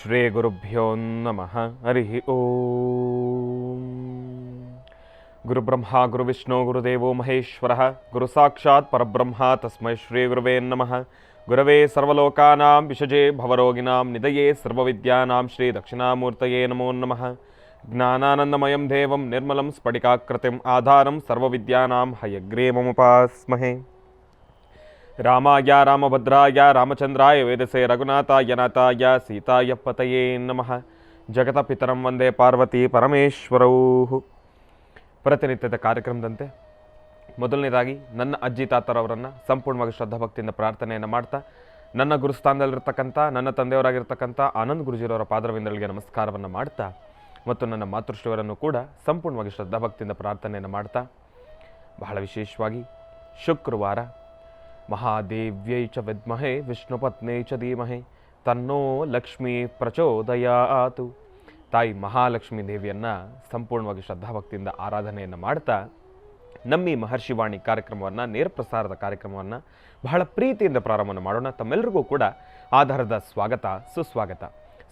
ಶ್ರೀ ಗುರುಭ್ಯೋ ನಮಃ. ಹರಿ ಓಂ. ಗುರುಬ್ರಹ್ಮ ಗುರುವಿಷ್ಣು ಗುರುದೇವೋ ಮಹೇಶ್ವರ ಗುರು ಸಾಕ್ಷಾತ್ ಪರಬ್ರಹ್ಮ ತಸ್ಮೈ ಶ್ರೀ ಗುರುವೇ ನಮಃ. ಗುರವೇ ಸರ್ವಲೋಕಾನಾಂ ವಿಷಜೇ ಭವರೋಗಿಣಾಂ ನಿಧಯೇ ಸರ್ವವಿದ್ಯಾನಾಂ ಶ್ರೀ ದಕ್ಷಿಣಾಮೂರ್ತಯೇ ನಮೋ ನಮಃ. ಜ್ಞಾನಾನಂದಮಯಂ ದೇವಂ ನಿರ್ಮಲಂ ಸ್ಫಟಿಕಾಕೃತಿಂ ಆಧಾರಂ ಸರ್ವವಿದ್ಯಾನಾಂ ಹಯಗ್ರೀವಮುಪಾಸ್ಮಹೇ. ರಾಮಾಯ ರಾಮಭದ್ರಾಯ ರಾಮಚಂದ್ರಾಯ ವೇದಸೆ ರಘುನಾಥಾಯ ನಾಥಾಯ ಸೀತಾಯ ಪತಯೇ ನಮಃ. ಜಗತಪಿತರಂ ವಂದೇ ಪಾರ್ವತಿ ಪರಮೇಶ್ವರೌ. ಪ್ರತಿನಿತ್ಯದ ಕಾರ್ಯಕ್ರಮದಂತೆ ಮೊದಲನೇದಾಗಿ ನನ್ನ ಅಜ್ಜಿ ತಾತರವರನ್ನು ಸಂಪೂರ್ಣವಾಗಿ ಶ್ರದ್ಧಾಭಕ್ತಿಯಿಂದ ಪ್ರಾರ್ಥನೆಯನ್ನು ಮಾಡ್ತಾ, ನನ್ನ ಗುರುಸ್ಥಾನದಲ್ಲಿರ್ತಕ್ಕಂಥ ನನ್ನ ತಂದೆಯವರಾಗಿರ್ತಕ್ಕಂಥ ಆನಂದ್ ಗುರುಜಿರವರ ಪಾದರವಿಂದಗಳಿಗೆ ನಮಸ್ಕಾರವನ್ನು ಮಾಡ್ತಾ, ಮತ್ತು ನನ್ನ ಮಾತೃಶ್ರೀಯವರನ್ನು ಕೂಡ ಸಂಪೂರ್ಣವಾಗಿ ಶ್ರದ್ಧಾಭಕ್ತಿಯಿಂದ ಪ್ರಾರ್ಥನೆಯನ್ನು ಮಾಡ್ತಾ, ಬಹಳ ವಿಶೇಷವಾಗಿ ಶುಕ್ರವಾರ ಮಹಾದೇವ್ಯೈ ಚ ವಿದ್ಮಹೇ ವಿಷ್ಣುಪತ್ನೇ ಚ ಧೀಮಹಿ ತನ್ನೋ ಲಕ್ಷ್ಮೀ ಪ್ರಚೋದಯಾತು. ತಾಯಿ ಮಹಾಲಕ್ಷ್ಮೀ ದೇವಿಯನ್ನು ಸಂಪೂರ್ಣವಾಗಿ ಶ್ರದ್ಧಾಭಕ್ತಿಯಿಂದ ಆರಾಧನೆಯನ್ನು ಮಾಡ್ತಾ, ನಮ್ಮ ಈ ಮಹರ್ಷಿವಾಣಿ ಕಾರ್ಯಕ್ರಮವನ್ನು, ನೇರ ಪ್ರಸಾರದ ಕಾರ್ಯಕ್ರಮವನ್ನು ಬಹಳ ಪ್ರೀತಿಯಿಂದ ಪ್ರಾರಂಭವನ್ನು ಮಾಡೋಣ. ತಮ್ಮೆಲ್ಲರಿಗೂ ಕೂಡ ಆಧಾರದ ಸ್ವಾಗತ, ಸುಸ್ವಾಗತ.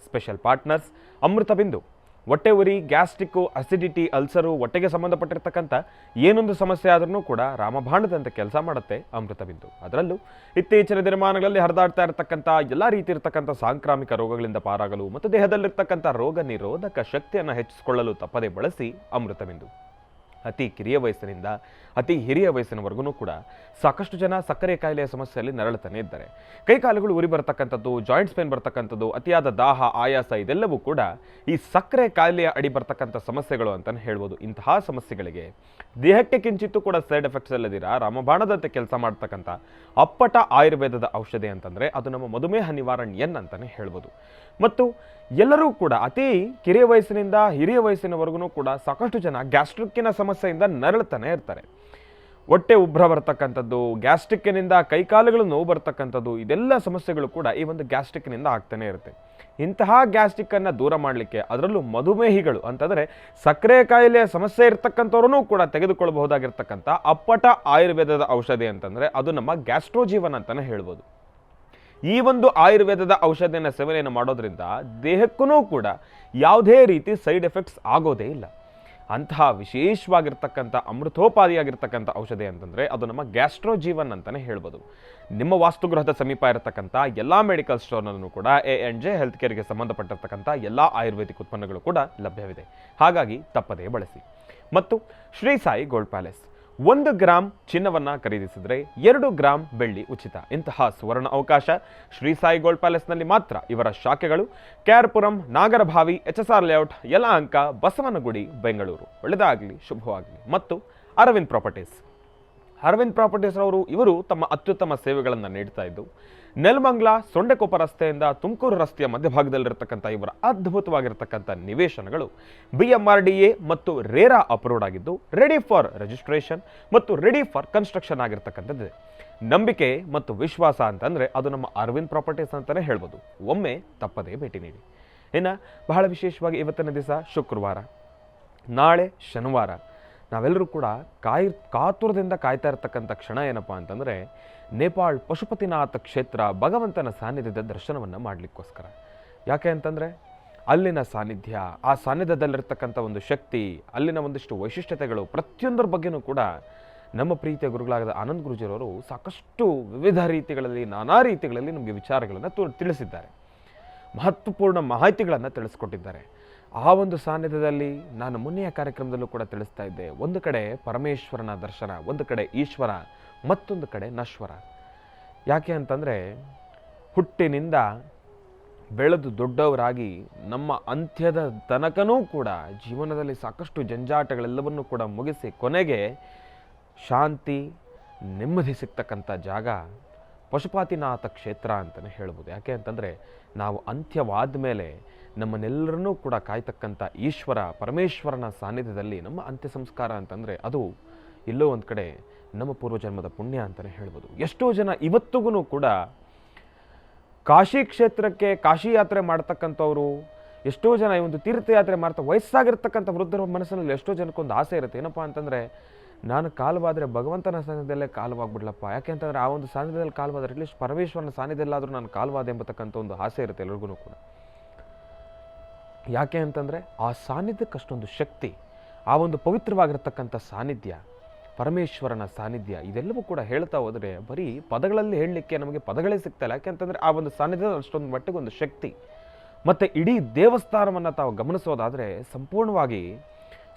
ಸ್ಪೆಷಲ್ ಪಾರ್ಟ್ನರ್ಸ್ ಅಮೃತ ಬಿಂದು. ಹೊಟ್ಟೆ ಉರಿ, ಗ್ಯಾಸ್ಟ್ರಿಕ್ಕು, ಅಸಿಡಿಟಿ, ಅಲ್ಸರು, ಹೊಟ್ಟೆಗೆ ಸಂಬಂಧಪಟ್ಟಿರ್ತಕ್ಕಂಥ ಏನೊಂದು ಸಮಸ್ಯೆ ಆದ್ರೂ ಕೂಡ ರಾಮಬಾಣದಂತೆ ಕೆಲಸ ಮಾಡುತ್ತೆ ಅಮೃತ ಬಿಂದು. ಅದರಲ್ಲೂ ಇತ್ತೀಚಿನ ದಿನಮಾನಗಳಲ್ಲಿ ಹರಿದಾಡ್ತಾ ಇರತಕ್ಕಂಥ ಎಲ್ಲ ರೀತಿ ಇರತಕ್ಕಂಥ ಸಾಂಕ್ರಾಮಿಕ ರೋಗಗಳಿಂದ ಪಾರಾಗಲು ಮತ್ತು ದೇಹದಲ್ಲಿರ್ತಕ್ಕಂಥ ರೋಗ ನಿರೋಧಕ ಶಕ್ತಿಯನ್ನು ಹೆಚ್ಚಿಸಿಕೊಳ್ಳಲು ತಪ್ಪದೆ ಬಳಸಿ ಅಮೃತ ಬಿಂದು. ಅತಿ ಕಿರಿಯ ವಯಸ್ಸಿನಿಂದ ಅತಿ ಹಿರಿಯ ವಯಸ್ಸಿನವರೆಗೂ ಕೂಡ ಸಾಕಷ್ಟು ಜನ ಸಕ್ಕರೆ ಕಾಯಿಲೆಯ ಸಮಸ್ಯೆಯಲ್ಲಿ ನರಳುತ್ತಾನೆ ಇದ್ದಾರೆ. ಕೈಕಾಲುಗಳು ಉರಿ ಬರ್ತಕ್ಕಂಥದ್ದು, ಜಾಯಿಂಟ್ಸ್ ಪೇನ್ ಬರ್ತಕ್ಕಂಥದ್ದು, ಅತಿಯಾದ ದಾಹ, ಆಯಾಸ, ಇದೆಲ್ಲವೂ ಕೂಡ ಈ ಸಕ್ಕರೆ ಕಾಯಿಲೆಯ ಅಡಿ ಬರ್ತಕ್ಕಂಥ ಸಮಸ್ಯೆಗಳು ಅಂತಲೇ ಹೇಳ್ಬೋದು. ಇಂತಹ ಸಮಸ್ಯೆಗಳಿಗೆ ದೇಹಕ್ಕೆ ಕಿಂಚಿತ್ತೂ ಕೂಡ ಸೈಡ್ ಎಫೆಕ್ಟ್ಸ್ ಇಲ್ಲದಿರ ರಾಮಬಾಣದಂತೆ ಕೆಲಸ ಮಾಡ್ತಕ್ಕಂಥ ಅಪ್ಪಟ ಆಯುರ್ವೇದದ ಔಷಧಿ ಅಂತಂದರೆ ಅದು ನಮ್ಮ ಮಧುಮೇಹ ನಿವಾರಣೆಯನ್ ಅಂತಲೇ ಹೇಳ್ಬೋದು. ಮತ್ತು ಎಲ್ಲರೂ ಕೂಡ ಅತಿ ಕಿರಿಯ ವಯಸ್ಸಿನಿಂದ ಹಿರಿಯ ವಯಸ್ಸಿನವರೆಗೂ ಕೂಡ ಸಾಕಷ್ಟು ಜನ ಗ್ಯಾಸ್ಟ್ರಿಕ್ಕಿನ ಸಮಸ್ಯೆಯಿಂದ ನರಳುತ್ತಾನೆ ಇರ್ತಾರೆ. ಹೊಟ್ಟೆ ಉಬ್ರ ಬರ್ತಕ್ಕಂಥದ್ದು, ಗ್ಯಾಸ್ಟ್ರಿಕ್ಕಿನಿಂದ ಕೈಕಾಲುಗಳು ನೋವು ಬರ್ತಕ್ಕಂಥದ್ದು, ಇದೆಲ್ಲ ಸಮಸ್ಯೆಗಳು ಕೂಡ ಈ ಒಂದು ಗ್ಯಾಸ್ಟ್ರಿಕ್ನಿಂದ ಆಗ್ತಾನೆ ಇರುತ್ತೆ. ಇಂತಹ ಗ್ಯಾಸ್ಟ್ರಿಕ್ಕನ್ನು ದೂರ ಮಾಡಲಿಕ್ಕೆ, ಅದರಲ್ಲೂ ಮಧುಮೇಹಿಗಳು ಅಂತಂದರೆ ಸಕ್ಕರೆ ಕಾಯಿಲೆಯ ಸಮಸ್ಯೆ ಇರ್ತಕ್ಕಂಥವ್ರೂ ಕೂಡ ತೆಗೆದುಕೊಳ್ಳಬಹುದಾಗಿರ್ತಕ್ಕಂಥ ಅಪ್ಪಟ ಆಯುರ್ವೇದದ ಔಷಧಿ ಅಂತಂದರೆ ಅದು ನಮ್ಮ ಗ್ಯಾಸ್ಟ್ರೋಜೀವನ್ ಅಂತಲೇ ಹೇಳ್ಬೋದು. ಈ ಒಂದು ಆಯುರ್ವೇದದ ಔಷಧಿಯನ್ನು ಸೇವನೆಯನ್ನು ಮಾಡೋದ್ರಿಂದ ದೇಹಕ್ಕೂ ಕೂಡ ಯಾವುದೇ ರೀತಿ ಸೈಡ್ ಎಫೆಕ್ಟ್ಸ್ ಆಗೋದೇ ಇಲ್ಲ. ಅಂತಹ ವಿಶೇಷವಾಗಿರ್ತಕ್ಕಂಥ ಅಮೃತೋಪಾದಿಯಾಗಿರ್ತಕ್ಕಂಥ ಔಷಧಿ ಅಂತಂದರೆ ಅದು ನಮ್ಮ ಗ್ಯಾಸ್ಟ್ರೋಜೀವನ್ ಅಂತಲೇ ಹೇಳ್ಬೋದು. ನಿಮ್ಮ ವಾಸ್ತುಗೃಹದ ಸಮೀಪ ಇರತಕ್ಕಂಥ ಎಲ್ಲ ಮೆಡಿಕಲ್ ಸ್ಟೋರ್ನಲ್ಲೂ ಕೂಡ A&J ಹೆಲ್ತ್ ಕೇರ್ಗೆ ಸಂಬಂಧಪಟ್ಟಿರ್ತಕ್ಕಂಥ ಎಲ್ಲ ಆಯುರ್ವೇದಿಕ್ ಉತ್ಪನ್ನಗಳು ಕೂಡ ಲಭ್ಯವಿದೆ. ಹಾಗಾಗಿ ತಪ್ಪದೇ ಬಳಸಿ. ಮತ್ತು Shri Sai gold palace, 1 gram ಚಿನ್ನವನ್ನು ಖರೀದಿಸಿದರೆ 2 ಗ್ರಾಮ್ ಬೆಳ್ಳಿ ಉಚಿತ. ಇಂತಹ ಸುವರ್ಣ ಅವಕಾಶ ಶ್ರೀ ಸಾಯಿ ಗೋಲ್ಡ್ ಪ್ಯಾಲೇಸ್ನಲ್ಲಿ ಮಾತ್ರ. ಇವರ ಶಾಖೆಗಳು KR Puram, Nagarabhavi, HSR layout, Yelahanka, Basavanagudi, Bengaluru. ಒಳ್ಳೆಯದಾಗಲಿ, ಶುಭವಾಗಲಿ. ಮತ್ತು ಅರವಿಂದ್ ಪ್ರಾಪರ್ಟೀಸ್. ಅರವಿಂದ್ ಪ್ರಾಪರ್ಟೀಸ್ ಇವರು ತಮ್ಮ ಅತ್ಯುತ್ತಮ ಸೇವೆಗಳನ್ನು ನೀಡ್ತಾ ಇದ್ದು, ನೆಲಮಂಗಲ ಸೊಂಡೆಕೊಪ್ಪ ರಸ್ತೆಯಿಂದ ತುಮಕೂರು ರಸ್ತೆಯ ಮಧ್ಯಭಾಗದಲ್ಲಿರ್ತಕ್ಕಂಥ ಇವರ ಅದ್ಭುತವಾಗಿರ್ತಕ್ಕಂಥ ನಿವೇಶನಗಳು BMRDA ಮತ್ತು ರೇರಾ ಅಪ್ರೂವ್ಡ್ ಆಗಿದ್ದು, ರೆಡಿ ಫಾರ್ ರಿಜಿಸ್ಟ್ರೇಷನ್ ಮತ್ತು ರೆಡಿ ಫಾರ್ ಕನ್ಸ್ಟ್ರಕ್ಷನ್ ಆಗಿರ್ತಕ್ಕಂಥದ್ದಿದೆ. ನಂಬಿಕೆ ಮತ್ತು ವಿಶ್ವಾಸ ಅಂತಂದರೆ ಅದು ನಮ್ಮ ಅರವಿಂದ್ ಪ್ರಾಪರ್ಟೀಸ್ ಅಂತಲೇ ಹೇಳ್ಬೋದು. ಒಮ್ಮೆ ತಪ್ಪದೇ ಭೇಟಿ ನೀಡಿ. ಇನ್ನು ಬಹಳ ವಿಶೇಷವಾಗಿ ಇವತ್ತಿನ ದಿವಸ ಶುಕ್ರವಾರ, ನಾಳೆ ಶನಿವಾರ, ನಾವೆಲ್ಲರೂ ಕೂಡ ಕಾತುರದಿಂದ ಕಾಯ್ತಾ ಇರತಕ್ಕಂಥ ಕ್ಷಣ ಏನಪ್ಪ ಅಂತಂದರೆ ನೇಪಾಳ್ ಪಶುಪತಿನಾಥ ಕ್ಷೇತ್ರ ಭಗವಂತನ ಸಾನ್ನಿಧ್ಯದ ದರ್ಶನವನ್ನು ಮಾಡಲಿಕ್ಕೋಸ್ಕರ. ಯಾಕೆ ಅಂತಂದರೆ ಅಲ್ಲಿನ ಸಾನ್ನಿಧ್ಯ, ಆ ಸಾನ್ನಿಧ್ಯದಲ್ಲಿರ್ತಕ್ಕಂಥ ಒಂದು ಶಕ್ತಿ, ಅಲ್ಲಿನ ಒಂದಿಷ್ಟು ವೈಶಿಷ್ಟ್ಯತೆಗಳು, ಪ್ರತಿಯೊಂದರ ಬಗ್ಗೆಯೂ ಕೂಡ ನಮ್ಮ ಪ್ರೀತಿಯ ಗುರುಗಳಾದ ಆನಂದ್ ಗುರುಜಿರವರು ಸಾಕಷ್ಟು ವಿವಿಧ ರೀತಿಗಳಲ್ಲಿ, ನಾನಾ ರೀತಿಗಳಲ್ಲಿ ನಮಗೆ ವಿಚಾರಗಳನ್ನು ತಿಳಿಸಿದ್ದಾರೆ. ಮಹತ್ವಪೂರ್ಣ ಮಾಹಿತಿಗಳನ್ನು ತಿಳಿಸ್ಕೊಟ್ಟಿದ್ದಾರೆ. ಆ ಒಂದು ಸಾನ್ನಿಧ್ಯದಲ್ಲಿ ನಾನು ಮುನ್ನೆಯ ಕಾರ್ಯಕ್ರಮದಲ್ಲೂ ಕೂಡ ತಿಳಿಸ್ತಾ ಇದ್ದೆ, ಒಂದು ಕಡೆ ಪರಮೇಶ್ವರನ ದರ್ಶನ, ಒಂದು ಕಡೆ ಈಶ್ವರ, ಮತ್ತೊಂದು ಕಡೆ ನಶ್ವರ. ಯಾಕೆ ಅಂತಂದರೆ ಹುಟ್ಟಿನಿಂದ ಬೆಳೆದು ದೊಡ್ಡವರಾಗಿ ನಮ್ಮ ಅಂತ್ಯದ ತನಕನೂ ಕೂಡ ಜೀವನದಲ್ಲಿ ಸಾಕಷ್ಟು ಜಂಜಾಟಗಳೆಲ್ಲವನ್ನೂ ಕೂಡ ಮುಗಿಸಿ ಕೊನೆಗೆ ಶಾಂತಿ, ನೆಮ್ಮದಿ ಸಿಗ್ತಕ್ಕಂಥ ಜಾಗ ಪಶುಪತಿನಾಥ ಕ್ಷೇತ್ರ ಅಂತಲೇ ಹೇಳ್ಬೋದು. ಯಾಕೆ ಅಂತಂದರೆ ನಾವು ಅಂತ್ಯವಾದ ಮೇಲೆ ನಮ್ಮನ್ನೆಲ್ಲರನ್ನೂ ಕೂಡ ಕಾಯ್ತಕ್ಕಂಥ ಈಶ್ವರ ಪರಮೇಶ್ವರನ ಸಾನ್ನಿಧ್ಯದಲ್ಲಿ ನಮ್ಮ ಅಂತ್ಯ ಸಂಸ್ಕಾರ ಅಂತಂದರೆ ಅದು ಎಲ್ಲೋ ಒಂದು ಕಡೆ ನಮ್ಮ ಪೂರ್ವಜನ್ಮದ ಪುಣ್ಯ ಅಂತಲೇ ಹೇಳ್ಬೋದು. ಎಷ್ಟೋ ಜನ ಇವತ್ತಿಗೂ ಕೂಡ ಕಾಶಿ ಕ್ಷೇತ್ರಕ್ಕೆ ಕಾಶಿ ಯಾತ್ರೆ ಮಾಡ್ತಕ್ಕಂಥವ್ರು, ಎಷ್ಟೋ ಜನ ಈ ಒಂದು ತೀರ್ಥಯಾತ್ರೆ ಮಾಡ್ತಾ ವಯಸ್ಸಾಗಿರ್ತಕ್ಕಂಥ ವೃದ್ಧರ ಮನಸ್ಸಿನಲ್ಲಿ ಎಷ್ಟೋ ಜನಕ್ಕೊಂದು ಆಸೆ ಇರುತ್ತೆ. ಏನಪ್ಪ ಅಂತಂದರೆ ನಾನು ಕಾಲವಾದರೆ ಭಗವಂತನ ಸಾನ್ನಿಧ್ಯದಲ್ಲೇ ಕಾಲವಾಗ್ಬಿಡ್ಲಪ್ಪ. ಯಾಕೆ ಅಂತಂದರೆ ಆ ಒಂದು ಸಾನ್ನಿಧ್ಯದಲ್ಲಿ ಕಾಲವಾದರೆ ಅಟ್ಲೀಸ್ಟ್ ಪರಮೇಶ್ವರನ ಸಾನ್ನಿಧ್ಯದಲ್ಲಾದರೂ ನಾನು ಕಾಲವಾದೆ ಎಂಬತಕ್ಕಂಥ ಒಂದು ಆಸೆ ಇರುತ್ತೆ ಎಲ್ರಿಗೂ ಕೂಡ. ಯಾಕೆ ಅಂತಂದರೆ ಆ ಸಾನ್ನಿಧ್ಯಕ್ಕೆ ಅಷ್ಟೊಂದು ಶಕ್ತಿ, ಆ ಒಂದು ಪವಿತ್ರವಾಗಿರ್ತಕ್ಕಂಥ ಸಾನ್ನಿಧ್ಯ, ಪರಮೇಶ್ವರನ ಸಾನ್ನಿಧ್ಯ, ಇದೆಲ್ಲವೂ ಕೂಡ ಹೇಳ್ತಾ ಹೋದರೆ ಬರೀ ಪದಗಳಲ್ಲಿ ಹೇಳಲಿಕ್ಕೆ ನಮಗೆ ಪದಗಳೇ ಸಿಗ್ತಾಯಿಲ್ಲ. ಯಾಕೆ ಅಂತಂದರೆ ಆ ಒಂದು ಸಾನ್ನಿಧ್ಯದ ಅಷ್ಟೊಂದು ಮಟ್ಟಿಗೆ ಒಂದು ಶಕ್ತಿ. ಮತ್ತು ಇಡೀ ದೇವಸ್ಥಾನವನ್ನು ತಾವು ಗಮನಿಸೋದಾದರೆ ಸಂಪೂರ್ಣವಾಗಿ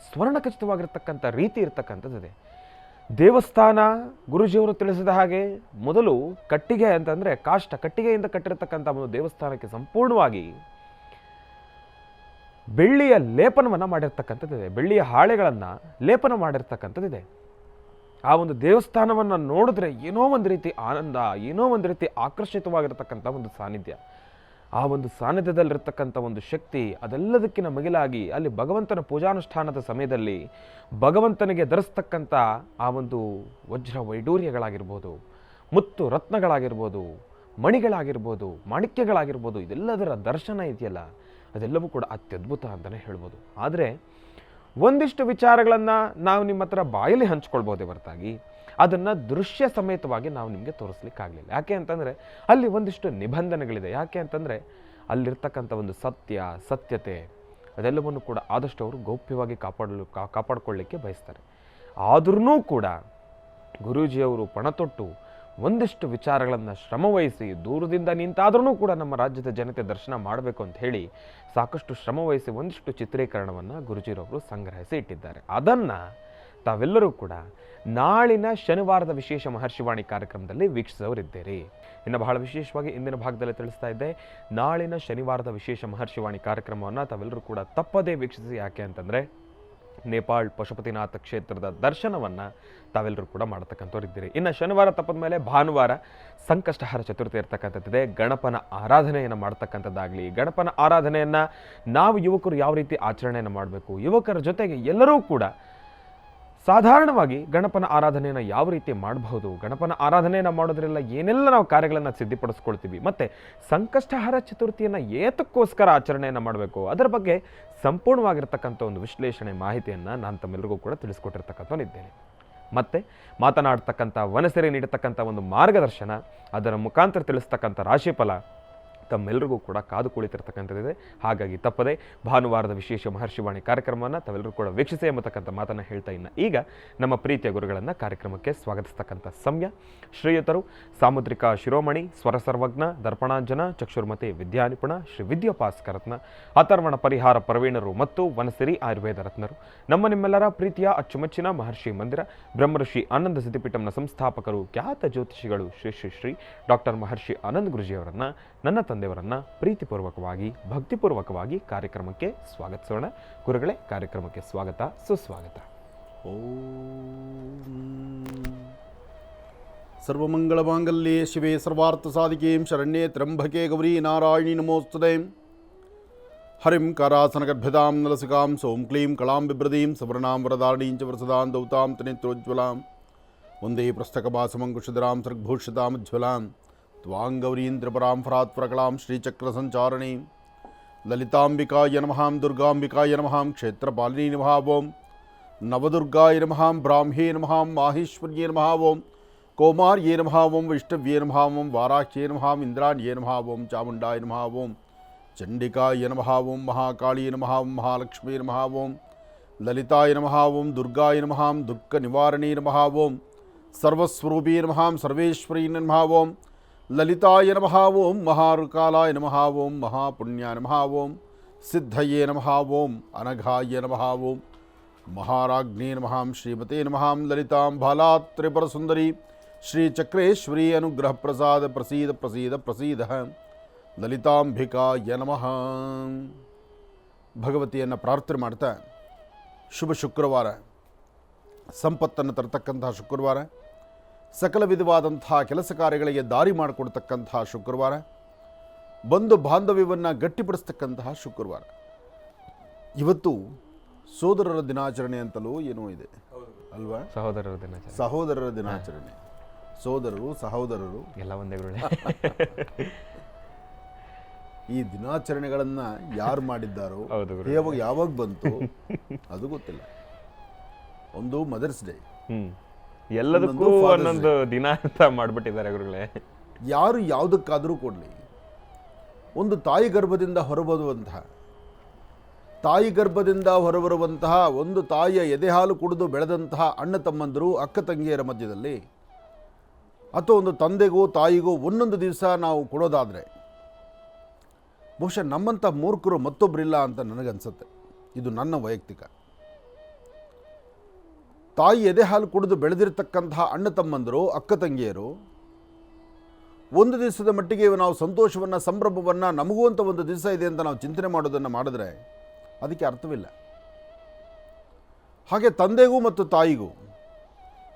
ಸ್ವರ್ಣಖಚಿತವಾಗಿರ್ತಕ್ಕಂಥ ರೀತಿ ಇರ್ತಕ್ಕಂಥದ್ದಿದೆ. ದೇವಸ್ಥಾನ ಗುರುಜಿಯವರು ತಿಳಿಸಿದ ಹಾಗೆ ಮೊದಲು ಕಟ್ಟಿಗೆ ಅಂತಂದರೆ ಕಟ್ಟಿಗೆಯಿಂದ ಕಟ್ಟಿರತಕ್ಕಂಥ ಒಂದು ದೇವಸ್ಥಾನಕ್ಕೆ ಸಂಪೂರ್ಣವಾಗಿ ಬೆಳ್ಳಿಯ ಲೇಪನವನ್ನು ಮಾಡಿರ್ತಕ್ಕಂಥದ್ದಿದೆ, ಬೆಳ್ಳಿಯ ಹಾಳೆಗಳನ್ನು ಲೇಪನ ಮಾಡಿರ್ತಕ್ಕಂಥದ್ದಿದೆ. ಆ ಒಂದು ದೇವಸ್ಥಾನವನ್ನು ನೋಡಿದ್ರೆ ಏನೋ ಒಂದು ರೀತಿ ಆನಂದ, ಏನೋ ಒಂದು ರೀತಿ ಆಕರ್ಷಿತವಾಗಿರ್ತಕ್ಕಂಥ ಒಂದು ಸಾನ್ನಿಧ್ಯ. ಆ ಒಂದು ಸಾನ್ನಿಧ್ಯದಲ್ಲಿರ್ತಕ್ಕಂಥ ಒಂದು ಶಕ್ತಿ, ಅದೆಲ್ಲದಕ್ಕಿಂತ ಮಿಗಿಲಾಗಿ ಅಲ್ಲಿ ಭಗವಂತನ ಪೂಜಾನುಷ್ಠಾನದ ಸಮಯದಲ್ಲಿ ಭಗವಂತನಿಗೆ ಧರಿಸ್ತಕ್ಕಂಥ ಆ ಒಂದು ವಜ್ರ ವೈಡೂರ್ಯಗಳಾಗಿರ್ಬೋದು, ಮುತ್ತು ರತ್ನಗಳಾಗಿರ್ಬೋದು, ಮಣಿಗಳಾಗಿರ್ಬೋದು, ಮಾಣಿಕ್ಯಗಳಾಗಿರ್ಬೋದು, ಇದೆಲ್ಲದರ ದರ್ಶನ ಇದೆಯಲ್ಲ, ಅದೆಲ್ಲವೂ ಕೂಡ ಅತ್ಯದ್ಭುತ ಅಂತಲೇ ಹೇಳ್ಬೋದು. ಆದರೆ ಒಂದಿಷ್ಟು ವಿಚಾರಗಳನ್ನು ನಾವು ನಿಮ್ಮ ಹತ್ರ ಬಾಯಲ್ಲಿ ಹಂಚ್ಕೊಳ್ಬೋದೇ ಹೊರತಾಗಿ ಅದನ್ನು ದೃಶ್ಯ ಸಮೇತವಾಗಿ ನಾವು ನಿಮಗೆ ತೋರಿಸ್ಲಿಕ್ಕಾಗಲಿಲ್ಲ. ಯಾಕೆ ಅಂತಂದರೆ ಅಲ್ಲಿ ಒಂದಿಷ್ಟು ನಿಬಂಧನೆಗಳಿದೆ. ಯಾಕೆ ಅಂತಂದರೆ ಅಲ್ಲಿರ್ತಕ್ಕಂಥ ಒಂದು ಸತ್ಯತೆ ಅದೆಲ್ಲವನ್ನು ಕೂಡ ಆದಷ್ಟು ಅವರು ಗೌಪ್ಯವಾಗಿ ಕಾಪಾಡಿಕೊಳ್ಳಿಕ್ಕೆ ಬಯಸ್ತಾರೆ. ಆದ್ರೂ ಕೂಡ ಗುರೂಜಿಯವರು ಪಣತೊಟ್ಟು ಒಂದಿಷ್ಟು ವಿಚಾರಗಳನ್ನು ಶ್ರಮವಹಿಸಿ ದೂರದಿಂದ ನಿಂತಾದ್ರೂ ಕೂಡ ನಮ್ಮ ರಾಜ್ಯದ ಜನತೆ ದರ್ಶನ ಮಾಡಬೇಕು ಅಂತ ಹೇಳಿ ಸಾಕಷ್ಟು ಶ್ರಮವಹಿಸಿ ಒಂದಿಷ್ಟು ಚಿತ್ರೀಕರಣವನ್ನು ಗುರೂಜಿರವರು ಸಂಗ್ರಹಿಸಿ ಇಟ್ಟಿದ್ದಾರೆ. ಅದನ್ನು ತಾವೆಲ್ಲರೂ ಕೂಡ ನಾಳಿನ ಶನಿವಾರದ ವಿಶೇಷ ಮಹರ್ಷಿವಾಣಿ ಕಾರ್ಯಕ್ರಮದಲ್ಲಿ ವೀಕ್ಷಿಸೋರಿದ್ದೀರಿ. ಇನ್ನು ಬಹಳ ವಿಶೇಷವಾಗಿ ಇಂದಿನ ಭಾಗದಲ್ಲಿ ತಿಳಿಸ್ತಾ ಇದ್ದೆ, ನಾಳಿನ ಶನಿವಾರದ ವಿಶೇಷ ಮಹರ್ಷಿವಾಣಿ ಕಾರ್ಯಕ್ರಮವನ್ನು ತಾವೆಲ್ಲರೂ ಕೂಡ ತಪ್ಪದೇ ವೀಕ್ಷಿಸಿ. ಯಾಕೆ ಅಂತಂದರೆ ನೇಪಾಳ್ ಪಶುಪತಿನಾಥ ಕ್ಷೇತ್ರದ ದರ್ಶನವನ್ನು ತಾವೆಲ್ಲರೂ ಕೂಡ ಮಾಡತಕ್ಕಂಥವ್ರಿದ್ದೀರಿ. ಇನ್ನು ಶನಿವಾರ ತಪ್ಪದ ಮೇಲೆ ಭಾನುವಾರ ಸಂಕಷ್ಟಹಾರ ಚತುರ್ಥಿ ಇರ್ತಕ್ಕಂಥದ್ದಿದೆ. ಗಣಪನ ಆರಾಧನೆಯನ್ನು ಮಾಡ್ತಕ್ಕಂಥದ್ದಾಗಲಿ, ಗಣಪನ ಆರಾಧನೆಯನ್ನು ನಾವು ಯುವಕರು ಯಾವ ರೀತಿ ಆಚರಣೆಯನ್ನು ಮಾಡಬೇಕು, ಯುವಕರ ಜೊತೆಗೆ ಎಲ್ಲರೂ ಕೂಡ ಸಾಧಾರಣವಾಗಿ ಗಣಪನ ಆರಾಧನೆಯನ್ನು ಯಾವ ರೀತಿ ಮಾಡಬಹುದು, ಗಣಪನ ಆರಾಧನೆಯನ್ನು ಮಾಡೋದ್ರೆಲ್ಲ ಏನೆಲ್ಲ ನಾವು ಕಾರ್ಯಗಳನ್ನು ಸಿದ್ಧಪಡಿಸ್ಕೊಳ್ತೀವಿ, ಮತ್ತು ಸಂಕಷ್ಟಹಾರ ಚತುರ್ಥಿಯನ್ನು ಏತಕ್ಕೋಸ್ಕರ ಆಚರಣೆಯನ್ನು ಮಾಡಬೇಕು, ಅದರ ಬಗ್ಗೆ ಸಂಪೂರ್ಣವಾಗಿರ್ತಕ್ಕಂಥ ಒಂದು ವಿಶ್ಲೇಷಣೆ ಮಾಹಿತಿಯನ್ನು ನಾನು ತಮ್ಮೆಲ್ಲರಿಗೂ ಕೂಡ ತಿಳಿಸ್ಕೊಟ್ಟಿರ್ತಕ್ಕಂಥವನಿದ್ದೇನೆ. ಮತ್ತು ಮಾತನಾಡ್ತಕ್ಕಂಥ ವನಸೆರೆ ನೀಡತಕ್ಕಂಥ ಒಂದು ಮಾರ್ಗದರ್ಶನ, ಅದರ ಮುಖಾಂತರ ತಿಳಿಸ್ತಕ್ಕಂಥ ರಾಶಿಫಲ ತಮ್ಮೆಲ್ಲರಿಗೂ ಕೂಡ ಕಾದು ಕುಳಿತಿರ್ತಕ್ಕಂಥದ್ದಿದೆ. ಹಾಗಾಗಿ ತಪ್ಪದೆ ಭಾನುವಾರದ ವಿಶೇಷ ಮಹರ್ಷಿವಾಣಿ ಕಾರ್ಯಕ್ರಮವನ್ನು ತಾವೆಲ್ಲರೂ ಕೂಡ ವೀಕ್ಷಿಸಿ ಎಂಬತಕ್ಕಂಥ ಮಾತನ್ನು ಹೇಳ್ತಾ ಇನ್ನು ಈಗ ನಮ್ಮ ಪ್ರೀತಿಯ ಗುರುಗಳನ್ನು ಕಾರ್ಯಕ್ರಮಕ್ಕೆ ಸ್ವಾಗತಿಸ್ತಕ್ಕಂಥ ಸಮಯ. ಶ್ರೀಯುತರು ಸಾಮುದ್ರಿಕ ಶಿರೋಮಣಿ, ಸ್ವರ ಸರ್ವಜ್ಞ, ದರ್ಪಣಾಂಜನ, ಚಕ್ಷುರ್ಮತಿ ವಿದ್ಯಾನಿಪುಣ, ಶ್ರೀ ವಿದ್ಯಾಪಾಸ್ಕರತ್ನ, ಅಥರ್ವಣ ಪರಿಹಾರ ಪ್ರವೀಣರು ಮತ್ತು ವನಸಿರಿ ಆಯುರ್ವೇದ ರತ್ನರು, ನಮ್ಮ ನಿಮ್ಮೆಲ್ಲರ ಪ್ರೀತಿಯ ಅಚ್ಚುಮೆಚ್ಚಿನ ಮಹರ್ಷಿ ಮಂದಿರ ಬ್ರಹ್ಮಋಷಿ ಆನಂದ ಸಿದ್ಧಿಪೀಠಂನ ಸಂಸ್ಥಾಪಕರು, ಖ್ಯಾತ ಜ್ಯೋತಿಷಿಗಳು ಶ್ರೀ ಶ್ರೀ ಶ್ರೀ ಡಾಕ್ಟರ್ ಮಹರ್ಷಿ ಆನಂದ್ ಗುರುಜಿಯವರನ್ನು, ನನ್ನ ತಂದೆಯವರನ್ನು ಪ್ರೀತಿಪೂರ್ವಕವಾಗಿ ಭಕ್ತಿಪೂರ್ವಕವಾಗಿ ಕಾರ್ಯಕ್ರಮಕ್ಕೆ ಸ್ವಾಗತಿಸೋಣ. ಗುರುಗಳೇ, ಕಾರ್ಯಕ್ರಮಕ್ಕೆ ಸ್ವಾಗತ, ಸುಸ್ವಾಗತ. ಸರ್ವಮಂಗಳಮಾಂಗಲ್ಯೆ ಶಿವೆ ಸರ್ವಾರ್ಥ ಸಾಧಿಕೆ ಶರಣ್ಯೆ ತ್ರ್ಯಂಬಕೆ ಗೌರಿ ನಾರಾಯಣಿ ನಮೋಸ್ತುತೆ. ಹರಿಂ ಕರಾಸನಗರ್ಭದಾಂ ನಲಸಿಕಾಂ ಸೋಂ ಕ್ಲೀಂ ಕಳಾಂ ಬಿಭ್ರದೀಂ ಸವರ್ಣಾಂ ವರದಾರಣೀಂ ಚ ವರಸದಾಂ ದೌತಾಂ ತ್ರಿನೇತ್ರೋಜ್ವಲಾಂ ವಂದೇ ಪ್ರಸ್ಥಕಭಾಸಮಂಕುಶಧರಾಂ ಸರ್ಗಭೂಷಿತಾಮಜ್ವಲಾಂ ತ್ವಾಂಗೌರೀಂದ್ರಪರಾಂ ಫರಾತ್ಪ್ರಕಳಾಂ ಶ್ರೀಚಕ್ರಸಂಚಾರಣೀಂ ಲಲಿತಾಂಬಿಕಾಯ ನಮಃ ದುರ್ಗಾಂಬಿಕಾಯ ನಮಃ ಕ್ಷೇತ್ರಪಾಲಿನಿ ನಮಃ ಓಂ ನವದುರ್ಗಾಯ ನಮಃ ಬ್ರಾಹ್ಮ್ಯೇ ನಮಃ ಮಾಹೇಶ್ವರ್ಯೇ ನಮಃ ಓಂ ಕೌಮಾರ್ಯೇ ನಮಃ ಓಂ ವಿಷ್ಣವ್ಯೇ ನಮಃ ಓಂ ವಾರಾಹ್ಯೇ ನಮಃ ಇಂದ್ರಾಣ್ಯೇ ನಮಃ ಓಂ ಚಾಮುಂಡಾಯ ನಮಃ ಓಂ ಚಂಡಿಕಾಯ ನಮಃ ಓಂ ಮಹಾಕಾಳಿಯೇ ನಮಃ ಓಂ ಮಹಾಲಕ್ಷ್ಮೀ ನಮಃ ಓಂ ಲಲಿತಾಯ ನಮಃ ಓಂ ದುರ್ಗಾಯ ನಮಃ ದುಃಖನಿವಾರಣೀ ನಮಃ ಓಂ ಸರ್ವಸ್ವರೂಪೀ ನಮಃ ಸರ್ವೇಶ್ವರೀ ನಮಃ ಓಂ ಲಲಿತಾಯ ನಮಃ ಓಂ ಮಹಾರುಕಾಲಾಯ ನಮಃ ಓಂ ಮಹಾಪುಣ್ಯಾಯ ನಮಃ ಓಂ ಸಿದ್ಧಯೇ ನಮಃ ಓಂ ಅನಘಾಯ ನಮಃ ಓಂ ಮಹಾರಾಜ್ಞೇ ನಮಃ ಶ್ರೀಮತೆ ನಮಃ ಲಲಿತಾಂ ಬಾಲಾತ್ರಿಪುರಸುಂದರಿ ಶ್ರೀಚಕ್ರೇಶ್ವರಿ ಅನುಗ್ರಹ ಪ್ರಸಾದ ಪ್ರಸೀದ ಪ್ರಸೀದ ಪ್ರಸೀದ ಲಲಿತಾಂಬಿಕಾಯ ನಮಃ. ಭಗವತಿಯನ್ನು ಪ್ರಾರ್ಥನೆ ಮಾಡ್ತಾ, ಶುಭ ಶುಕ್ರವಾರ, ಸಂಪತ್ತನ್ನು ತರತಕ್ಕಂತಹ ಶುಕ್ರವಾರ, ಸಕಲ ವಿಧವಾದಂಥ ಕೆಲಸ ಕಾರ್ಯಗಳಿಗೆ ದಾರಿ ಮಾಡಿಕೊಡ್ತಕ್ಕಂತಹ ಶುಕ್ರವಾರ, ಬಂಧು ಬಾಂಧವ್ಯವನ್ನು ಗಟ್ಟಿಪಡಿಸ್ತಕ್ಕಂತಹ ಶುಕ್ರವಾರ. ಇವತ್ತು ಸೋದರರ ದಿನಾಚರಣೆ ಅಂತಲೂ ಏನೋ ಇದೆ ಅಲ್ವಾ? ಸಹೋದರರ ದಿನಾಚರಣೆ. ಸೋದರರು ಸಹೋದರರು ಎಲ್ಲ ಒಂದೇ. ಈ ದಿನಾಚರಣೆಗಳನ್ನು ಯಾರು ಮಾಡಿದ್ದಾರೋ, ಯಾವಾಗ ಬಂತು ಅದು ಗೊತ್ತಿಲ್ಲ. ಒಂದು ಮದರ್ಸ್ ಡೇ, ಎಲ್ಲದಕ್ಕೂ ಒಂದೊಂದು ದಿನ ಅಂತ ಮಾಡಿಬಿಟ್ಟಿದ್ದಾರೆ ಗುರುಗಳೇ. ಯಾರು ಯಾವುದಕ್ಕಾದರೂ ಕೊಡಲಿ, ಒಂದು ತಾಯಿ ಗರ್ಭದಿಂದ ಹೊರಬರುವಂತಹ ತಾಯಿ ಗರ್ಭದಿಂದ ಹೊರಬರುವಂತಹ ಒಂದು ತಾಯಿಯ ಎದೆಹಾಲು ಕುಡಿದು ಬೆಳೆದಂತಹ ಅಣ್ಣ ತಮ್ಮಂದಿರು ಅಕ್ಕ ತಂಗಿಯರ ಮಧ್ಯದಲ್ಲಿ ಅಥವಾ ಒಂದು ತಂದೆಗೂ ತಾಯಿಗೂ ಒಂದೊಂದು ದಿವಸ ನಾವು ಕೊಡೋದಾದರೆ ಬಹುಶಃ ನಮ್ಮಂಥ ಮೂರ್ಖರು ಮತ್ತೊಬ್ಬರಿಲ್ಲ ಅಂತ ನನಗನ್ಸುತ್ತೆ. ಇದು ನನ್ನ ವೈಯಕ್ತಿಕ. ತಾಯಿ ಎದೆ ಹಾಲು ಕುಡಿದು ಬೆಳೆದಿರತಕ್ಕಂತಹ ಅಣ್ಣ ತಮ್ಮಂದರು ಅಕ್ಕ ತಂಗಿಯರು ಒಂದು ದಿವಸದ ಮಟ್ಟಿಗೆ ನಾವು ಸಂತೋಷವನ್ನು ಸಂಭ್ರಮವನ್ನು ನಮಗೂ ಅಂತ ಒಂದು ದಿವಸ ಇದೆ ಅಂತ ನಾವು ಚಿಂತನೆ ಮಾಡೋದನ್ನು ಮಾಡಿದ್ರೆ ಅದಕ್ಕೆ ಅರ್ಥವಿಲ್ಲ. ಹಾಗೆ ತಂದೆಗೂ ಮತ್ತು ತಾಯಿಗೂ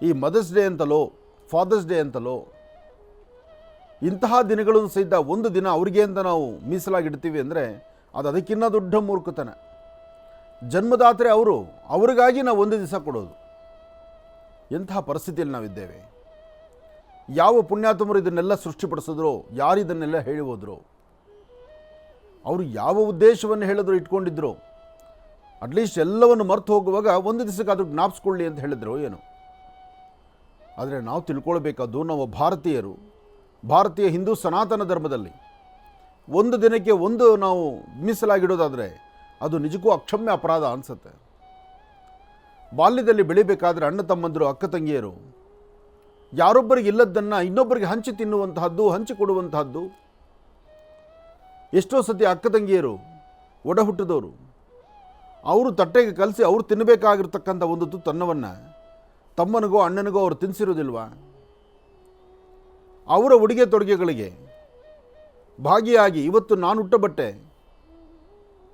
ಈ ಮದರ್ಸ್ ಡೇ ಅಂತಲೋ ಫಾದರ್ಸ್ ಡೇ ಅಂತಲೋ ಇಂತಹ ದಿನಗಳನ್ನು ಸಹಿತ ಒಂದು ದಿನ ಅವ್ರಿಗೆ ಅಂತ ನಾವು ಮೀಸಲಾಗಿಡ್ತೀವಿ ಅಂದರೆ ಅದು ಅದಕ್ಕಿಂತ ದೊಡ್ಡ ಮೂರ್ಖತನ. ಜನ್ಮದಾತರೆ ಅವರು, ಅವರಿಗಾಗಿ ನಾವು ಒಂದು ದಿವಸ ಕೊಡೋದು. ಎಂತಹ ಪರಿಸ್ಥಿತಿಯಲ್ಲಿ ನಾವಿದ್ದೇವೆ. ಯಾವ ಪುಣ್ಯಾತ್ಮರು ಇದನ್ನೆಲ್ಲ ಸೃಷ್ಟಿಪಡಿಸಿದ್ರೋ, ಯಾರು ಇದನ್ನೆಲ್ಲ ಹೇಳಿ ಹೋದ್ರು, ಅವರು ಯಾವ ಉದ್ದೇಶವನ್ನು ಹೇಳಿದ್ರು ಇಟ್ಕೊಂಡಿದ್ರು, ಅಟ್ಲೀಸ್ಟ್ ಎಲ್ಲವನ್ನು ಮರೆತು ಹೋಗುವಾಗ ಒಂದು ದಿವಸಕ್ಕೆ ಅದು ಜ್ಞಾಪಿಸ್ಕೊಳ್ಳಿ ಅಂತ ಹೇಳಿದ್ರು ಏನು. ಆದರೆ ನಾವು ತಿಳ್ಕೊಳ್ಬೇಕಾದ್ದು, ನಾವು ಭಾರತೀಯರು, ಭಾರತೀಯ ಹಿಂದೂ ಸನಾತನ ಧರ್ಮದಲ್ಲಿ ಒಂದು ದಿನಕ್ಕೆ ಒಂದು ನಾವು ಮೀಸಲಾಗಿಡೋದಾದರೆ ಅದು ನಿಜಕ್ಕೂ ಅಕ್ಷಮ್ಯ ಅಪರಾಧ ಅನಿಸುತ್ತೆ. ಬಾಲ್ಯದಲ್ಲಿ ಬೆಳಿಬೇಕಾದ್ರೆ ಅಣ್ಣ ತಮ್ಮಂದಿರು ಅಕ್ಕ ತಂಗಿಯರು ಯಾರೊಬ್ಬರಿಗೆ ಇಲ್ಲದ್ದನ್ನು ಇನ್ನೊಬ್ಬರಿಗೆ ಹಂಚಿ ತಿನ್ನುವಂತಹದ್ದು, ಹಂಚಿಕೊಡುವಂತಹದ್ದು. ಎಷ್ಟೋ ಸತಿ ಅಕ್ಕ ತಂಗಿಯರು ಒಡ ಹುಟ್ಟಿದವರು ಅವರು ತಟ್ಟೆಗೆ ಕಲಸಿ ಅವರು ತಿನ್ನಬೇಕಾಗಿರ್ತಕ್ಕಂಥ ಒಂದು ತುತ್ತು ಅನ್ನವನ್ನು ತಮ್ಮನಿಗೋ ಅಣ್ಣನಿಗೋ ಅವರು ತಿನ್ನಿಸಿರೋದಿಲ್ವಾ? ಅವರ ಉಡುಗೆ ತೊಡುಗೆಗಳಿಗೆ ಭಾಗಿಯಾಗಿ ಇವತ್ತು ನಾನು ಉಟ್ಟ ಬಟ್ಟೆ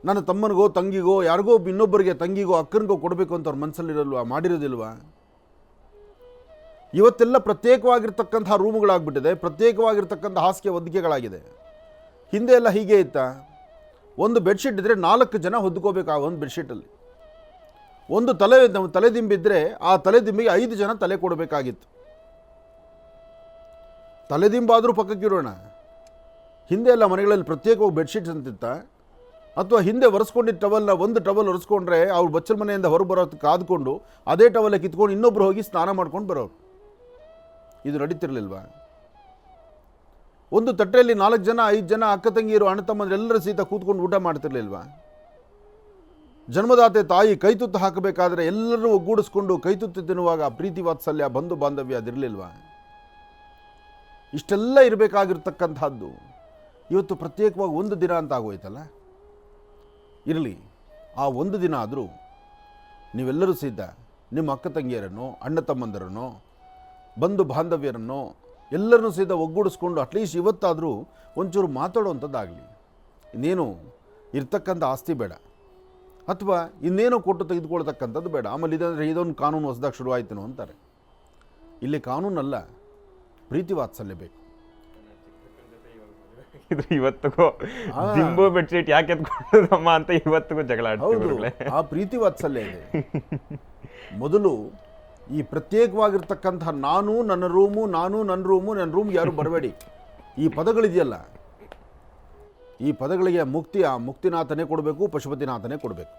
ನನ್ನ ತಮ್ಮನಿಗೋ ತಂಗಿಗೋ ಯಾರಿಗೋ ಇನ್ನೊಬ್ಬರಿಗೆ ತಂಗಿಗೋ ಅಕ್ಕನಿಗೋ ಕೊಡಬೇಕು ಅಂತ ಅವ್ರ ಮನಸ್ಸಲ್ಲಿರಲ್ವಾ? ಮಾಡಿರೋದಿಲ್ವಾ? ಇವತ್ತೆಲ್ಲ ಪ್ರತ್ಯೇಕವಾಗಿರ್ತಕ್ಕಂಥ ರೂಮುಗಳಾಗ್ಬಿಟ್ಟಿದೆ, ಪ್ರತ್ಯೇಕವಾಗಿರ್ತಕ್ಕಂಥ ಹಾಸಿಗೆ ಹೊದಿಕೆಗಳಾಗಿದೆ. ಹಿಂದೆ ಎಲ್ಲ ಹೀಗೆ ಇತ್ತಾ? ಒಂದು ಬೆಡ್ಶೀಟ್ ಇದ್ದರೆ 4 ಜನ ಹೊದ್ಕೋಬೇಕು ಆ ಒಂದು ಬೆಡ್ಶೀಟಲ್ಲಿ. ಒಂದು ತಲೆದಿಂಬಿದ್ದರೆ ಆ ತಲೆದಿಂಬಿಗೆ 5 ಜನ ತಲೆ ಕೊಡಬೇಕಾಗಿತ್ತು. ತಲೆದಿಂಬಾದರೂ ಪಕ್ಕಕ್ಕಿರೋಣ. ಹಿಂದೆ ಎಲ್ಲ ಮನೆಗಳಲ್ಲಿ ಪ್ರತ್ಯೇಕವಾಗಿ ಬೆಡ್ಶೀಟ್ಸ್ ಅಂತಿತ್ತ, ಅಥವಾ ಹಿಂದೆ ಒರೆಸ್ಕೊಂಡಿದ್ದ ಟವಲ್ನ ಒಂದು ಟವಲ್ ಒರೆಸ್ಕೊಂಡ್ರೆ ಅವ್ರು ಬಚ್ಚಲ ಮನೆಯಿಂದ ಹೊರಗೆ ಬರೋದಕ್ಕೆ ಕಾದ್ಕೊಂಡು ಅದೇ ಟವಲ್ಲ ಕಿತ್ಕೊಂಡು ಇನ್ನೊಬ್ರು ಹೋಗಿ ಸ್ನಾನ ಮಾಡ್ಕೊಂಡು ಬರೋರು. ಇದು ನಡೀತಿರ್ಲಿಲ್ವಾ? ಒಂದು ತಟ್ಟೆಯಲ್ಲಿ 4 ಜನ 5 ಜನ ಅಕ್ಕ ತಂಗಿಯರು ಅಣ್ಣ ತಮ್ಮಂದ್ರೆ ಎಲ್ಲರೂ ಸಹಿತ ಕೂತ್ಕೊಂಡು ಊಟ ಮಾಡ್ತಿರ್ಲಿಲ್ವಾ? ಜನ್ಮದಾತೆ ತಾಯಿ ಕೈತುತ್ತು ಹಾಕಬೇಕಾದ್ರೆ ಎಲ್ಲರೂ ಒಗ್ಗೂಡಿಸ್ಕೊಂಡು ಕೈತುತ್ತು ತಿನ್ನುವಾಗ ಪ್ರೀತಿ ವಾತ್ಸಲ್ಯ ಬಂಧು ಬಾಂಧವ್ಯ ಅದಿರಲಿಲ್ವಾ? ಇಷ್ಟೆಲ್ಲ ಇರಬೇಕಾಗಿರ್ತಕ್ಕಂಥದ್ದು ಇವತ್ತು ಪ್ರತ್ಯೇಕವಾಗಿ ಒಂದು ದಿನ ಅಂತ ಆಗೋಯ್ತಲ್ಲ. ಇರಲಿ, ಆ ಒಂದು ದಿನ ಆದರೂ ನೀವೆಲ್ಲರೂ ಸಹಿತ ನಿಮ್ಮ ಅಕ್ಕ ತಂಗಿಯರನ್ನು, ಅಣ್ಣ ತಮ್ಮಂದರನ್ನು, ಬಂಧು ಬಾಂಧವ್ಯರನ್ನು ಎಲ್ಲರನ್ನೂ ಸಹಿತ ಒಗ್ಗೂಡಿಸ್ಕೊಂಡು ಅಟ್ಲೀಸ್ಟ್ ಇವತ್ತಾದರೂ ಒಂಚೂರು ಮಾತಾಡುವಂಥದ್ದಾಗಲಿ. ಇನ್ನೇನು ಇರ್ತಕ್ಕಂಥ ಆಸ್ತಿ ಬೇಡ, ಅಥವಾ ಇನ್ನೇನೋ ಕೊಟ್ಟು ತೆಗೆದುಕೊಳ್ತಕ್ಕಂಥದ್ದು ಬೇಡ. ಆಮೇಲೆ ಇದಂದರೆ ಇದೊಂದು ಕಾನೂನು ಹೊಸದಾಗಿ ಶುರುವಾಯ್ತೇನೋ ಅಂತಾರೆ. ಇಲ್ಲಿ ಕಾನೂನಲ್ಲ, ಪ್ರೀತಿ ವಾತ್ಸಲ್ಯ ಬೇಕು. ಇವತ್ತಿಗೂ ದಿಂಬು ಬೆಡ್ಶೀಟ್ ಯಾಕೆ ಎತ್ಕೊಂಡಮ್ಮ ಅಂತ ಇವತ್ತಿಗೂ ಜಗಳ ಆಡ್ತೀವಿ. ಆ ಪ್ರೀತಿ ವಾತ್ಸಲ್ಯ ಇದೆ. ಮೊದಲು ಈ ಪ್ರತ್ಯೇಕವಾಗಿರ್ತಕ್ಕಂಥ ನಾನು ನನ್ನ ರೂಮು, ನಾನು ನನ್ನ ರೂಮು, ನನ್ನ ರೂಮ್ಗೆ ಯಾರು ಬರಬೇಡಿ, ಈ ಪದಗಳಿದೆಯಲ್ಲ, ಈ ಪದಗಳಿಗೆ ಮುಕ್ತಿ ಆ ಮುಕ್ತಿನಾಥನೇ ಕೊಡಬೇಕು, ಪಶುಪತಿನಾಥನೇ ಕೊಡಬೇಕು.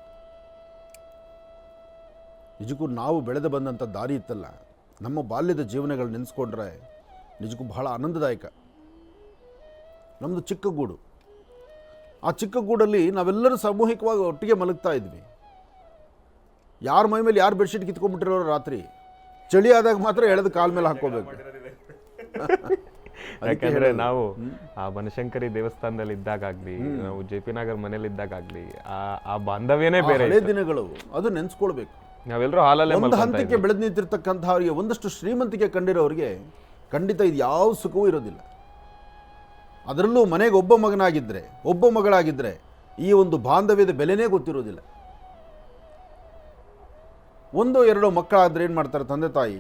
ನಿಜಕ್ಕೂ ನಾವು ಬೆಳೆದು ಬಂದಂಥ ದಾರಿ ಇತ್ತಲ್ಲ, ನಮ್ಮ ಬಾಲ್ಯದ ಜೀವನಗಳು ನೆನೆಸ್ಕೊಂಡ್ರೆ ನಿಜಕ್ಕೂ ಬಹಳ ಆನಂದದಾಯಕ. ನಮ್ಮದು ಚಿಕ್ಕ ಗೂಡು. ಆ ಚಿಕ್ಕ ಗೂಡಲ್ಲಿ ನಾವೆಲ್ಲರೂ ಸಾಮೂಹಿಕವಾಗಿ ಒಟ್ಟಿಗೆ ಮಲಗ್ತಾ ಇದ್ವಿ. ಯಾರ ಮೈ ಮೇಲೆ ಯಾರು ಬೆಡ್ಶೀಟ್ ಕಿತ್ಕೊಂಡ್ಬಿಟ್ಟಿರೋರು ರಾತ್ರಿ ಚಳಿ ಆದಾಗ ಮಾತ್ರ ಎಳೆದು ಕಾಲ ಮೇಲೆ ಹಾಕೋಬೇಕು. ಯಾಕಂದ್ರೆ ನಾವು ಆ ಬನಶಂಕರಿ ದೇವಸ್ಥಾನದಲ್ಲಿ ಇದ್ದಾಗಲಿ, ನಾವು JP ನಗರ್ ಮನೇಲಿ ಇದ್ದಾಗಲಿ ಆ ಬಾಂಧವ್ಯನೇ ಬೇರೆ. ಹಳೆ ದಿನಗಳು ಅದು ನೆನ್ಸ್ಕೊಳ್ಬೇಕು. ನಾವೆಲ್ಲರೂ ಹಾಲಲ್ಲೇ ಒಂದು ಹಂತಕ್ಕೆ ಬೆಳೆದು ನಿಂತಿರ್ತಕ್ಕಂಥವ್ರಿಗೆ, ಒಂದಷ್ಟು ಶ್ರೀಮಂತಿಕೆ ಕಂಡಿರೋರಿಗೆ ಖಂಡಿತ ಇದು ಯಾವ ಸುಖವೂ ಇರೋದಿಲ್ಲ. ಅದರಲ್ಲೂ ಮನೆಗೆ ಒಬ್ಬ ಮಗನಾಗಿದ್ದರೆ, ಒಬ್ಬ ಮಗಳಾಗಿದ್ದರೆ ಈ ಒಂದು ಬಾಂಧವ್ಯದ ಬೆಲೆನೇ ಗೊತ್ತಿರೋದಿಲ್ಲ. 1-2 ಮಕ್ಕಳಾದರೆ ಏನು ಮಾಡ್ತಾರೆ ತಂದೆ ತಾಯಿ?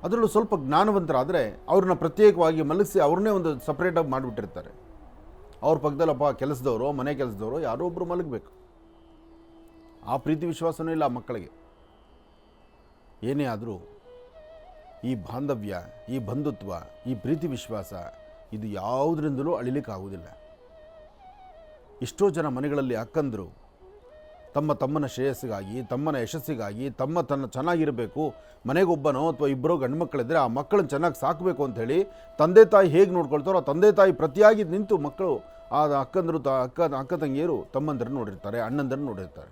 ಅದರಲ್ಲೂ ಸ್ವಲ್ಪ ಜ್ಞಾನವಂತರಾದರೆ ಅವ್ರನ್ನ ಪ್ರತ್ಯೇಕವಾಗಿ ಮಲಗಿಸಿ ಅವ್ರನ್ನೇ ಒಂದು ಸಪ್ರೇಟಾಗಿ ಮಾಡಿಬಿಟ್ಟಿರ್ತಾರೆ. ಅವ್ರ ಪಕ್ಕದಲ್ಲಪ್ಪ ಕೆಲಸದವರು, ಮನೆ ಕೆಲಸದವರು ಯಾರೋ ಒಬ್ಬರು ಮಲಗಬೇಕು. ಆ ಪ್ರೀತಿ ವಿಶ್ವಾಸನೂ ಇಲ್ಲ ಆ ಮಕ್ಕಳಿಗೆ. ಏನೇ ಆದರೂ ಈ ಬಾಂಧವ್ಯ, ಈ ಬಂಧುತ್ವ, ಈ ಪ್ರೀತಿ ವಿಶ್ವಾಸ ಇದು ಯಾವುದರಿಂದಲೂ ಅಳಿಲಿಕ್ಕಾಗುವುದಿಲ್ಲ. ಎಷ್ಟೋ ಜನ ಮನೆಗಳಲ್ಲಿ ಅಕ್ಕಂದರು ತಮ್ಮನ ಶ್ರೇಯಸ್ಸಿಗಾಗಿ, ತಮ್ಮನ ಯಶಸ್ಸಿಗಾಗಿ, ತನ್ನ ಚೆನ್ನಾಗಿರಬೇಕು, ಮನೆಗೊಬ್ಬನೋ ಅಥವಾ ಇಬ್ಬರೋ ಗಂಡು ಮಕ್ಕಳಿದ್ದರೆ ಆ ಮಕ್ಕಳನ್ನ ಚೆನ್ನಾಗಿ ಸಾಕಬೇಕು ಅಂಥೇಳಿ ತಂದೆ ತಾಯಿ ಹೇಗೆ ನೋಡ್ಕೊಳ್ತಾರೋ ಆ ತಂದೆ ತಾಯಿ ಪ್ರತಿಯಾಗಿ ನಿಂತು ಮಕ್ಕಳು ಆ ಅಕ್ಕಂದರು ಅಕ್ಕ ತಂಗಿಯರು ತಮ್ಮಂದರನ್ನು ನೋಡಿರ್ತಾರೆ, ಅಣ್ಣಂದರನ್ನು ನೋಡಿರ್ತಾರೆ.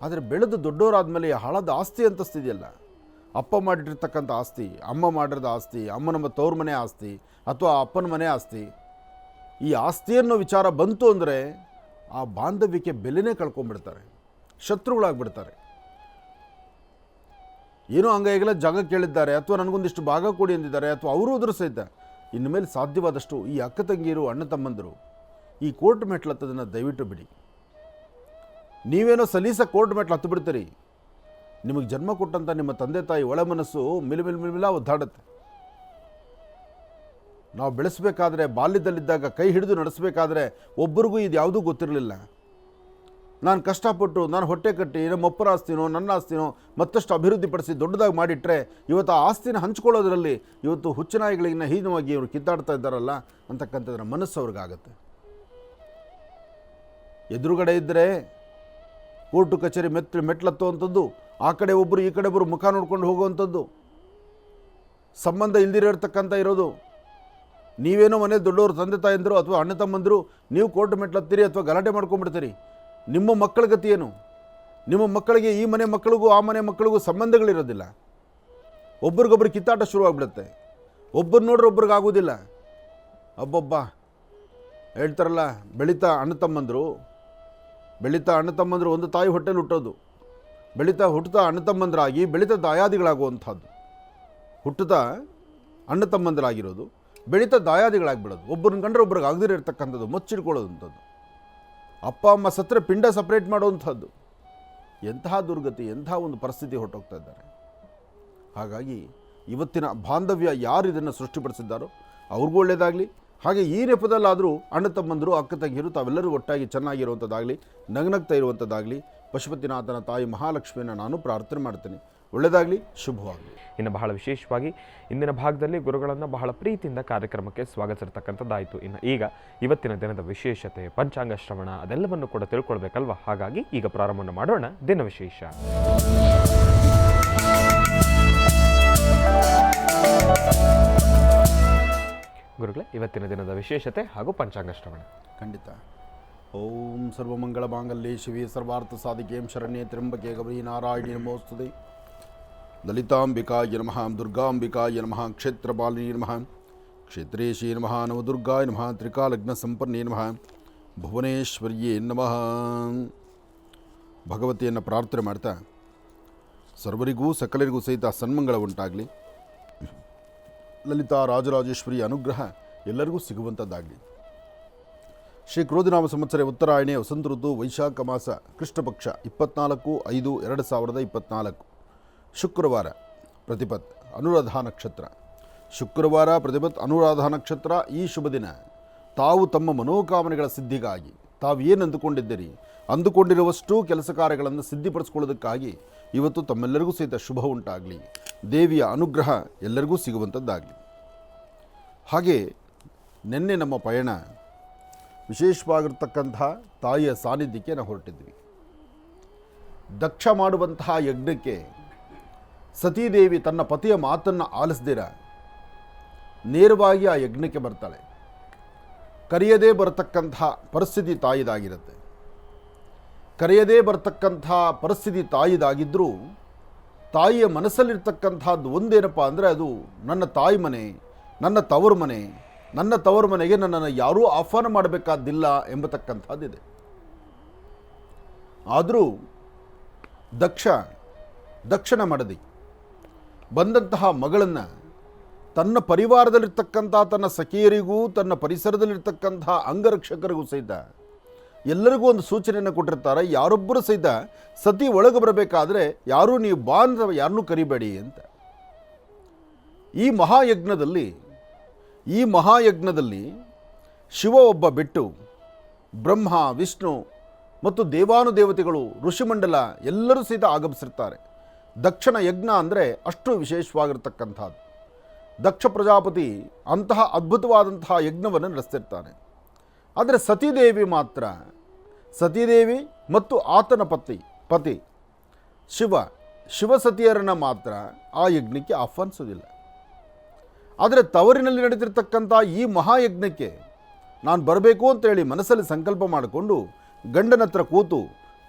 ಆದರೆ ಬೆಳೆದು ದೊಡ್ಡವರಾದ್ಮೇಲೆ ಹಳದ ಆಸ್ತಿ ಅಂತಸ್ತಿದೆಯಲ್ಲ, ಅಪ್ಪ ಮಾಡಿಟ್ಟಿರ್ತಕ್ಕಂಥ ಆಸ್ತಿ, ಅಮ್ಮ ಮಾಡಿರದ ಆಸ್ತಿ, ಅಮ್ಮನ ತವ್ರ ಮನೆ ಆಸ್ತಿ ಅಥವಾ ಅಪ್ಪನ ಮನೆ ಆಸ್ತಿ, ಈ ಆಸ್ತಿ ಅನ್ನೋ ವಿಚಾರ ಬಂತು ಅಂದರೆ ಆ ಬಾಂಧವ್ಯಕ್ಕೆ ಬೆಲೆನೇ ಕಳ್ಕೊಂಡ್ಬಿಡ್ತಾರೆ, ಶತ್ರುಗಳಾಗ್ಬಿಡ್ತಾರೆ. ಏನೋ ಹಂಗಾಗಲ ಜಾಗ ಕೇಳಿದ್ದಾರೆ ಅಥವಾ ನನಗೊಂದಿಷ್ಟು ಭಾಗ ಕೊಡಿ ಅಂದಿದ್ದಾರೆ ಅಥವಾ ಅವರು ಉದುರು ಸಹಿತ ಇನ್ನು ಮೇಲೆ ಸಾಧ್ಯವಾದಷ್ಟು ಈ ಅಕ್ಕ ತಂಗಿಯರು, ಅಣ್ಣ ತಮ್ಮಂದರು ಈ ಕೋರ್ಟ್ ಮೆಟ್ಲತ್ತದನ್ನು ದಯವಿಟ್ಟು ಬಿಡಿ. ನೀವೇನೋ ಸಲೀಸ ಕೋರ್ಟ್ ಮೆಟ್ಲು ಹತ್ತು ಬಿಡ್ತೀರಿ, ನಿಮಗೆ ಜನ್ಮ ಕೊಟ್ಟಂಥ ನಿಮ್ಮ ತಂದೆ ತಾಯಿ ಒಳ ಮನಸ್ಸು ಮಿಲ ಒದ್ದಾಡುತ್ತೆ. ನಾವು ಬೆಳೆಸಬೇಕಾದ್ರೆ, ಬಾಲ್ಯದಲ್ಲಿದ್ದಾಗ ಕೈ ಹಿಡಿದು ನಡೆಸಬೇಕಾದ್ರೆ ಒಬ್ಬರಿಗೂ ಇದು ಯಾವುದೂ ಗೊತ್ತಿರಲಿಲ್ಲ. ನಾನು ಕಷ್ಟಪಟ್ಟು, ನಾನು ಹೊಟ್ಟೆ ಕಟ್ಟಿ ನಮ್ಮ ಅಪ್ಪರ ಆಸ್ತಿನೋ ನನ್ನ ಆಸ್ತಿನೋ ಮತ್ತಷ್ಟು ಅಭಿವೃದ್ಧಿಪಡಿಸಿ ದೊಡ್ಡದಾಗಿ ಮಾಡಿಟ್ರೆ ಇವತ್ತು ಆ ಆಸ್ತಿನ ಹಂಚ್ಕೊಳ್ಳೋದ್ರಲ್ಲಿ ಇವತ್ತು ಹುಚ್ಚನಾಯಿಗಳಿಗಿನ್ನ ಹೀನವಾಗಿ ಇವರು ಕಿತ್ತಾಡ್ತಾ ಇದ್ದಾರಲ್ಲ ಅಂತಕ್ಕಂಥದ್ರ ಮನಸ್ಸು ಅವ್ರಿಗಾಗತ್ತೆ. ಎದುರುಗಡೆ ಇದ್ದರೆ ಕೋರ್ಟು ಕಚೇರಿ ಮೆಟ್ಲತ್ತುವಂಥದ್ದು, ಆ ಕಡೆ ಒಬ್ಬರು ಈ ಕಡೆ ಒಬ್ಬರು ಮುಖ ನೋಡ್ಕೊಂಡು ಹೋಗುವಂಥದ್ದು, ಸಂಬಂಧ ಇಲ್ದಿರತಕ್ಕಂಥ ಇರೋದು. ನೀವೇನೋ ಮನೆ ದೊಡ್ಡವರು ತಂದೆ ತಾಯಂದರು ಅಥವಾ ಅಣ್ಣ ತಮ್ಮಂದರು ನೀವು ಕೋರ್ಟ್ ಮೆಟ್ಲತ್ತೀರಿ ಅಥವಾ ಗಲಾಟೆ ಮಾಡ್ಕೊಂಡ್ಬಿಡ್ತೀರಿ. ನಿಮ್ಮ ಮಕ್ಕಳ ಗತಿ ಏನು? ನಿಮ್ಮ ಮಕ್ಕಳಿಗೆ ಈ ಮನೆ ಮಕ್ಕಳಿಗೂ ಆ ಮನೆ ಮಕ್ಕಳಿಗೂ ಸಂಬಂಧಗಳಿರೋದಿಲ್ಲ. ಒಬ್ರಿಗೊಬ್ರು ಕಿತ್ತಾಟ ಶುರುವಾಗ್ಬಿಡುತ್ತೆ. ಒಬ್ಬರು ನೋಡ್ರೆ ಒಬ್ರಿಗಾಗೋದಿಲ್ಲ. ಒಬ್ಬೊಬ್ಬ ಹೇಳ್ತಾರಲ್ಲ, ಬೆಳೀತಾ ಅಣ್ಣ ತಮ್ಮಂದರು ಒಂದು ತಾಯಿ ಹೊಟ್ಟೆಲಿ ಹುಟ್ಟೋದು, ಹುಟ್ಟುತ್ತಾ ಅಣ್ಣ ತಮ್ಮಂದರಾಗಿ ಬೆಳೀತಾ ದಾಯಾದಿಗಳಾಗುವಂಥದ್ದು. ಹುಟ್ಟುತ್ತಾ ಅಣ್ಣ ತಮ್ಮಂದರಾಗಿರೋದು ಬೆಳೀತಾ ದಾಯಾದಿಗಳಾಗ್ಬಿಡೋದು, ಒಬ್ಬರನ್ನ ಕಂಡ್ರೆ ಒಬ್ರಿಗೆ ಆಗದಿರ ಇರ್ತಕ್ಕಂಥದ್ದು, ಮುಚ್ಚಿಡ್ಕೊಳ್ಳೋದಂಥದ್ದು, ಅಪ್ಪ ಅಮ್ಮ ಸತ್ತರೆ ಪಿಂಡ ಸಪ್ರೇಟ್ ಮಾಡುವಂಥದ್ದು. ಎಂತಹ ದುರ್ಗತಿ, ಎಂತಹ ಒಂದು ಪರಿಸ್ಥಿತಿ ಹೊರಟೋಗ್ತಾ ಇದ್ದಾರೆ. ಹಾಗಾಗಿ ಇವತ್ತಿನ ಬಾಂಧವ್ಯ ಯಾರು ಇದನ್ನು ಸೃಷ್ಟಿಪಡಿಸಿದ್ದಾರೋ ಅವ್ರಿಗೂ ಒಳ್ಳೆಯದಾಗಲಿ. ಹಾಗೆ ಈ ನೆಪದಲ್ಲಾದರೂ ಅಣ್ಣ ತಮ್ಮಂದರು, ಅಕ್ಕ ತಂಗಿಯರು ತಾವೆಲ್ಲರೂ ಒಟ್ಟಾಗಿ ಚೆನ್ನಾಗಿರುವಂಥದ್ದಾಗಲಿ, ನಗನಗ್ತಾ ಇರುವಂಥದ್ದಾಗಲಿ ಪಶುಪತಿನಾಥನ ತಾಯಿ ಮಹಾಲಕ್ಷ್ಮಿಯನ್ನು ನಾನು ಪ್ರಾರ್ಥನೆ ಮಾಡ್ತೇನೆ. ಒಳ್ಳೆಯದಾಗಲಿ, ಶುಭವಾಗಲಿ. ಇನ್ನು ಬಹಳ ವಿಶೇಷವಾಗಿ ಇಂದಿನ ಭಾಗದಲ್ಲಿ ಗುರುಗಳನ್ನು ಬಹಳ ಪ್ರೀತಿಯಿಂದ ಕಾರ್ಯಕ್ರಮಕ್ಕೆ ಸ್ವಾಗತಿಸಿರ್ತಕ್ಕಂಥದ್ದಾಯಿತು. ಇನ್ನು ಈಗ ಇವತ್ತಿನ ದಿನದ ವಿಶೇಷತೆ, ಪಂಚಾಂಗ ಶ್ರವಣ ಅದೆಲ್ಲವನ್ನು ಕೂಡ ತಿಳ್ಕೊಳ್ಬೇಕಲ್ವ. ಹಾಗಾಗಿ ಈಗ ಪ್ರಾರಂಭ ಮಾಡೋಣ ದಿನ ವಿಶೇಷ. ಗುರುಗಳೇ, ಇವತ್ತಿನ ದಿನದ ವಿಶೇಷತೆ ಹಾಗೂ ಪಂಚಾಂಗ ಶ್ರವಣ. ಖಂಡಿತ. ಓಂ ಸರ್ವಮಂಗಳ ಮಾಂಗಲ್ಯೆ ಶಿವೆ ಸರ್ವಾರ್ಥ ಸಾಧಿಕೆ ಶರಣ್ಯೆ ತ್ರ್ಯಂಬಕೆ ಗೌರಿ ನಾರಾಯಣಿ ನಮೋಸ್ತುತೆ. ಲಲಿತಾಂಬಿಕಾಯ ನಮಃ, ದುರ್ಗಾಂಬಿಕಾಯ ನಮಃ, ಕ್ಷೇತ್ರಪಾಲಿನಿ ನಮಃ, ಕ್ಷೇತ್ರೇಶಿ ನಮಃ, ನವದುರ್ಗಾಯ ನಮಃ, ತ್ರಿಕಾಲಗ್ನ ಸಂಪನ್ನೇ ನಮಃ, ಭುವನೇಶ್ವರ್ಯೇ ನಮಃ. ಭಗವತಿಯನ್ನು ಪ್ರಾರ್ಥನೆ ಮಾಡ್ತಾ ಸರ್ವರಿಗೂ ಸಕಲರಿಗೂ ಸಹಿತ ಸನ್ಮಂಗಳ ಉಂಟಾಗಲಿ. ಲಲಿತಾ ರಾಜರಾಜೇಶ್ವರಿ ಅನುಗ್ರಹ ಎಲ್ಲರಿಗೂ ಸಿಗುವಂಥದ್ದಾಗಲಿ. ಶ್ರೀ ಕ್ರೋಧಿನಾಮ ಸಂವತ್ಸರ ಉತ್ತರಾಯಣೆ ವಸಂತ ಋತು ವೈಶಾಖ ಮಾಸ ಕೃಷ್ಣಪಕ್ಷ 24/5/2024 ಶುಕ್ರವಾರ ಪ್ರತಿಪತ್ ಅನುರಾಧ ನಕ್ಷತ್ರ. ಶುಕ್ರವಾರ ಪ್ರತಿಪತ್ ಅನುರಾಧ ನಕ್ಷತ್ರ. ಈ ಶುಭ ದಿನ ತಾವು ತಮ್ಮ ಮನೋಕಾಮನೆಗಳ ಸಿದ್ಧಿಗಾಗಿ ತಾವು ಏನು ಅಂದುಕೊಂಡಿದ್ದೀರಿ ಅಂದುಕೊಂಡಿರುವಷ್ಟು ಕೆಲಸ ಕಾರ್ಯಗಳನ್ನು ಸಿದ್ಧಿಪಡಿಸ್ಕೊಳ್ಳೋದಕ್ಕಾಗಿ ಇವತ್ತು ತಮ್ಮೆಲ್ಲರಿಗೂ ಸಹಿತ ಶುಭ ಉಂಟಾಗಲಿ. ದೇವಿಯ ಅನುಗ್ರಹ ಎಲ್ಲರಿಗೂ ಸಿಗುವಂಥದ್ದಾಗಲಿ. ಹಾಗೆ ನಿನ್ನೆ ನಮ್ಮ ಪಯಣ ವಿಶೇಷವಾಗಿರ್ತಕ್ಕಂಥ ತಾಯಿಯ ಸಾನ್ನಿಧ್ಯಕ್ಕೆ ನಾವು ಹೊರಟಿದ್ವಿ. ದಕ್ಷ ಮಾಡುವಂತಹ ಯಜ್ಞಕ್ಕೆ ಸತೀದೇವಿ ತನ್ನ ಪತಿಯ ಮಾತನ್ನು ಆಲಿಸ್ದಿರ ನೇರವಾಗಿ ಆ ಯಜ್ಞಕ್ಕೆ ಬರ್ತಾಳೆ. ಕರೆಯದೇ ಬರತಕ್ಕಂಥ ಪರಿಸ್ಥಿತಿ ತಾಯಿದಾಗಿರುತ್ತೆ. ಕರೆಯದೇ ಬರತಕ್ಕಂಥ ಪರಿಸ್ಥಿತಿ ತಾಯಿದಾಗಿದ್ದರೂ ತಾಯಿಯ ಮನಸ್ಸಲ್ಲಿರ್ತಕ್ಕಂಥದ್ದು ಒಂದೇನಪ್ಪ ಅಂದರೆ ಅದು ನನ್ನ ತಾಯಿ ಮನೆ, ನನ್ನ ತವರು ಮನೆ, ನನ್ನ ತವರು ಮನೆಗೆ ನನ್ನನ್ನು ಯಾರೂ ಆಹ್ವಾನ ಮಾಡಬೇಕಾದ್ದಿಲ್ಲ ಎಂಬತಕ್ಕಂಥದ್ದಿದೆ. ಆದರೂ ದಕ್ಷನ ಮಡದಿ ಬಂದಂತಹ ಮಗಳನ್ನು ತನ್ನ ಪರಿವಾರದಲ್ಲಿರ್ತಕ್ಕಂಥ ತನ್ನ ಸಖಿಯರಿಗೂ ತನ್ನ ಪರಿಸರದಲ್ಲಿರ್ತಕ್ಕಂಥ ಅಂಗರಕ್ಷಕರಿಗೂ ಸಹಿತ ಎಲ್ಲರಿಗೂ ಒಂದು ಸೂಚನೆಯನ್ನು ಕೊಟ್ಟಿರ್ತಾರೆ. ಯಾರೊಬ್ಬರು ಸಹಿತ ಸತಿ ಒಳಗೆ ಬರಬೇಕಾದ್ರೆ ಯಾರೂ ನೀವು ಬಾ ಅಂತ ಯಾರನ್ನೂ ಕರಿಬೇಡಿ ಅಂತ. ಈ ಮಹಾಯಜ್ಞದಲ್ಲಿ ಶಿವ ಒಬ್ಬ ಬಿಟ್ಟು ಬ್ರಹ್ಮ, ವಿಷ್ಣು ಮತ್ತು ದೇವಾನುದೇವತೆಗಳು, ಋಷಿಮಂಡಲ ಎಲ್ಲರೂ ಸಹಿತ ಆಗಮಿಸಿರ್ತಾರೆ. ದಕ್ಷನ ಯಜ್ಞ ಅಂದರೆ ಅಷ್ಟು ವಿಶೇಷವಾಗಿರ್ತಕ್ಕಂಥದ್ದು. ದಕ್ಷ ಪ್ರಜಾಪತಿ ಅಂತಹ ಅದ್ಭುತವಾದಂತಹ ಯಜ್ಞವನ್ನು ನಡೆಸ್ತಿರ್ತಾನೆ. ಆದರೆ ಸತೀದೇವಿ ಮತ್ತು ಆತನ ಪತಿ ಶಿವಸತಿಯರನ್ನು ಮಾತ್ರ ಆ ಯಜ್ಞಕ್ಕೆ ಆಹ್ವಾನಿಸೋದಿಲ್ಲ. ಆದರೆ ತವರಿನಲ್ಲಿ ನಡೆದಿರ್ತಕ್ಕಂಥ ಈ ಮಹಾಯಜ್ಞಕ್ಕೆ ನಾನು ಬರಬೇಕು ಅಂತೇಳಿ ಮನಸ್ಸಲ್ಲಿ ಸಂಕಲ್ಪ ಮಾಡಿಕೊಂಡು ಗಂಡನ ಹತ್ರ ಕೂತು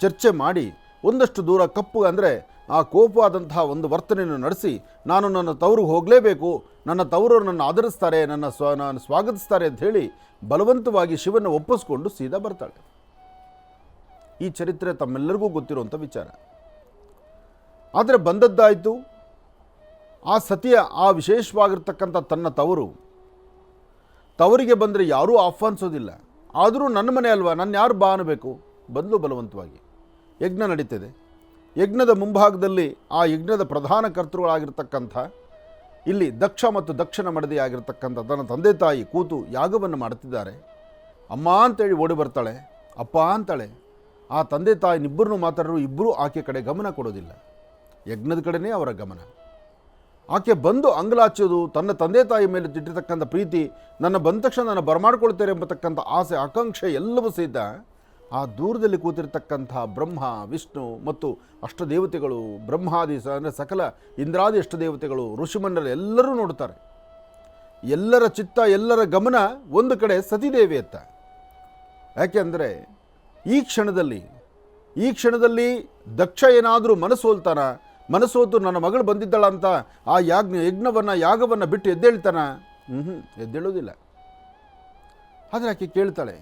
ಚರ್ಚೆ ಮಾಡಿ ಒಂದಷ್ಟು ದೂರ ಕಪ್ಪು ಅಂದರೆ ಆ ಕೋಪವಾದಂತಹ ಒಂದು ವರ್ತನೆಯನ್ನು ನಡೆಸಿ ನಾನು ನನ್ನ ತವರಿಗೆ ಹೋಗಲೇಬೇಕು, ನನ್ನ ತವರವರು ನನ್ನ ಆಧರಿಸ್ತಾರೆ, ನಾನು ಸ್ವಾಗತಿಸ್ತಾರೆ ಅಂತ ಹೇಳಿ ಬಲವಂತವಾಗಿ ಶಿವನ ಒಪ್ಪಿಸ್ಕೊಂಡು ಸೀದಾ ಬರ್ತಾಳೆ. ಈ ಚರಿತ್ರೆ ತಮ್ಮೆಲ್ಲರಿಗೂ ಗೊತ್ತಿರುವಂಥ ವಿಚಾರ. ಆದರೆ ಬಂದದ್ದಾಯಿತು, ಆ ಸತಿಯ ಆ ವಿಶೇಷವಾಗಿರ್ತಕ್ಕಂಥ ತನ್ನ ತವರಿಗೆ ಬಂದರೆ ಯಾರೂ ಆಹ್ವಾನಿಸೋದಿಲ್ಲ. ಆದರೂ ನನ್ನ ಮನೆ ಅಲ್ವಾ, ನನ್ನ ಯಾರು ಬಾ ಅನ್ನಬೇಕು, ಬಂದು ಬಲವಂತವಾಗಿ ಯಜ್ಞ ನಡೀತಿದೆ. ಯಜ್ಞದ ಮುಂಭಾಗದಲ್ಲಿ ಆ ಯಜ್ಞದ ಪ್ರಧಾನ ಕರ್ತೃಗಳಾಗಿರ್ತಕ್ಕಂಥ ಇಲ್ಲಿ ದಕ್ಷ ಮತ್ತು ದಕ್ಷಿಣ ಮಡದಿ ಆಗಿರ್ತಕ್ಕಂಥ ತನ್ನ ತಂದೆ ತಾಯಿ ಕೂತು ಯಾಗವನ್ನು ಮಾಡುತ್ತಿದ್ದಾರೆ. ಅಮ್ಮ ಅಂತೇಳಿ ಓಡಿ ಬರ್ತಾಳೆ, ಅಪ್ಪ ಅಂತಾಳೆ. ಆ ತಂದೆ ತಾಯಿನಿಬ್ಬರನ್ನು ಮಾತಾಡರು, ಇಬ್ಬರೂ ಆಕೆ ಕಡೆ ಗಮನ ಕೊಡೋದಿಲ್ಲ, ಯಜ್ಞದ ಕಡೆನೇ ಅವರ ಗಮನ. ಆಕೆ ಬಂದು ಅಂಗಲಾಚೋದು, ತನ್ನ ತಂದೆ ತಾಯಿ ಮೇಲೆ ಇಟ್ಟಿರ್ತಕ್ಕಂಥ ಪ್ರೀತಿ, ನನ್ನ ಬಂದ ತಕ್ಷಣ ನಾನು ಬರಮಾಡ್ಕೊಳ್ತೇನೆ ಎಂಬತಕ್ಕಂಥ ಆಸೆ ಆಕಾಂಕ್ಷೆ ಎಲ್ಲವೂ ಸಹಿತ ಆ ದೂರದಲ್ಲಿ ಕೂತಿರ್ತಕ್ಕಂಥ ಬ್ರಹ್ಮ, ವಿಷ್ಣು ಮತ್ತು ಅಷ್ಟದೇವತೆಗಳು, ಬ್ರಹ್ಮಾದಿ ಅಂದರೆ ಸಕಲ ಇಂದ್ರಾದಿ ಅಷ್ಟದೇವತೆಗಳು, ಋಷಿಮಂಡಲ ಎಲ್ಲರೂ ನೋಡ್ತಾರೆ. ಎಲ್ಲರ ಚಿತ್ತ, ಎಲ್ಲರ ಗಮನ ಒಂದು ಕಡೆ ಸತಿದೇವಿ ಅತ್ತ. ಯಾಕೆಂದರೆ ಈ ಕ್ಷಣದಲ್ಲಿ ದಕ್ಷ ಏನಾದರೂ ಮನಸ್ಸೋತು ನನ್ನ ಮಗಳು ಬಂದಿದ್ದಳಂತ ಆ ಯಾಗವನ್ನು ಬಿಟ್ಟು ಎದ್ದೇಳ್ತಾನ? ಎದ್ದೇಳೋದಿಲ್ಲ. ಆದರೆ ಆಕೆ ಕೇಳ್ತಾಳೆ,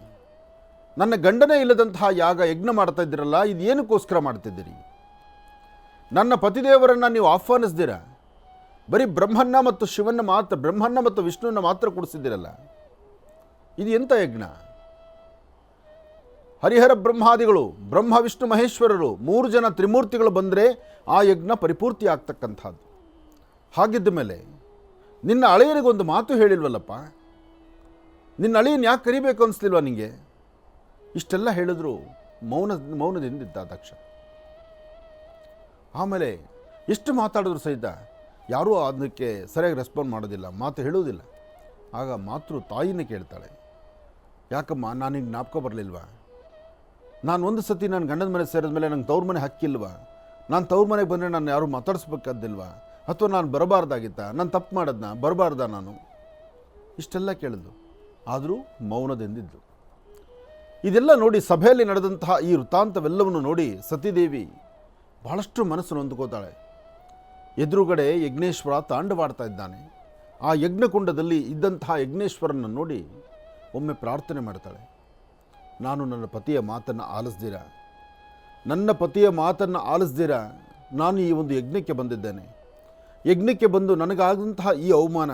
ನನ್ನ ಗಂಡನೇ ಇಲ್ಲದಂತಹ ಯಜ್ಞ ಮಾಡ್ತಾ ಇದ್ದೀರಲ್ಲ, ಇದು ಏನಕ್ಕೋಸ್ಕರ ಮಾಡ್ತಿದ್ದೀರಿ? ನನ್ನ ಪತಿದೇವರನ್ನು ನೀವು ಆಹ್ವಾನಿಸ್ದಿರ, ಬರೀ ಬ್ರಹ್ಮನ್ನ ಮತ್ತು ವಿಷ್ಣುವನ್ನ ಮಾತ್ರ ಕೊಡಿಸಿದ್ದೀರಲ್ಲ, ಇದು ಎಂಥ ಯಜ್ಞ? ಹರಿಹರ ಬ್ರಹ್ಮಾದಿಗಳು, ಬ್ರಹ್ಮ ವಿಷ್ಣು ಮಹೇಶ್ವರರು 3 ಜನ ತ್ರಿಮೂರ್ತಿಗಳು ಬಂದರೆ ಆ ಯಜ್ಞ ಪರಿಪೂರ್ತಿ ಆಗ್ತಕ್ಕಂಥದ್ದು. ಹಾಗಿದ್ದ ಮೇಲೆ ನಿನ್ನ ಅಳೆಯನಿಗೊಂದು ಮಾತು ಹೇಳಿಲ್ವಲ್ಲಪ್ಪ, ನಿನ್ನ ಅಳೆಯನ್ ಯಾಕೆ ಕರಿಬೇಕು ಅನಿಸ್ಲಿಲ್ವ ನಿನಗೆ? ಇಷ್ಟೆಲ್ಲ ಹೇಳಿದ್ರು ಮೌನದಿಂದಿದ್ದ ದಕ್ಷ. ಆಮೇಲೆ ಎಷ್ಟು ಮಾತಾಡಿದ್ರು ಸಹಿತ ಯಾರೂ ಅದಕ್ಕೆ ಸರಿಯಾಗಿ ರೆಸ್ಪಾಂಡ್ ಮಾಡೋದಿಲ್ಲ, ಮಾತು ಹೇಳೋದಿಲ್ಲ. ಆಗ ಮಾತೃ ತಾಯಿನೇ ಕೇಳ್ತಾಳೆ, ಯಾಕಮ್ಮ ನಾನೀಗ ಜ್ಞಾಪಕ ಬರಲಿಲ್ವಾ? ನಾನು ಒಂದು ಸತಿ ನನ್ನ ಗಂಡನ ಮನೆ ಸೇರಿದ ಮೇಲೆ ನಂಗೆ ತವ್ರ ಮನೆ ಹಕ್ಕಿಲ್ವಾ? ನಾನು ತವ್ರ ಮನೆಗೆ ಬಂದರೆ ನಾನು ಯಾರು ಮಾತಾಡಿಸ್ಬೇಕಾದಿಲ್ವಾ? ಅಥವಾ ನಾನು ಬರಬಾರ್ದಾಗಿತ್ತ? ನಾನು ತಪ್ಪು ಮಾಡೋದನ್ನ ಬರಬಾರ್ದ ನಾನು? ಇಷ್ಟೆಲ್ಲ ಕೇಳಿದ್ಲು, ಆದರೂ ಮೌನದಿಂದಿದ್ಲು. ಇದೆಲ್ಲ ನೋಡಿ ಸಭೆಯಲ್ಲಿ ನಡೆದಂತಹ ಈ ವೃತ್ತಾಂತವೆಲ್ಲವನ್ನು ನೋಡಿ ಸತಿದೇವಿ ಬಹಳಷ್ಟು ಮನಸ್ಸು ನೊಂದುಕೋತಾಳೆ. ಎದುರುಗಡೆ ಯಜ್ಞೇಶ್ವರ ತಾಂಡವಾಡ್ತಾ ಇದ್ದಾನೆ. ಆ ಯಜ್ಞಕುಂಡದಲ್ಲಿ ಇದ್ದಂತಹ ಯಜ್ಞೇಶ್ವರನ್ನು ನೋಡಿ ಒಮ್ಮೆ ಪ್ರಾರ್ಥನೆ ಮಾಡ್ತಾಳೆ, ನಾನು ನನ್ನ ಪತಿಯ ಮಾತನ್ನು ಆಲಿಸ್ದಿರ ನಾನು ಈ ಒಂದು ಯಜ್ಞಕ್ಕೆ ಬಂದಿದ್ದೇನೆ. ಯಜ್ಞಕ್ಕೆ ಬಂದು ನನಗಾದಂತಹ ಈ ಅವಮಾನ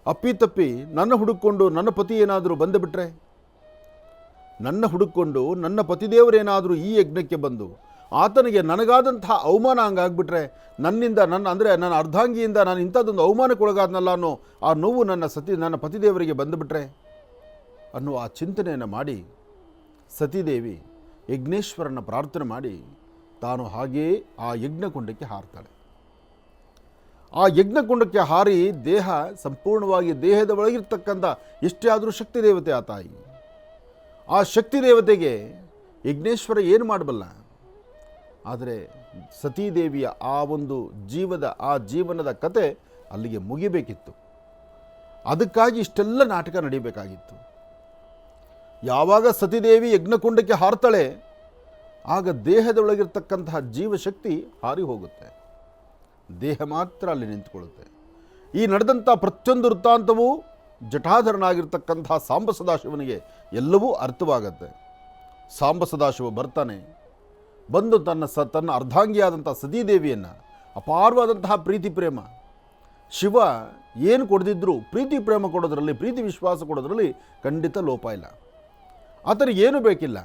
ಅಪ್ಪಿತಪ್ಪಿ ನನ್ನ ಹುಡುಕೊಂಡು ನನ್ನ ಪತಿ ಏನಾದರೂ ಬಂದುಬಿಟ್ರೆ, ನನ್ನ ಹುಡುಕೊಂಡು ನನ್ನ ಪತಿದೇವರೇನಾದರೂ ಈ ಯಜ್ಞಕ್ಕೆ ಬಂದು ಆತನಿಗೆ ನನಗಾದಂತಹ ಅವಮಾನ ಹಂಗಾಗ್ಬಿಟ್ರೆ, ನನ್ನ ಅರ್ಧಾಂಗಿಯಿಂದ ನಾನು ಇಂಥದ್ದೊಂದು ಅವಮಾನಕ್ಕೊಳಗಾದ್ನಲ್ಲ ಅನ್ನೋ ಆ ನೋವು ನನ್ನ ಪತಿದೇವರಿಗೆ ಬಂದುಬಿಟ್ರೆ ಅನ್ನೋ ಆ ಚಿಂತನೆಯನ್ನು ಮಾಡಿ ಸತಿದೇವಿ ಯಜ್ಞೇಶ್ವರನ ಪ್ರಾರ್ಥನೆ ಮಾಡಿ ತಾನು ಹಾಗೆಯೇ ಆ ಯಜ್ಞಕುಂಡಕ್ಕೆ ಹಾರ್ತಾಳೆ. ಆ ಯಜ್ಞಕುಂಡಕ್ಕೆ ಹಾರಿ ಸಂಪೂರ್ಣವಾಗಿ ದೇಹದ ಒಳಗಿರ್ತಕ್ಕಂಥ ಎಷ್ಟೇ ಆದರೂ ಶಕ್ತಿ ದೇವತೆ ಆ ತಾಯಿ. ಆ ಶಕ್ತಿ ದೇವತೆಗೆ ಯಜ್ಞೇಶ್ವರ ಏನು ಮಾಡಬಲ್ಲ? ಆದರೆ ಸತೀದೇವಿಯ ಆ ಒಂದು ಜೀವನದ ಕತೆ ಅಲ್ಲಿಗೆ ಮುಗಿಬೇಕಿತ್ತು. ಅದಕ್ಕಾಗಿ ಇಷ್ಟೆಲ್ಲ ನಾಟಕ ನಡೀಬೇಕಾಗಿತ್ತು. ಯಾವಾಗ ಸತಿದೇವಿ ಯಜ್ಞಕುಂಡಕ್ಕೆ ಹಾರ್ತಾಳೆ, ಆಗ ದೇಹದೊಳಗಿರ್ತಕ್ಕಂತಹ ಜೀವಶಕ್ತಿ ಹಾರಿ ಹೋಗುತ್ತೆ, ದೇಹ ಮಾತ್ರ ಅಲ್ಲಿ ನಿಂತುಕೊಳ್ಳುತ್ತೆ. ಈ ನಡೆದಂಥ ಪ್ರತಿಯೊಂದು ವೃತ್ತಾಂತವೂ ಜಟಾಧರನಾಗಿರ್ತಕ್ಕಂತಹ ಸಾಂಬ ಸದಾಶಿವನಿಗೆ ಎಲ್ಲವೂ ಅರ್ಥವಾಗತ್ತೆ. ಸಾಂಬ ಸದಾಶಿವ ಬರ್ತಾನೆ, ಬಂದು ತನ್ನ ಅರ್ಧಾಂಗಿಯಾದಂಥ ಸತೀದೇವಿಯನ್ನು ಅಪಾರವಾದಂತಹ ಪ್ರೀತಿ ಪ್ರೇಮ, ಶಿವ ಏನು ಕೊಡದಿದ್ದರೂ ಪ್ರೀತಿ ಪ್ರೇಮ ಕೊಡೋದ್ರಲ್ಲಿ, ಪ್ರೀತಿ ವಿಶ್ವಾಸ ಕೊಡೋದ್ರಲ್ಲಿ ಖಂಡಿತ ಲೋಪ ಇಲ್ಲ. ಆತನಿಗೆ ಏನು ಬೇಕಿಲ್ಲ.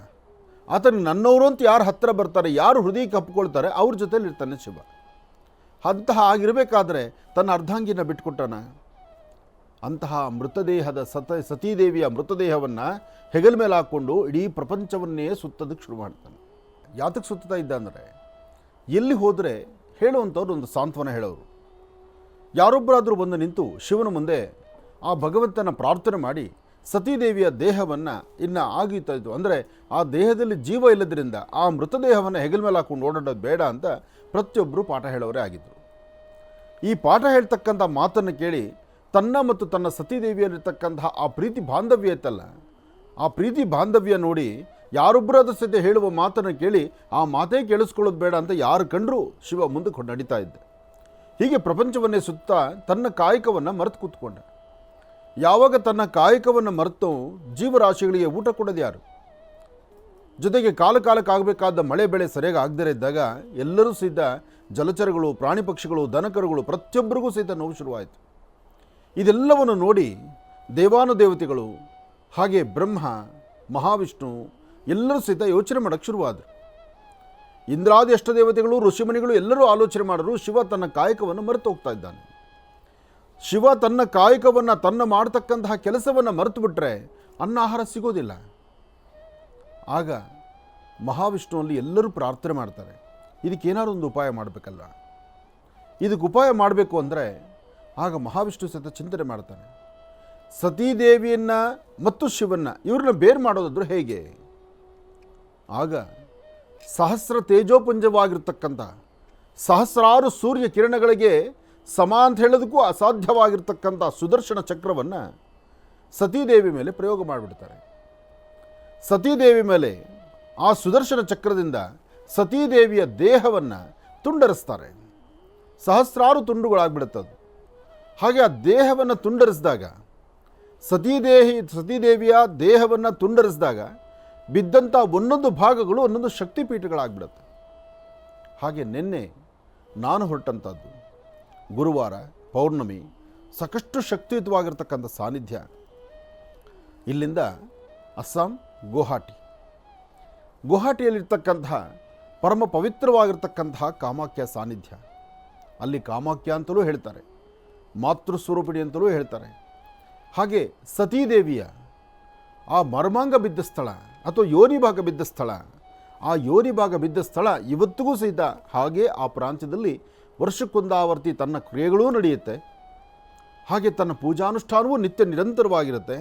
ಆತನಿಗೆ ನನ್ನವರು ಅಂತ ಯಾರು ಹತ್ತಿರ ಬರ್ತಾರೆ, ಯಾರು ಹೃದಯಕ್ಕೆ ಹಪ್ಕೊಳ್ತಾರೆ, ಅವ್ರ ಜೊತೆಲಿ ಇರ್ತಾನೆ ಶಿವ. ಆಗಿರಬೇಕಾದ್ರೆ ತನ್ನ ಅರ್ಧಾಂಗಿನ ಬಿಟ್ಕೊಟ್ಟಾನ. ಅಂತಹ ಮೃತದೇಹದ ಸತೀದೇವಿಯ ಮೃತದೇಹವನ್ನು ಹೆಗಲ ಮೇಲೆ ಹಾಕ್ಕೊಂಡು ಇಡೀ ಪ್ರಪಂಚವನ್ನೇ ಸುತ್ತೋದಕ್ಕೆ ಶುರು ಮಾಡ್ತಾನೆ. ಯಾತಕ್ಕೆ ಸುತ್ತಾ ಇದ್ದ ಅಂದರೆ, ಎಲ್ಲಿ ಹೋದರೆ ಹೇಳುವಂಥವ್ರು ಒಂದು ಸಾಂತ್ವನ ಹೇಳೋರು. ಯಾರೊಬ್ಬರಾದರೂ ಬಂದು ನಿಂತು ಶಿವನ ಮುಂದೆ ಆ ಭಗವಂತನ ಪ್ರಾರ್ಥನೆ ಮಾಡಿ ಸತೀದೇವಿಯ ದೇಹವನ್ನು ಇನ್ನು ಆಗೀತಾಯಿತು ಅಂದರೆ ಆ ದೇಹದಲ್ಲಿ ಜೀವ ಇಲ್ಲದ್ರಿಂದ ಆ ಮೃತದೇಹವನ್ನು ಹೆಗಲ ಮೇಲೆ ಹಾಕ್ಕೊಂಡು ಓಡಾಡೋದು ಬೇಡ ಅಂತ ಪ್ರತಿಯೊಬ್ಬರು ಪಾಠ ಹೇಳೋರೇ ಆಗಿದ್ದರು. ಈ ಪಾಠ ಹೇಳ್ತಕ್ಕಂಥ ಮಾತನ್ನು ಕೇಳಿ ತನ್ನ ಮತ್ತು ತನ್ನ ಸತೀದೇವಿಯಲ್ಲಿರ್ತಕ್ಕಂತಹ ಆ ಪ್ರೀತಿ ಬಾಂಧವ್ಯ ಇತ್ತಲ್ಲ, ಆ ಪ್ರೀತಿ ಬಾಂಧವ್ಯ ನೋಡಿ ಯಾರೊಬ್ಬರಾದ ಸದ್ಯ ಹೇಳುವ ಮಾತನ್ನು ಕೇಳಿ ಆ ಮಾತೇ ಕೇಳಿಸ್ಕೊಳ್ಳೋದು ಬೇಡ ಅಂತ ಯಾರು ಕಂಡರೂ ಶಿವ ಮುಂದಕ್ಕೆ ನಡೀತಾ ಇದ್ದ. ಹೀಗೆ ಪ್ರಪಂಚವನ್ನೇ ಸುತ್ತ ತನ್ನ ಕಾಯಕವನ್ನು ಮರೆತು ಕೂತ್ಕೊಂಡ. ಯಾವಾಗ ತನ್ನ ಕಾಯಕವನ್ನು ಮರೆತು ಜೀವರಾಶಿಗಳಿಗೆ ಊಟ ಕೊಡೋದು ಯಾರು? ಜೊತೆಗೆ ಕಾಲಕ್ಕಾಗಬೇಕಾದ ಮಳೆ ಬೆಳೆ ಸರಿಯಾಗಿ ಆಗದೇ ಇದ್ದಾಗ ಎಲ್ಲರೂ ಸಹಿತ ಜಲಚರಗಳು, ಪ್ರಾಣಿ ಪಕ್ಷಿಗಳು, ದನಕರುಗಳು ಪ್ರತಿಯೊಬ್ಬರಿಗೂ ಸಹಿತ ನೋವು ಶುರುವಾಯಿತು. ಇದೆಲ್ಲವನ್ನು ನೋಡಿ ದೇವಾನುದೇವತೆಗಳು ಹಾಗೆ ಬ್ರಹ್ಮ, ಮಹಾವಿಷ್ಣು ಎಲ್ಲರೂ ಸಹಿತ ಯೋಚನೆ ಮಾಡೋಕ್ಕೆ ಶುರುವಾದರು. ಇಂದ್ರಾದಿ ಅಷ್ಟದೇವತೆಗಳು, ಋಷಿಮುನಿಗಳು ಎಲ್ಲರೂ ಆಲೋಚನೆ ಮಾಡಿದ್ರು, ಶಿವ ತನ್ನ ಕಾಯಕವನ್ನು ಮರೆತು ಹೋಗ್ತಾ ಇದ್ದಾನೆ. ಶಿವ ತನ್ನ ಕಾಯಕವನ್ನು, ತನ್ನ ಮಾಡತಕ್ಕಂತಹ ಕೆಲಸವನ್ನು ಮರೆತು ಬಿಟ್ಟರೆ ಅನ್ನ ಆಹಾರ ಸಿಗೋದಿಲ್ಲ. ಆಗ ಮಹಾವಿಷ್ಣುವಲ್ಲಿ ಎಲ್ಲರೂ ಪ್ರಾರ್ಥನೆ ಮಾಡ್ತಾರೆ, ಇದಕ್ಕೇನಾದ್ರು ಒಂದು ಉಪಾಯ ಮಾಡಬೇಕಲ್ಲ. ಇದಕ್ಕೆ ಉಪಾಯ ಮಾಡಬೇಕು ಅಂದರೆ ಆಗ ಮಹಾವಿಷ್ಣು ಸಹಿತ ಚಿಂತನೆ ಮಾಡ್ತಾನೆ, ಸತೀದೇವಿಯನ್ನು ಮತ್ತು ಶಿವನ್ನ ಇವ್ರನ್ನ ಬೇರೆ ಮಾಡೋದಾದ್ರೂ ಹೇಗೆ? ಆಗ ಸಹಸ್ರ ತೇಜೋಪುಂಜವಾಗಿರ್ತಕ್ಕಂಥ ಸಹಸ್ರಾರು ಸೂರ್ಯ ಕಿರಣಗಳಿಗೆ ಸಮ ಅಂತ ಹೇಳೋದಕ್ಕೂ ಅಸಾಧ್ಯವಾಗಿರ್ತಕ್ಕಂಥ ಸುದರ್ಶನ ಚಕ್ರವನ್ನು ಸತೀದೇವಿ ಮೇಲೆ ಪ್ರಯೋಗ ಮಾಡಿಬಿಡ್ತಾರೆ. ಸತೀದೇವಿ ಮೇಲೆ ಆ ಸುದರ್ಶನ ಚಕ್ರದಿಂದ ಸತೀದೇವಿಯ ದೇಹವನ್ನು ತುಂಡರಿಸ್ತಾರೆ. ಸಹಸ್ರಾರು ತುಂಡುಗಳಾಗ್ಬಿಡುತ್ತದು. ಹಾಗೆ ಆ ದೇಹವನ್ನು ತುಂಡರಿಸಿದಾಗ, ಸತೀದೇವಿಯ ದೇಹವನ್ನು ತುಂಡರಿಸಿದಾಗ ಬಿದ್ದಂಥ ಒಂದೊಂದು ಭಾಗಗಳು ಒಂದೊಂದು ಶಕ್ತಿಪೀಠಗಳಾಗ್ಬಿಡುತ್ತೆ. ಹಾಗೆ ನಿನ್ನೆ ನಾನು ಹೊರಟಂಥದ್ದು ಗುರುವಾರ ಪೌರ್ಣಮಿ, ಸಾಕಷ್ಟು ಶಕ್ತಿಯುತವಾಗಿರ್ತಕ್ಕಂಥ ಸಾನ್ನಿಧ್ಯ. ಇಲ್ಲಿಂದ ಅಸ್ಸಾಂ ಗುವಾಹಟಿಯಲ್ಲಿರ್ತಕ್ಕಂತಹ ಪರಮ ಪವಿತ್ರವಾಗಿರ್ತಕ್ಕಂತಹ ಕಾಮಾಖ್ಯ ಸಾನ್ನಿಧ್ಯ. ಅಲ್ಲಿ ಕಾಮಾಖ್ಯ ಅಂತಲೂ ಹೇಳ್ತಾರೆ, ಮಾತೃಸ್ವರೂಪಿಣಿ ಅಂತಲೂ ಹೇಳ್ತಾರೆ. ಹಾಗೆ ಸತೀದೇವಿಯ ಆ ಮರ್ಮಾಂಗ ಬಿದ್ದ ಸ್ಥಳ ಅಥವಾ ಯೋನಿ ಭಾಗ ಬಿದ್ದ ಸ್ಥಳ, ಆ ಯೋನಿ ಭಾಗ ಬಿದ್ದ ಸ್ಥಳ ಇವತ್ತಿಗೂ ಸಹಿತ ಹಾಗೆ ಆ ಪ್ರಾಂತ್ಯದಲ್ಲಿ ವರ್ಷಕ್ಕೊಂದಾವರ್ತಿ ತನ್ನ ಕ್ರಿಯೆಗಳೂ ನಡೆಯುತ್ತೆ. ಹಾಗೆ ತನ್ನ ಪೂಜಾನುಷ್ಠಾನವೂ ನಿತ್ಯ ನಿರಂತರವಾಗಿರುತ್ತೆ.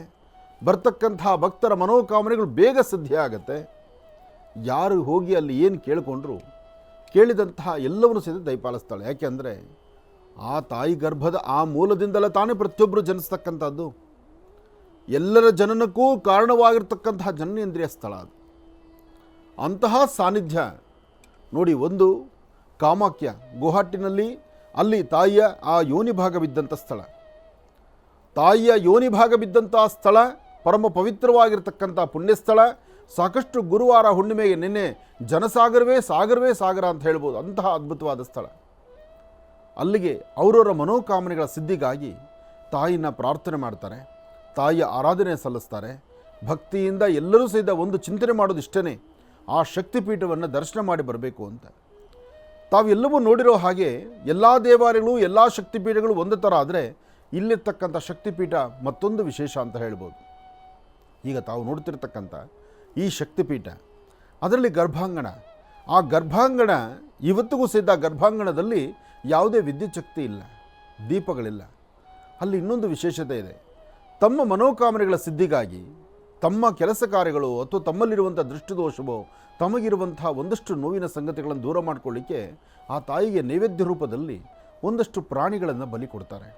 ಬರ್ತಕ್ಕಂತಹ ಭಕ್ತರ ಮನೋಕಾಮನೆಗಳು ಬೇಗ ಸಿದ್ಧ ಆಗುತ್ತೆ. ಯಾರು ಹೋಗಿ ಅಲ್ಲಿ ಏನು ಕೇಳಿಕೊಂಡ್ರು ಕೇಳಿದಂತಹ ಎಲ್ಲವನ್ನೂ ಸಹಿತ ದಯಪಾಲಿಸ್ತಾಳೆ. ಯಾಕೆಂದರೆ ಆ ತಾಯಿ ಗರ್ಭದ ಆ ಮೂಲದಿಂದಲೇ ತಾನೇ ಪ್ರತಿಯೊಬ್ಬರು ಜನಿಸ್ತಕ್ಕಂಥದ್ದು. ಎಲ್ಲರ ಜನನಕ್ಕೂ ಕಾರಣವಾಗಿರ್ತಕ್ಕಂತಹ ಜನನೇಂದ್ರಿಯ ಸ್ಥಳ ಅದು. ಅಂತಹ ಸಾನ್ನಿಧ್ಯ ನೋಡಿ. ಒಂದು ಕಾಮಾಖ್ಯ ಗುವಾಹಟಿನಲ್ಲಿ, ಅಲ್ಲಿ ತಾಯಿಯ ಆ ಯೋನಿ ಭಾಗ ಬಿದ್ದಂಥ ಸ್ಥಳ, ತಾಯಿಯ ಯೋನಿ ಭಾಗ ಬಿದ್ದಂಥ ಸ್ಥಳ ಪರಮ ಪವಿತ್ರವಾಗಿರ್ತಕ್ಕಂಥ ಪುಣ್ಯಸ್ಥಳ. ಸಾಕಷ್ಟು ಗುರುವಾರ ಹುಣ್ಣಿಮೆಗೆ ನಿನ್ನೆ ಜನಸಾಗರವೇ ಸಾಗರ ಅಂತ ಹೇಳ್ಬೋದು, ಅಂತಹ ಅದ್ಭುತವಾದ ಸ್ಥಳ. ಅಲ್ಲಿಗೆ ಅವರವರ ಮನೋಕಾಮನೆಗಳ ಸಿದ್ಧಿಗಾಗಿ ತಾಯಿನ ಪ್ರಾರ್ಥನೆ ಮಾಡ್ತಾರೆ, ತಾಯಿಯ ಆರಾಧನೆ ಸಲ್ಲಿಸ್ತಾರೆ. ಭಕ್ತಿಯಿಂದ ಎಲ್ಲರೂ ಸಹಿತ ಒಂದು ಚಿಂತನೆ ಮಾಡೋದು ಇಷ್ಟೇ, ಆ ಶಕ್ತಿಪೀಠವನ್ನು ದರ್ಶನ ಮಾಡಿ ಬರಬೇಕು ಅಂತ. ತಾವೆಲ್ಲವೂ ನೋಡಿರೋ ಹಾಗೆ ಎಲ್ಲ ದೇವಾಲಯಗಳು, ಎಲ್ಲ ಶಕ್ತಿಪೀಠಗಳು ಒಂದು ಥರ ಆದರೆ ಇಲ್ಲಿರ್ತಕ್ಕಂಥ ಶಕ್ತಿಪೀಠ ಮತ್ತೊಂದು ವಿಶೇಷ ಅಂತ ಹೇಳ್ಬೋದು. ಈಗ ತಾವು ನೋಡ್ತಿರ್ತಕ್ಕಂಥ ಈ ಶಕ್ತಿಪೀಠ, ಅದರಲ್ಲಿ ಗರ್ಭಾಂಗಣ, ಆ ಗರ್ಭಾಂಗಣ ಇವತ್ತಿಗೂ ಸಹಿತ ಗರ್ಭಾಂಗಣದಲ್ಲಿ ಯಾವುದೇ ವಿದ್ಯುತ್ ಶಕ್ತಿ ಇಲ್ಲ, ದೀಪಗಳಿಲ್ಲ. ಅಲ್ಲಿ ಇನ್ನೊಂದು ವಿಶೇಷತೆ ಇದೆ. ತಮ್ಮ ಮನೋಕಾಮನೆಗಳ ಸಿದ್ಧಿಗಾಗಿ ತಮ್ಮ ಕೆಲಸ ಕಾರ್ಯಗಳು ಅಥವಾ ತಮ್ಮಲ್ಲಿರುವಂಥ ದೃಷ್ಟಿದೋಷವೋ ತಮಗಿರುವಂತಹ ಒಂದಷ್ಟು ನೋವಿನ ಸಂಗತಿಗಳನ್ನು ದೂರ ಮಾಡಿಕೊಳ್ಳಿಕ್ಕೆ ಆ ತಾಯಿಗೆ ನೈವೇದ್ಯ ರೂಪದಲ್ಲಿ ಒಂದಷ್ಟು ಪ್ರಾಣಿಗಳನ್ನು ಬಲಿ ಕೊಡ್ತಾರೆ.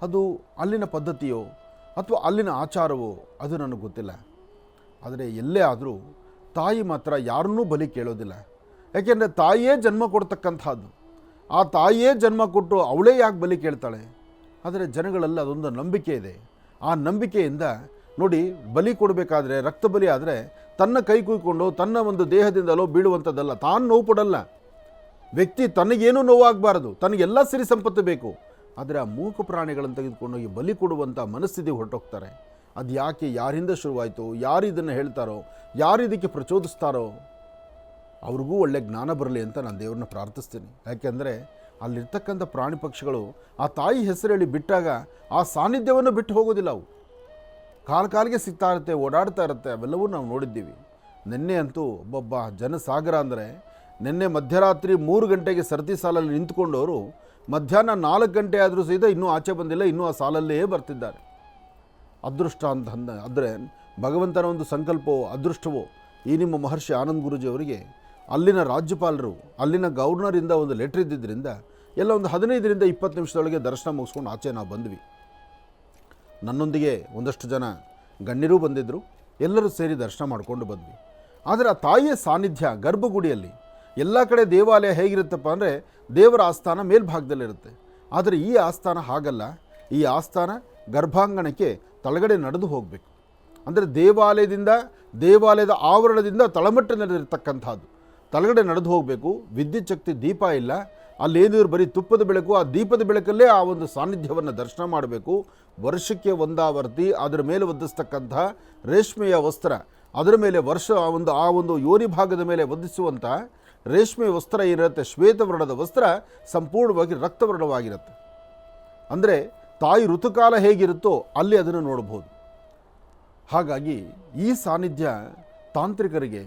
ಅದು ಅಲ್ಲಿನ ಪದ್ಧತಿಯೋ ಅಥವಾ ಅಲ್ಲಿನ ಆಚಾರವೋ ಅದು ನನಗೆ ಗೊತ್ತಿಲ್ಲ. ಆದರೆ ಎಲ್ಲೇ ಆದರೂ ತಾಯಿ ಮಾತ್ರ ಯಾರನ್ನೂ ಬಲಿ ಕೇಳೋದಿಲ್ಲ. ಯಾಕೆಂದರೆ ತಾಯಿಯೇ ಜನ್ಮ ಕೊಡ್ತಕ್ಕಂಥದ್ದು. ಆ ತಾಯಿಯೇ ಜನ್ಮ ಕೊಟ್ಟು ಅವಳೇ ಯಾಕೆ ಬಲಿ ಕೇಳ್ತಾಳೆ? ಆದರೆ ಜನಗಳಲ್ಲಿ ಅದೊಂದು ನಂಬಿಕೆ ಇದೆ. ಆ ನಂಬಿಕೆಯಿಂದ ನೋಡಿ, ಬಲಿ ಕೊಡಬೇಕಾದ್ರೆ, ರಕ್ತ ಬಲಿ ಆದರೆ ತನ್ನ ಕೈ ಕುಯ್ಕೊಂಡು ತನ್ನ ಒಂದು ದೇಹದಿಂದಲೋ ಬೀಳುವಂಥದ್ದಲ್ಲ, ತಾನು ನೋವು ಪಡಲ್ಲ. ವ್ಯಕ್ತಿ ತನಗೇನೂ ನೋವಾಗಬಾರದು, ತನಗೆಲ್ಲ ಸಿರಿ ಸಂಪತ್ತು ಬೇಕು. ಆದರೆ ಆ ಮೂಕ ಪ್ರಾಣಿಗಳನ್ನು ತೆಗೆದುಕೊಂಡೋಗಿ ಬಲಿ ಕೊಡುವಂಥ ಮನಸ್ಥಿತಿ ಹೊರಟೋಗ್ತಾರೆ. ಅದು ಯಾಕೆ, ಯಾರಿಂದ ಶುರುವಾಯಿತು, ಯಾರು ಇದನ್ನು ಹೇಳ್ತಾರೋ, ಯಾರು ಇದಕ್ಕೆ ಪ್ರಚೋದಿಸ್ತಾರೋ ಅವ್ರಿಗೂ ಒಳ್ಳೆ ಜ್ಞಾನ ಬರಲಿ ಅಂತ ನಾನು ದೇವ್ರನ್ನ ಪ್ರಾರ್ಥಿಸ್ತೀನಿ. ಯಾಕೆಂದರೆ ಅಲ್ಲಿರ್ತಕ್ಕಂಥ ಪ್ರಾಣಿ ಪಕ್ಷಿಗಳು ಆ ತಾಯಿ ಹೆಸರು ಹೇಳಿ ಬಿಟ್ಟಾಗ ಆ ಸಾನ್ನಿಧ್ಯವನ್ನು ಬಿಟ್ಟು ಹೋಗೋದಿಲ್ಲ. ಅವು ಕಾಲಿಗೆ ಸಿಗ್ತಾ ಇರುತ್ತೆ, ಓಡಾಡ್ತಾ ಇರುತ್ತೆ. ಅವೆಲ್ಲವೂ ನಾವು ನೋಡಿದ್ದೀವಿ. ನಿನ್ನೆ ಅಂತೂ ಒಬ್ಬೊಬ್ಬ ಜನಸಾಗರ ಅಂದರೆ, ನಿನ್ನೆ ಮಧ್ಯರಾತ್ರಿ 3 ಗಂಟೆಗೆ ಸರತಿ ಸಾಲಲ್ಲಿ ನಿಂತ್ಕೊಂಡವರು ಮಧ್ಯಾಹ್ನ 4 ಗಂಟೆ ಆದರೂ ಸಹಿತ ಇನ್ನೂ ಆಚೆ ಬಂದಿಲ್ಲ, ಇನ್ನೂ ಆ ಸಾಲಲ್ಲೇ ಬರ್ತಿದ್ದಾರೆ. ಅದೃಷ್ಟ ಅಂತ ಅಂದರೆ ಭಗವಂತನ ಒಂದು ಸಂಕಲ್ಪವೋ ಅದೃಷ್ಟವೋ. ಈ ನಿಮ್ಮ ಮಹರ್ಷಿ ಆನಂದ್ ಗುರೂಜಿಯವರಿಗೆ ಅಲ್ಲಿನ ರಾಜ್ಯಪಾಲರು, ಅಲ್ಲಿನ ಗವರ್ನರಿಂದ ಒಂದು ಲೆಟ್ರ್ ಇದ್ದಿದ್ದರಿಂದ ಎಲ್ಲ ಒಂದು 15ರಿಂದ 20 ನಿಮಿಷದೊಳಗೆ ದರ್ಶನ ಮುಗಿಸ್ಕೊಂಡು ಆಚೆ ನಾವು ಬಂದ್ವಿ. ನನ್ನೊಂದಿಗೆ ಒಂದಷ್ಟು ಜನ ಗಣ್ಯರೂ ಬಂದಿದ್ದರು, ಎಲ್ಲರೂ ಸೇರಿ ದರ್ಶನ ಮಾಡಿಕೊಂಡು ಬಂದ್ವಿ. ಆದರೆ ಆ ತಾಯಿಯ ಸಾನ್ನಿಧ್ಯ ಗರ್ಭಗುಡಿಯಲ್ಲಿ ಎಲ್ಲ ಕಡೆ ದೇವಾಲಯ ಹೇಗಿರುತ್ತಪ್ಪ ಅಂದರೆ ದೇವರ ಆಸ್ಥಾನ ಮೇಲ್ಭಾಗದಲ್ಲಿರುತ್ತೆ. ಆದರೆ ಈ ಆಸ್ಥಾನ ಹಾಗಲ್ಲ. ಈ ಆಸ್ಥಾನ ಗರ್ಭಾಂಗಣಕ್ಕೆ ತಳಗಡೆ ನಡೆದು ಹೋಗಬೇಕು. ಅಂದರೆ ದೇವಾಲಯದ ಆವರಣದಿಂದ ತಳಮಟ್ಟದಲ್ಲಿರತಕ್ಕಂಥದ್ದು ತಳಗಡೆ ನಡೆದು ಹೋಗಬೇಕು. ವಿದ್ಯುತ್ ಶಕ್ತಿ ದೀಪ ಇಲ್ಲ, ಅಲ್ಲೇನಿದ್ರು ಬರೀ ತುಪ್ಪದ ಬೆಳಕು. ಆ ದೀಪದ ಬೆಳಕಲ್ಲೇ ಆ ಒಂದು ಸಾನ್ನಿಧ್ಯವನ್ನು ದರ್ಶನ ಮಾಡಬೇಕು. ವರ್ಷಕ್ಕೆ ಒಂದಾವರ್ತಿ ಅದರ ಮೇಲೆ ಒದ್ದಿಸ್ತಕ್ಕಂಥ ರೇಷ್ಮೆಯ ವಸ್ತ್ರ, ಅದರ ಮೇಲೆ ಆ ಒಂದು ಯೋನಿ ಭಾಗದ ಮೇಲೆ ಒದ್ದಿಸುವಂಥ ರೇಷ್ಮೆಯ ವಸ್ತ್ರ ಏನಿರುತ್ತೆ, ಶ್ವೇತವರ್ಣದ ವಸ್ತ್ರ ಸಂಪೂರ್ಣವಾಗಿ ರಕ್ತವರ್ಣವಾಗಿರುತ್ತೆ. ಅಂದರೆ ತಾಯಿ ಋತುಕಾಲ ಹೇಗಿರುತ್ತೋ ಅಲ್ಲಿ ಅದನ್ನು ನೋಡಬಹುದು. ಹಾಗಾಗಿ ಈ ಸಾನ್ನಿಧ್ಯ ತಾಂತ್ರಿಕರಿಗೆ,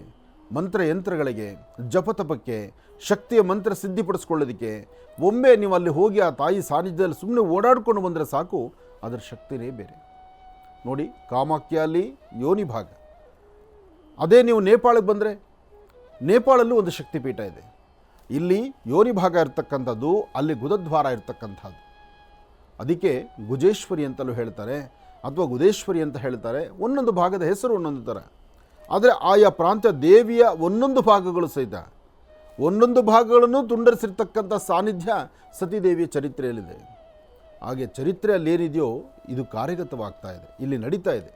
ಮಂತ್ರಯಂತ್ರಗಳಿಗೆ, ಜಪತಪಕ್ಕೆ, ಶಕ್ತಿಯ ಮಂತ್ರ ಸಿದ್ಧಿಪಡಿಸ್ಕೊಳ್ಳೋದಕ್ಕೆ ಒಮ್ಮೆ ನೀವು ಅಲ್ಲಿ ಹೋಗಿ ಆ ತಾಯಿ ಸಾನ್ನಿಧ್ಯದಲ್ಲಿ ಸುಮ್ಮನೆ ಓಡಾಡ್ಕೊಂಡು ಬಂದರೆ ಸಾಕು, ಅದರ ಶಕ್ತಿನೇ ಬೇರೆ. ನೋಡಿ, ಕಾಮಾಖ್ಯಲ್ಲಿ ಯೋನಿ ಭಾಗ. ಅದೇ ನೀವು ನೇಪಾಳಕ್ಕೆ ಬಂದರೆ ನೇಪಾಳಲ್ಲೂ ಒಂದು ಶಕ್ತಿಪೀಠ ಇದೆ. ಇಲ್ಲಿ ಯೋನಿ ಭಾಗ ಇರ್ತಕ್ಕಂಥದ್ದು, ಅಲ್ಲಿ ಗುದದ್ವಾರ ಇರ್ತಕ್ಕಂಥದ್ದು. ಅದಕ್ಕೆ ಗುಜೇಶ್ವರಿ ಅಂತಲೂ ಹೇಳ್ತಾರೆ ಅಥವಾ ಗುದೇಶ್ವರಿ ಅಂತ ಹೇಳ್ತಾರೆ. ಒಂದೊಂದು ಭಾಗದ ಹೆಸರು ಒಂದೊಂದು ಥರ. ಆದರೆ ಆಯಾ ಪ್ರಾಂತ್ಯ ದೇವಿಯ ಒಂದೊಂದು ಭಾಗಗಳು ಸಹಿತ ಒಂದೊಂದು ಭಾಗಗಳನ್ನು ತುಂಡರಿಸಿರ್ತಕ್ಕಂಥ ಸಾನ್ನಿಧ್ಯ ಸತೀದೇವಿಯ ಚರಿತ್ರೆಯಲ್ಲಿದೆ. ಹಾಗೆ ಚರಿತ್ರೆಯಲ್ಲಿ ಏನಿದೆಯೋ ಇದು ಕಾರ್ಯಗತವಾಗ್ತಾ ಇದೆ, ಇಲ್ಲಿ ನಡೀತಾ ಇದೆ.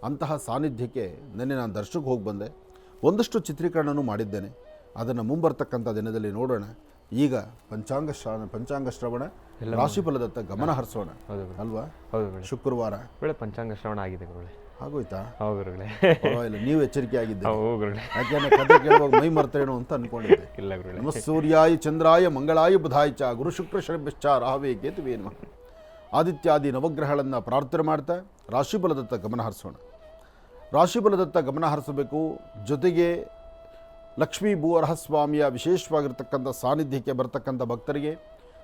ಅಂತಹ ಸಾನ್ನಿಧ್ಯಕ್ಕೆ ನೆನ್ನೆ ನಾನು ದರ್ಶನಕ್ಕೆ ಹೋಗಿ ಬಂದೆ. ಒಂದಷ್ಟು ಚಿತ್ರೀಕರಣನೂ ಮಾಡಿದ್ದೇನೆ. ಅದನ್ನು ಮುಂಬರ್ತಕ್ಕಂಥ ದಿನದಲ್ಲಿ ನೋಡೋಣ. ಈಗ ಪಂಚಾಂಗ ಶ್ರವಣ, ರಾಶಿಫಲದತ್ತ ಗಮನ ಹರಿಸೋಣ ಅಲ್ವಾ? ಶುಕ್ರವಾರ ಪಂಚಾಂಗ ಶ್ರವಣ ಆಗಿದೆ ಗುರುಗಳೇ. ಆಗೋಯ್ತಾ? ಪರವಾಗಿಲ್ಲ, ನೀವು ಎಚ್ಚರಿಕೆ ಆಗಿದ್ದೀರಿ. ಯಾಕೆಂದ್ರೆ ಕಥೆ ಕೇಳುವಾಗ ಮೈ ಮರ್ತೇನೋ ಅಂತ ಅನ್ಕೊಂಡಿದ್ದೆ. ಇಲ್ಲ ಗುರುಗಳೇ. ನಮಃ ಸೂರ್ಯಾಯ ಚಂದ್ರಾಯ ಮಂಗಳಾಯ ಬುಧಾಯ ಚ ಗುರು ಶುಕ್ರ ಶನಿಶ್ಚ ರಾಹವೇ ಕೇತುವೇ ನಮಃ. ಆದಿತ್ಯಾದಿ ನವಗ್ರಹಗಳನ್ನು ಪ್ರಾರ್ಥನೆ ಮಾಡ್ತಾ ರಾಶಿಫಲದತ್ತ ಗಮನ ಹರಿಸೋಣ. ರಾಶಿಫಲದತ್ತ ಗಮನ ಹರಿಸಬೇಕು. ಜೊತೆಗೆ ಲಕ್ಷ್ಮೀ ಭೂವರಹಸ್ವಾಮಿಯ ವಿಶೇಷವಾಗಿರ್ತಕ್ಕಂಥ ಸಾನ್ನಿಧ್ಯಕ್ಕೆ ಬರ್ತಕ್ಕಂಥ ಭಕ್ತರಿಗೆ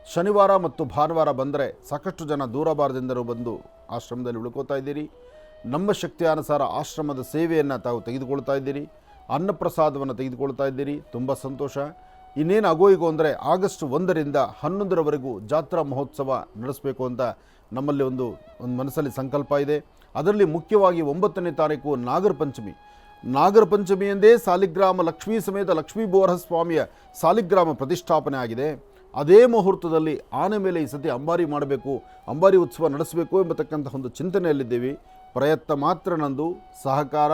ಶನಿವಾರ ಮತ್ತು ಭಾನುವಾರ ಬಂದರೆ ಸಾಕಷ್ಟು ಜನ ದೂರಭಾರದಿಂದಲೂ ಬಂದು ಆಶ್ರಮದಲ್ಲಿ ಉಳ್ಕೋತಾ ಇದ್ದೀರಿ. ನಮ್ಮ ಶಕ್ತಿಯಾನುಸಾರ ಆಶ್ರಮದ ಸೇವೆಯನ್ನು ತಾವು ತೆಗೆದುಕೊಳ್ತಾ ಇದ್ದೀರಿ. ಅನ್ನಪ್ರಸಾದವನ್ನು ತೆಗೆದುಕೊಳ್ತಾ ಇದ್ದೀರಿ. ತುಂಬ ಸಂತೋಷ. ಇನ್ನೇನು ಆಗೋಯಿಗೋ ಅಂದರೆ ಆಗಸ್ಟ್ 1ರಿಂದ 11ರವರೆಗೂ ಜಾತ್ರಾ ಮಹೋತ್ಸವ ನಡೆಸಬೇಕು ಅಂತ ನಮ್ಮಲ್ಲಿ ಒಂದು ಮನಸ್ಸಲ್ಲಿ ಸಂಕಲ್ಪ ಇದೆ. ಅದರಲ್ಲಿ ಮುಖ್ಯವಾಗಿ 9ನೇ ತಾರೀಕು ನಾಗರ ಪಂಚಮಿ ಎಂದೇ ಸಾಲಿಗ್ರಾಮ ಲಕ್ಷ್ಮೀ ಸಮೇತ ಲಕ್ಷ್ಮೀ ಭೂವರಹಸ್ವಾಮಿಯ ಸಾಲಿಗ್ರಾಮ ಪ್ರತಿಷ್ಠಾಪನೆ ಆಗಿದೆ. ಅದೇ ಮುಹೂರ್ತದಲ್ಲಿ ಆನೆ ಮೇಲೆ ಈ ಸತಿ ಅಂಬಾರಿ ಮಾಡಬೇಕು, ಅಂಬಾರಿ ಉತ್ಸವ ನಡೆಸಬೇಕು ಎಂಬತಕ್ಕಂಥ ಒಂದು ಚಿಂತನೆಯಲ್ಲಿದ್ದೀವಿ. ಪ್ರಯತ್ನ ಮಾತ್ರ ನಂದು, ಸಹಕಾರ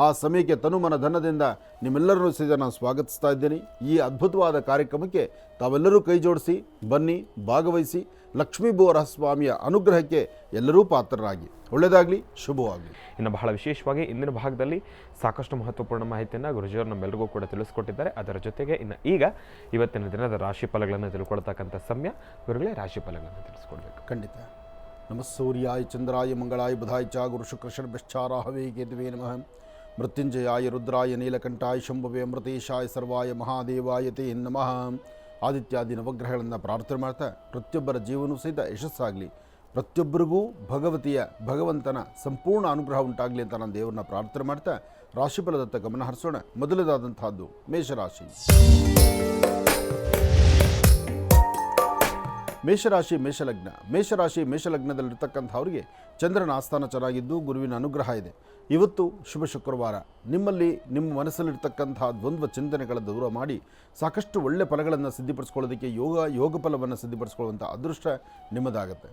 ಆ ಸಮಯಕ್ಕೆ ತನುಮನ ಧನದಿಂದ ನಿಮ್ಮೆಲ್ಲರನ್ನೂ ಸಹಿತ ನಾನು ಸ್ವಾಗತಿಸ್ತಾ ಇದ್ದೇನೆ. ಈ ಅದ್ಭುತವಾದ ಕಾರ್ಯಕ್ರಮಕ್ಕೆ ತಾವೆಲ್ಲರೂ ಕೈ ಜೋಡಿಸಿ ಬನ್ನಿ, ಭಾಗವಹಿಸಿ. ಲಕ್ಷ್ಮೀ ಭೂವರಹಸ್ವಾಮಿಯ ಅನುಗ್ರಹಕ್ಕೆ ಎಲ್ಲರೂ ಪಾತ್ರರಾಗಿ. ಒಳ್ಳೆಯದಾಗಲಿ, ಶುಭವಾಗಲಿ. ಇನ್ನು ಬಹಳ ವಿಶೇಷವಾಗಿ ಇಂದಿನ ಭಾಗದಲ್ಲಿ ಸಾಕಷ್ಟು ಮಹತ್ವಪೂರ್ಣ ಮಾಹಿತಿಯನ್ನು ಗುರುಜಿಯವರು ನಮ್ಮೆಲ್ಲರಿಗೂ ಕೂಡ ತಿಳಿಸ್ಕೊಟ್ಟಿದ್ದಾರೆ. ಅದರ ಜೊತೆಗೆ ಈಗ ಇವತ್ತಿನ ದಿನದ ರಾಶಿ ಫಲಗಳನ್ನು ತಿಳ್ಕೊಳ್ತಕ್ಕಂಥ ಸಮಯ. ಗುರುಗಳೇ, ರಾಶಿ ಫಲಗಳನ್ನು ತಿಳಿಸ್ಕೊಡ್ಬೇಕು. ಖಂಡಿತ. ನಮಃ ಸೂರ್ಯಾಯ ಚಂದ್ರಾಯ ಮಂಗಳಾಯ ಬುಧಾಯ ಚ ಗುರು ಶುಕ್ರ ಶನಿಶ್ಚ ರಾಹವೇ ಕೇತುವೇ ನಮಃ. ಮೃತ್ಯುಂಜಯಾಯ ರುದ್ರಾಯ ನೀಲಕಂಠಾಯ ಶಂಭವೇ ಅಮೃತೇಶಾಯ ಸರ್ವಾಯ ಮಹಾದೇವಾಯ ತೇ ನಮಃ. ಆದಿತ್ಯಾದಿ ನವಗ್ರಹಗಳನ್ನು ಪ್ರಾರ್ಥನೆ ಮಾಡ್ತಾ ಪ್ರತಿಯೊಬ್ಬರ ಜೀವನವೂ ಸಹಿತ ಯಶಸ್ಸಾಗಲಿ. ಪ್ರತಿಯೊಬ್ಬರಿಗೂ ಭಗವಂತನ ಸಂಪೂರ್ಣ ಅನುಗ್ರಹ ಉಂಟಾಗಲಿ ಅಂತ ನಾನು ದೇವರನ್ನ ಪ್ರಾರ್ಥನೆ ಮಾಡ್ತಾ ರಾಶಿಫಲದತ್ತ ಗಮನ ಹರಿಸೋಣ. ಮೊದಲದಾದಂತಹದ್ದು ಮೇಷರಾಶಿ. ಮೇಷಲಗ್ನದಲ್ಲಿರ್ತಕ್ಕಂಥವ್ರಿಗೆ ಚಂದ್ರನ ಆಸ್ಥಾನ ಚೆನ್ನಾಗಿದ್ದು ಗುರುವಿನ ಅನುಗ್ರಹ ಇದೆ. ಇವತ್ತು ಶುಭ ಶುಕ್ರವಾರ. ನಿಮ್ಮ ಮನಸ್ಸಲ್ಲಿರ್ತಕ್ಕಂಥ ದ್ವಂದ್ವ ಚಿಂತನೆಗಳನ್ನು ದೂರ ಮಾಡಿ ಸಾಕಷ್ಟು ಒಳ್ಳೆ ಫಲಗಳನ್ನು ಸಿದ್ಧಿಪಡಿಸ್ಕೊಳ್ಳೋದಕ್ಕೆ ಯೋಗ ಫಲವನ್ನು ಸಿದ್ಧಿಪಡಿಸ್ಕೊಳ್ಳುವಂಥ ಅದೃಷ್ಟ ನಿಮ್ಮದಾಗುತ್ತೆ.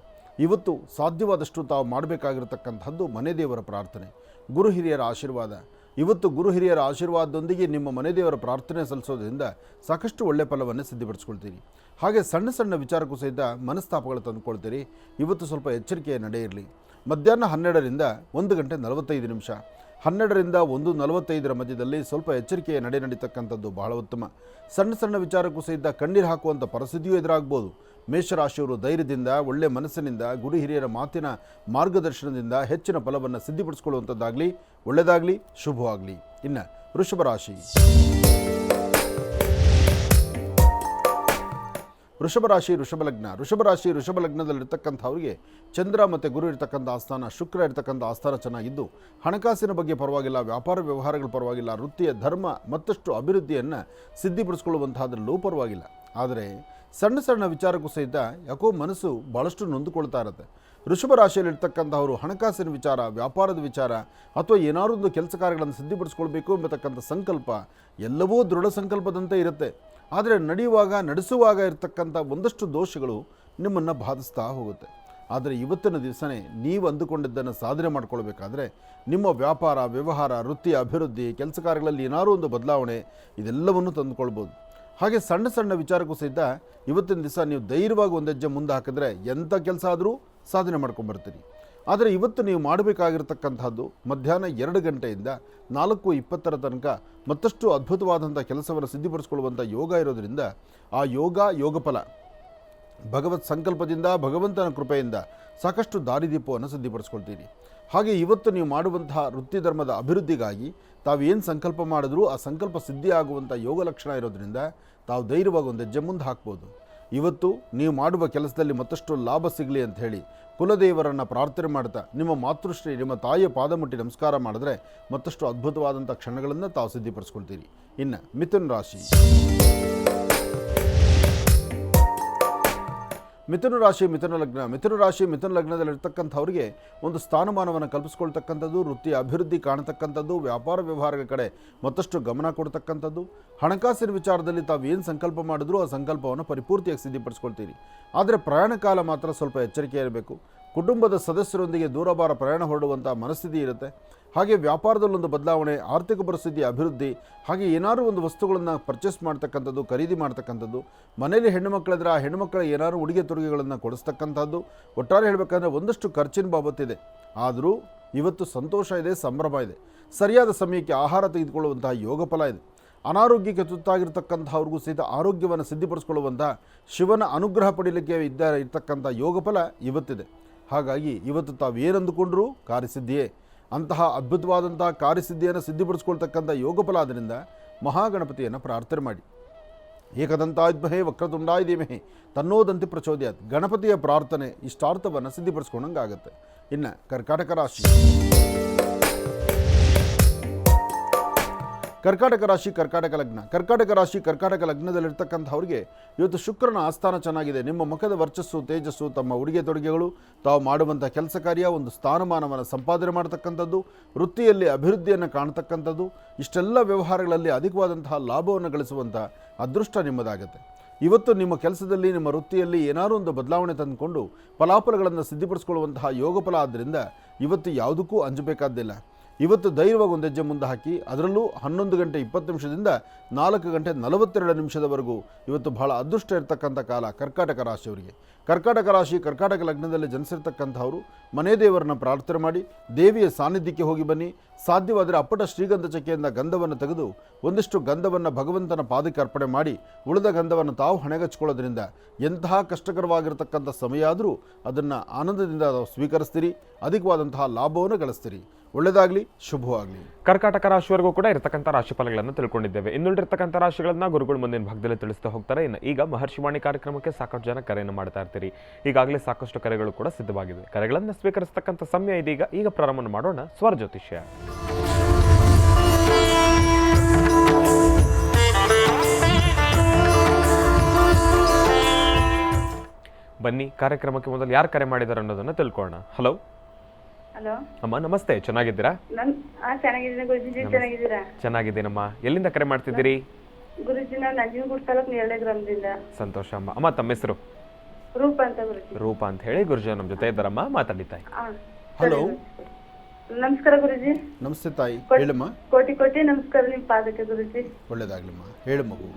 ಇವತ್ತು ಸಾಧ್ಯವಾದಷ್ಟು ತಾವು ಮಾಡಬೇಕಾಗಿರತಕ್ಕಂಥದ್ದು ಮನೆ ದೇವರ ಪ್ರಾರ್ಥನೆ, ಗುರು ಹಿರಿಯರ ಆಶೀರ್ವಾದ. ಇವತ್ತು ಗುರು ಹಿರಿಯರ ಆಶೀರ್ವಾದದೊಂದಿಗೆ ನಿಮ್ಮ ಮನೆ ದೇವರ ಪ್ರಾರ್ಥನೆ ಸಲ್ಲಿಸೋದ್ರಿಂದ ಸಾಕಷ್ಟು ಒಳ್ಳೆ ಫಲವನ್ನು ಸಿದ್ಧಿಪಡಿಸ್ಕೊಳ್ತೀರಿ. ಹಾಗೆ ಸಣ್ಣ ಸಣ್ಣ ವಿಚಾರಕ್ಕೂ ಸಹಿತ ಮನಸ್ತಾಪಗಳು ತಂದುಕೊಳ್ತೀರಿ. ಇವತ್ತು ಸ್ವಲ್ಪ ಎಚ್ಚರಿಕೆಯ ನಡೆ ಇರಲಿ. ಮಧ್ಯಾಹ್ನ 12ರಿಂದ 1:45, 12ರಿಂದ 1:45 ಮಧ್ಯದಲ್ಲಿ ಸ್ವಲ್ಪ ಎಚ್ಚರಿಕೆಯ ನಡೆ ನಡೀತಕ್ಕಂಥದ್ದು ಬಹಳ ಉತ್ತಮ. ಸಣ್ಣ ಸಣ್ಣ ವಿಚಾರಕ್ಕೂ ಸಹಿತ ಕಣ್ಣೀರು ಹಾಕುವಂಥ ಪರಿಸ್ಥಿತಿಯೂ ಎದುರಾಗ್ಬೋದು. ಮೇಷರಾಶಿಯವರು ಧೈರ್ಯದಿಂದ, ಒಳ್ಳೆಯ ಮನಸ್ಸಿನಿಂದ, ಗುರು ಹಿರಿಯರ ಮಾತಿನ ಮಾರ್ಗದರ್ಶನದಿಂದ ಹೆಚ್ಚಿನ ಫಲವನ್ನು ಸಿದ್ಧಿಪಡಿಸ್ಕೊಳ್ಳುವಂಥದ್ದಾಗಲಿ, ಒಳ್ಳೆಯದಾಗಲಿ, ಶುಭವಾಗಲಿ. ಇನ್ನು ವೃಷಭರಾಶಿ. ವೃಷಭಲಗ್ನದಲ್ಲಿರ್ತಕ್ಕಂಥವ್ರಿಗೆ ಚಂದ್ರ ಮತ್ತು ಗುರು ಇರ್ತಕ್ಕಂಥ ಆಸ್ಥಾನ, ಶುಕ್ರ ಇರ್ತಕ್ಕಂಥ ಆಸ್ಥಾನ ಚೆನ್ನಾಗಿದ್ದು ಹಣಕಾಸಿನ ಬಗ್ಗೆ ಪರವಾಗಿಲ್ಲ, ವ್ಯಾಪಾರ ವ್ಯವಹಾರಗಳು ಪರವಾಗಿಲ್ಲ, ವೃತ್ತಿಯ ಧರ್ಮ ಮತ್ತಷ್ಟು ಅಭಿವೃದ್ಧಿಯನ್ನು ಸಿದ್ಧಿಪಡಿಸ್ಕೊಳ್ಳುವಂತಹದ್ರಲ್ಲೂ ಪರವಾಗಿಲ್ಲ. ಆದರೆ ಸಣ್ಣ ಸಣ್ಣ ವಿಚಾರಕ್ಕೂ ಸಹಿತ ಯಾಕೋ ಮನಸ್ಸು ಭಾಳಷ್ಟು ನೊಂದುಕೊಳ್ತಾ ಇರುತ್ತೆ. ವೃಷಭ ರಾಶಿಯಲ್ಲಿರ್ತಕ್ಕಂಥವರು ಹಣಕಾಸಿನ ವಿಚಾರ, ವ್ಯಾಪಾರದ ವಿಚಾರ ಅಥವಾ ಏನಾದರೂ ಒಂದು ಕೆಲಸ ಕಾರ್ಯಗಳನ್ನು ಸಿದ್ಧಪಡಿಸ್ಕೊಳ್ಬೇಕು ಎಂಬತಕ್ಕಂಥ ಸಂಕಲ್ಪ ಎಲ್ಲವೂ ದೃಢ ಸಂಕಲ್ಪದಂತೆ ಇರುತ್ತೆ. ಆದರೆ ನಡೆಸುವಾಗ ಇರತಕ್ಕಂಥ ಒಂದಷ್ಟು ದೋಷಗಳು ನಿಮ್ಮನ್ನು ಬಾಧಿಸ್ತಾ ಹೋಗುತ್ತೆ. ಆದರೆ ಇವತ್ತಿನ ದಿವಸನೇ ನೀವು ಅಂದುಕೊಂಡಿದ್ದನ್ನು ಸಾಧನೆ ಮಾಡ್ಕೊಳ್ಬೇಕಾದ್ರೆ ನಿಮ್ಮ ವ್ಯಾಪಾರ, ವ್ಯವಹಾರ, ವೃತ್ತಿ ಅಭಿವೃದ್ಧಿ, ಕೆಲಸ ಕಾರ್ಯಗಳಲ್ಲಿ ಏನಾದರೂ ಒಂದು ಬದಲಾವಣೆ ಇದೆಲ್ಲವನ್ನು ತಂದುಕೊಳ್ಬೋದು. ಹಾಗೆ ಸಣ್ಣ ಸಣ್ಣ ವಿಚಾರಕ್ಕೂ ಸಹಿತ ಇವತ್ತಿನ ದಿವಸ ನೀವು ಧೈರ್ಯವಾಗಿ ಒಂದು ಹೆಜ್ಜೆ ಮುಂದೆ ಹಾಕಿದ್ರೆ ಎಂಥ ಕೆಲಸ ಆದರೂ ಸಾಧನೆ ಮಾಡ್ಕೊಂಬರ್ತೀರಿ. ಆದರೆ ಇವತ್ತು ನೀವು ಮಾಡಬೇಕಾಗಿರ್ತಕ್ಕಂಥದ್ದು ಮಧ್ಯಾಹ್ನ 2 ಗಂಟೆಯಿಂದ 4:20 ತನಕ ಮತ್ತಷ್ಟು ಅದ್ಭುತವಾದಂಥ ಕೆಲಸವನ್ನು ಸಿದ್ಧಪಡಿಸ್ಕೊಳ್ಳುವಂಥ ಯೋಗ ಇರೋದರಿಂದ ಆ ಯೋಗಫಲ ಭಗವತ್ ಸಂಕಲ್ಪದಿಂದ, ಭಗವಂತನ ಕೃಪೆಯಿಂದ ಸಾಕಷ್ಟು ದಾರಿದೀಪವನ್ನು ಸಿದ್ಧಪಡಿಸ್ಕೊಳ್ತೀರಿ. ಹಾಗೆ ಇವತ್ತು ನೀವು ಮಾಡುವಂತಹ ವೃತ್ತಿ ಧರ್ಮದ ಅಭಿವೃದ್ಧಿಗಾಗಿ ತಾವೇನು ಸಂಕಲ್ಪ ಮಾಡಿದ್ರೂ ಆ ಸಂಕಲ್ಪ ಸಿದ್ಧಿ ಆಗುವಂಥ ಯೋಗ ಲಕ್ಷಣ ಇರೋದರಿಂದ ತಾವು ಧೈರ್ಯವಾಗಿ ಒಂದು ಹೆಜ್ಜೆ ಮುಂದೆ ಹಾಕ್ಬೋದು. ಇವತ್ತು ನೀವು ಮಾಡುವ ಕೆಲಸದಲ್ಲಿ ಮತ್ತಷ್ಟು ಲಾಭ ಸಿಗಲಿ ಅಂತ ಹೇಳಿ ಕುಲದೇವರನ್ನು ಪ್ರಾರ್ಥನೆ ಮಾಡ್ತಾ ನಿಮ್ಮ ಮಾತೃಶ್ರೀ, ನಿಮ್ಮ ತಾಯಿಯ ಪಾದ ಮುಟ್ಟಿ ನಮಸ್ಕಾರ ಮಾಡಿದ್ರೆ ಮತ್ತಷ್ಟು ಅದ್ಭುತವಾದಂಥ ಕ್ಷಣಗಳನ್ನು ತಾವು ಸಿದ್ಧಪಡಿಸ್ಕೊಳ್ತೀರಿ. ಇನ್ನು ಮಿಥುನ ರಾಶಿ. ಮಿಥುನ ರಾಶಿ ಮಿಥುನ ಲಗ್ನದಲ್ಲಿರ್ತಕ್ಕಂಥವ್ರಿಗೆ ಒಂದು ಸ್ಥಾನಮಾನವನ್ನು ಕಲ್ಪಿಸ್ಕೊಳ್ತಕ್ಕಂಥದ್ದು, ವೃತ್ತಿಯ ಅಭಿವೃದ್ಧಿ ಕಾಣತಕ್ಕಂಥದ್ದು, ವ್ಯಾಪಾರ ವ್ಯವಹಾರಗಳ ಕಡೆ ಮತ್ತಷ್ಟು ಗಮನ ಕೊಡ್ತಕ್ಕಂಥದ್ದು, ಹಣಕಾಸಿನ ವಿಚಾರದಲ್ಲಿ ತಾವು ಏನು ಸಂಕಲ್ಪ ಮಾಡಿದ್ರೂ ಆ ಸಂಕಲ್ಪವನ್ನು ಪರಿಪೂರ್ತಿಯಾಗಿ ಸಿದ್ಧಪಡಿಸ್ಕೊಳ್ತೀರಿ. ಆದರೆ ಪ್ರಯಾಣ ಕಾಲ ಮಾತ್ರ ಸ್ವಲ್ಪ ಎಚ್ಚರಿಕೆ ಇರಬೇಕು. ಕುಟುಂಬದ ಸದಸ್ಯರೊಂದಿಗೆ ದೂರಭಾರ ಪ್ರಯಾಣ ಹೊರಡುವಂಥ ಮನಸ್ಥಿತಿ ಇರುತ್ತೆ. ಹಾಗೆ ವ್ಯಾಪಾರದಲ್ಲೊಂದು ಬದಲಾವಣೆ, ಆರ್ಥಿಕ ಪರಿಸ್ಥಿತಿ ಅಭಿವೃದ್ಧಿ, ಹಾಗೆ ಏನಾದರೂ ಒಂದು ವಸ್ತುಗಳನ್ನು ಪರ್ಚೇಸ್ ಮಾಡ್ತಕ್ಕಂಥದ್ದು, ಖರೀದಿ ಮಾಡ್ತಕ್ಕಂಥದ್ದು, ಮನೇಲಿ ಹೆಣ್ಣುಮಕ್ಕಳಿದ್ರೆ ಆ ಹೆಣ್ಣುಮಕ್ಕಳ ಏನಾದರೂ ಉಡುಗೆ ತೊಡುಗೆಗಳನ್ನು ಕೊಡಿಸ್ತಕ್ಕಂಥದ್ದು, ಒಟ್ಟಾರೆ ಹೇಳಬೇಕಂದ್ರೆ ಒಂದಷ್ಟು ಖರ್ಚಿನ ಬಾಬತ್ತಿದೆ. ಆದರೂ ಇವತ್ತು ಸಂತೋಷ ಇದೆ, ಸಂಭ್ರಮ ಇದೆ. ಸರಿಯಾದ ಸಮಯಕ್ಕೆ ಆಹಾರ ತೆಗೆದುಕೊಳ್ಳುವಂತಹ ಯೋಗಫಲ ಇದೆ. ಅನಾರೋಗ್ಯಕ್ಕೆ ತುತ್ತಾಗಿರ್ತಕ್ಕಂಥವ್ರಿಗೂ ಸಹಿತ ಆರೋಗ್ಯವನ್ನು ಸಿದ್ಧಪಡಿಸ್ಕೊಳ್ಳುವಂಥ ಶಿವನ ಅನುಗ್ರಹ ಪಡೀಲಿಕ್ಕೆ ಇರ್ತಕ್ಕಂಥ ಯೋಗಫಲ ಇವತ್ತಿದೆ. ಹಾಗಾಗಿ ಇವತ್ತು ತಾವು ಏನಂದುಕೊಂಡ್ರೂ ಕಾರ್ಯಸಿದ್ಧಿಯೇ. ಅಂತಹ ಅದ್ಭುತವಾದಂಥ ಕಾರ್ಯಸಿದ್ಧಿಯನ್ನು ಸಿದ್ಧಪಡಿಸ್ಕೊಳ್ತಕ್ಕಂಥ ಯೋಗಫಲ ಆದ್ದರಿಂದ ಮಹಾಗಣಪತಿಯನ್ನು ಪ್ರಾರ್ಥನೆ ಮಾಡಿ. ಏಕದಂತಾಯ ವಿದ್ಮಹೇ ವಕ್ರತುಂಡಾಯ ಧೀಮಹಿ ತನ್ನೋದಂತಿ ಪ್ರಚೋದಯಾತ್. ಗಣಪತಿಯ ಪ್ರಾರ್ಥನೆ ಇಷ್ಟಾರ್ಥವನ್ನು ಸಿದ್ಧಪಡಿಸ್ಕೊಂಡಂಗೆ ಆಗುತ್ತೆ. ಇನ್ನು ಕರ್ಕಾಟಕ ರಾಶಿ. ಕರ್ಕಾಟಕ ಲಗ್ನದಲ್ಲಿರ್ತಕ್ಕಂಥವ್ರಿಗೆ ಇವತ್ತು ಶುಕ್ರನ ಆಸ್ಥಾನ ಚೆನ್ನಾಗಿದೆ. ನಿಮ್ಮ ಮುಖದ ವರ್ಚಸ್ಸು, ತೇಜಸ್ಸು, ತಮ್ಮ ಉಡುಗೆ ತೊಡುಗೆಗಳು, ತಾವು ಮಾಡುವಂಥ ಕೆಲಸ ಕಾರ್ಯ, ಒಂದು ಸ್ಥಾನಮಾನವನ್ನು ಸಂಪಾದನೆ ಮಾಡ್ತಕ್ಕಂಥದ್ದು, ವೃತ್ತಿಯಲ್ಲಿ ಅಭಿವೃದ್ಧಿಯನ್ನು ಕಾಣ್ತಕ್ಕಂಥದ್ದು, ಇಷ್ಟೆಲ್ಲ ವ್ಯವಹಾರಗಳಲ್ಲಿ ಅಧಿಕವಾದಂತಹ ಲಾಭವನ್ನು ಗಳಿಸುವಂಥ ಅದೃಷ್ಟ ನಿಮ್ಮದಾಗುತ್ತೆ. ಇವತ್ತು ನಿಮ್ಮ ಕೆಲಸದಲ್ಲಿ, ನಿಮ್ಮ ವೃತ್ತಿಯಲ್ಲಿ ಏನಾದರೂ ಒಂದು ಬದಲಾವಣೆ ತಂದುಕೊಂಡು ಫಲಾಫಲಗಳನ್ನು ಸಿದ್ಧಪಡಿಸ್ಕೊಳ್ಳುವಂತಹ ಯೋಗಫಲ ಆದ್ದರಿಂದ ಇವತ್ತು ಯಾವುದಕ್ಕೂ ಅಂಜಬೇಕಾದ್ದಿಲ್ಲ. ಇವತ್ತು ಧೈರ್ಯವಾಗಿ ಒಂದು ಹೆಜ್ಜೆ ಮುಂದೆ ಹಾಕಿ, ಅದರಲ್ಲೂ 11:20 4:42 ಇವತ್ತು ಬಹಳ ಅದೃಷ್ಟ ಇರತಕ್ಕಂಥ ಕಾಲ ಕರ್ಕಾಟಕ ರಾಶಿಯವರಿಗೆ. ಕರ್ಕಾಟಕ ಲಗ್ನದಲ್ಲಿ ಜನಿಸಿರ್ತಕ್ಕಂಥವರು ಮನೆ ದೇವರನ್ನು ಪ್ರಾರ್ಥನೆ ಮಾಡಿ ದೇವಿಯ ಸಾನ್ನಿಧ್ಯಕ್ಕೆ ಹೋಗಿ ಬನ್ನಿ. ಸಾಧ್ಯವಾದರೆ ಅಪ್ಪಟ ಶ್ರೀಗಂಧ ಚಕ್ಕೆಯಿಂದ ಗಂಧವನ್ನು ತೆಗೆದು ಒಂದಿಷ್ಟು ಗಂಧವನ್ನು ಭಗವಂತನ ಪಾದಕ್ಕೆ ಅರ್ಪಣೆ ಮಾಡಿ ಉಳಿದ ಗಂಧವನ್ನು ತಾವು ಹಣೆಗಚ್ಕೊಳ್ಳೋದ್ರಿಂದ ಎಂತಹ ಕಷ್ಟಕರವಾಗಿರ್ತಕ್ಕಂಥ ಸಮಯ ಆದರೂ ಅದನ್ನು ಆನಂದದಿಂದ ಸ್ವೀಕರಿಸ್ತೀರಿ, ಅಧಿಕವಾದಂತಹ ಲಾಭವನ್ನು ಗಳಿಸ್ತೀರಿ. ಒಳ್ಳೆಯದಾಗಲಿ, ಶುಭವಾಗಲಿ. ಕರ್ಕಾಟಕ ರಾಶಿಯವರೆಗೂ ಕೂಡ ಇರತಕ್ಕಂಥ ರಾಶಿಫಲಗಳನ್ನು ತಿಳ್ಕೊಂಡಿದ್ದೇವೆ. ಇನ್ನುಳಿದಿರ್ತಕ್ಕಂಥ ರಾಶಿಗಳನ್ನ ಗುರುಗಳು ಮುಂದಿನ ಭಾಗದಲ್ಲಿ ತಿಳಿಸ್ತಾ ಹೋಗ್ತಾರೆ. ಇನ್ನು ಈಗ ಮಹರ್ಷಿವಾಣಿ ಕಾರ್ಯಕ್ರಮಕ್ಕೆ ಸಾಕಷ್ಟು ಜನ ಕರೆಯನ್ನು ಮಾಡ್ತಾ ಇರ್ತೀರಿ. ಈಗಾಗಲೇ ಸಾಕಷ್ಟು ಕರೆಗಳು ಕೂಡ ಸಿದ್ಧವಾಗಿವೆ. ಕರೆಗಳನ್ನು ಸ್ವೀಕರಿಸತಕ್ಕಂಥ ಸಮಯ ಇದೀಗ. ಈಗ ಪ್ರಾರಂಭ ಮಾಡೋಣ ಸ್ವರ ಜ್ಯೋತಿಷ್ಯ. ಬನ್ನಿ, ಕಾರ್ಯಕ್ರಮಕ್ಕೆ ಮೊದಲು ಯಾರು ಕರೆ ಮಾಡಿದ್ದಾರೆ ಅನ್ನೋದನ್ನ ತಿಳ್ಕೊಳ್ಳೋಣ. ಹಲೋ ಹಲೋ ಅಮ್ಮ, ನಮಸ್ತೆ. ಚೆನ್ನಾಗಿದ್ದೀರಾ? ಚೆನ್ನಾಗಿದ್ದೀನಿ ಗುರುಜಿ, ಚೆನ್ನಾಗಿದ್ದೀರಾ? ಚೆನ್ನಾಗಿದ್ದೀನಮ್ಮ. ಎಲ್ಲಿಂದ ಕರೆ ಮಾಡ್ತಿದ್ದೀರಿ? ಗುರುಜಿ, ನಾವು ನಂಜನಗೂಡು ತಾಲೂಕು 2 ಗ್ರಾಮದಿಂದ. ಸಂತೋಷ ಅಮ್ಮ. ಅಮ್ಮ, ತಮ್ಮ ಹೆಸರು? ರೂಪ ಅಂತ ಗುರುಜಿ. ರೂಪ ಅಂತ ಹೇಳಿ. ಗುರುಜಿ ನಮ್ಮ ಜೊತೆ ಇದ್ದಾರಮ್ಮ, ಮಾತಾಡಿತಾಯಿ. ಹಲೋ, ನಮಸ್ಕಾರ ಗುರುಜಿ. ನಮಸ್ತೆ ತಾಯಿ, ಹೇಳಮ್ಮ. ಕೋಟಿ ಕೋಟಿ ನಮಸ್ಕಾರ ನಿಮ್ಮ ಪಾದಕ್ಕೆ ಗುರುಜಿ. ಒಳ್ಳೇದಾಗ್ಲಮ್ಮ, ಹೇಳು ಮಗು.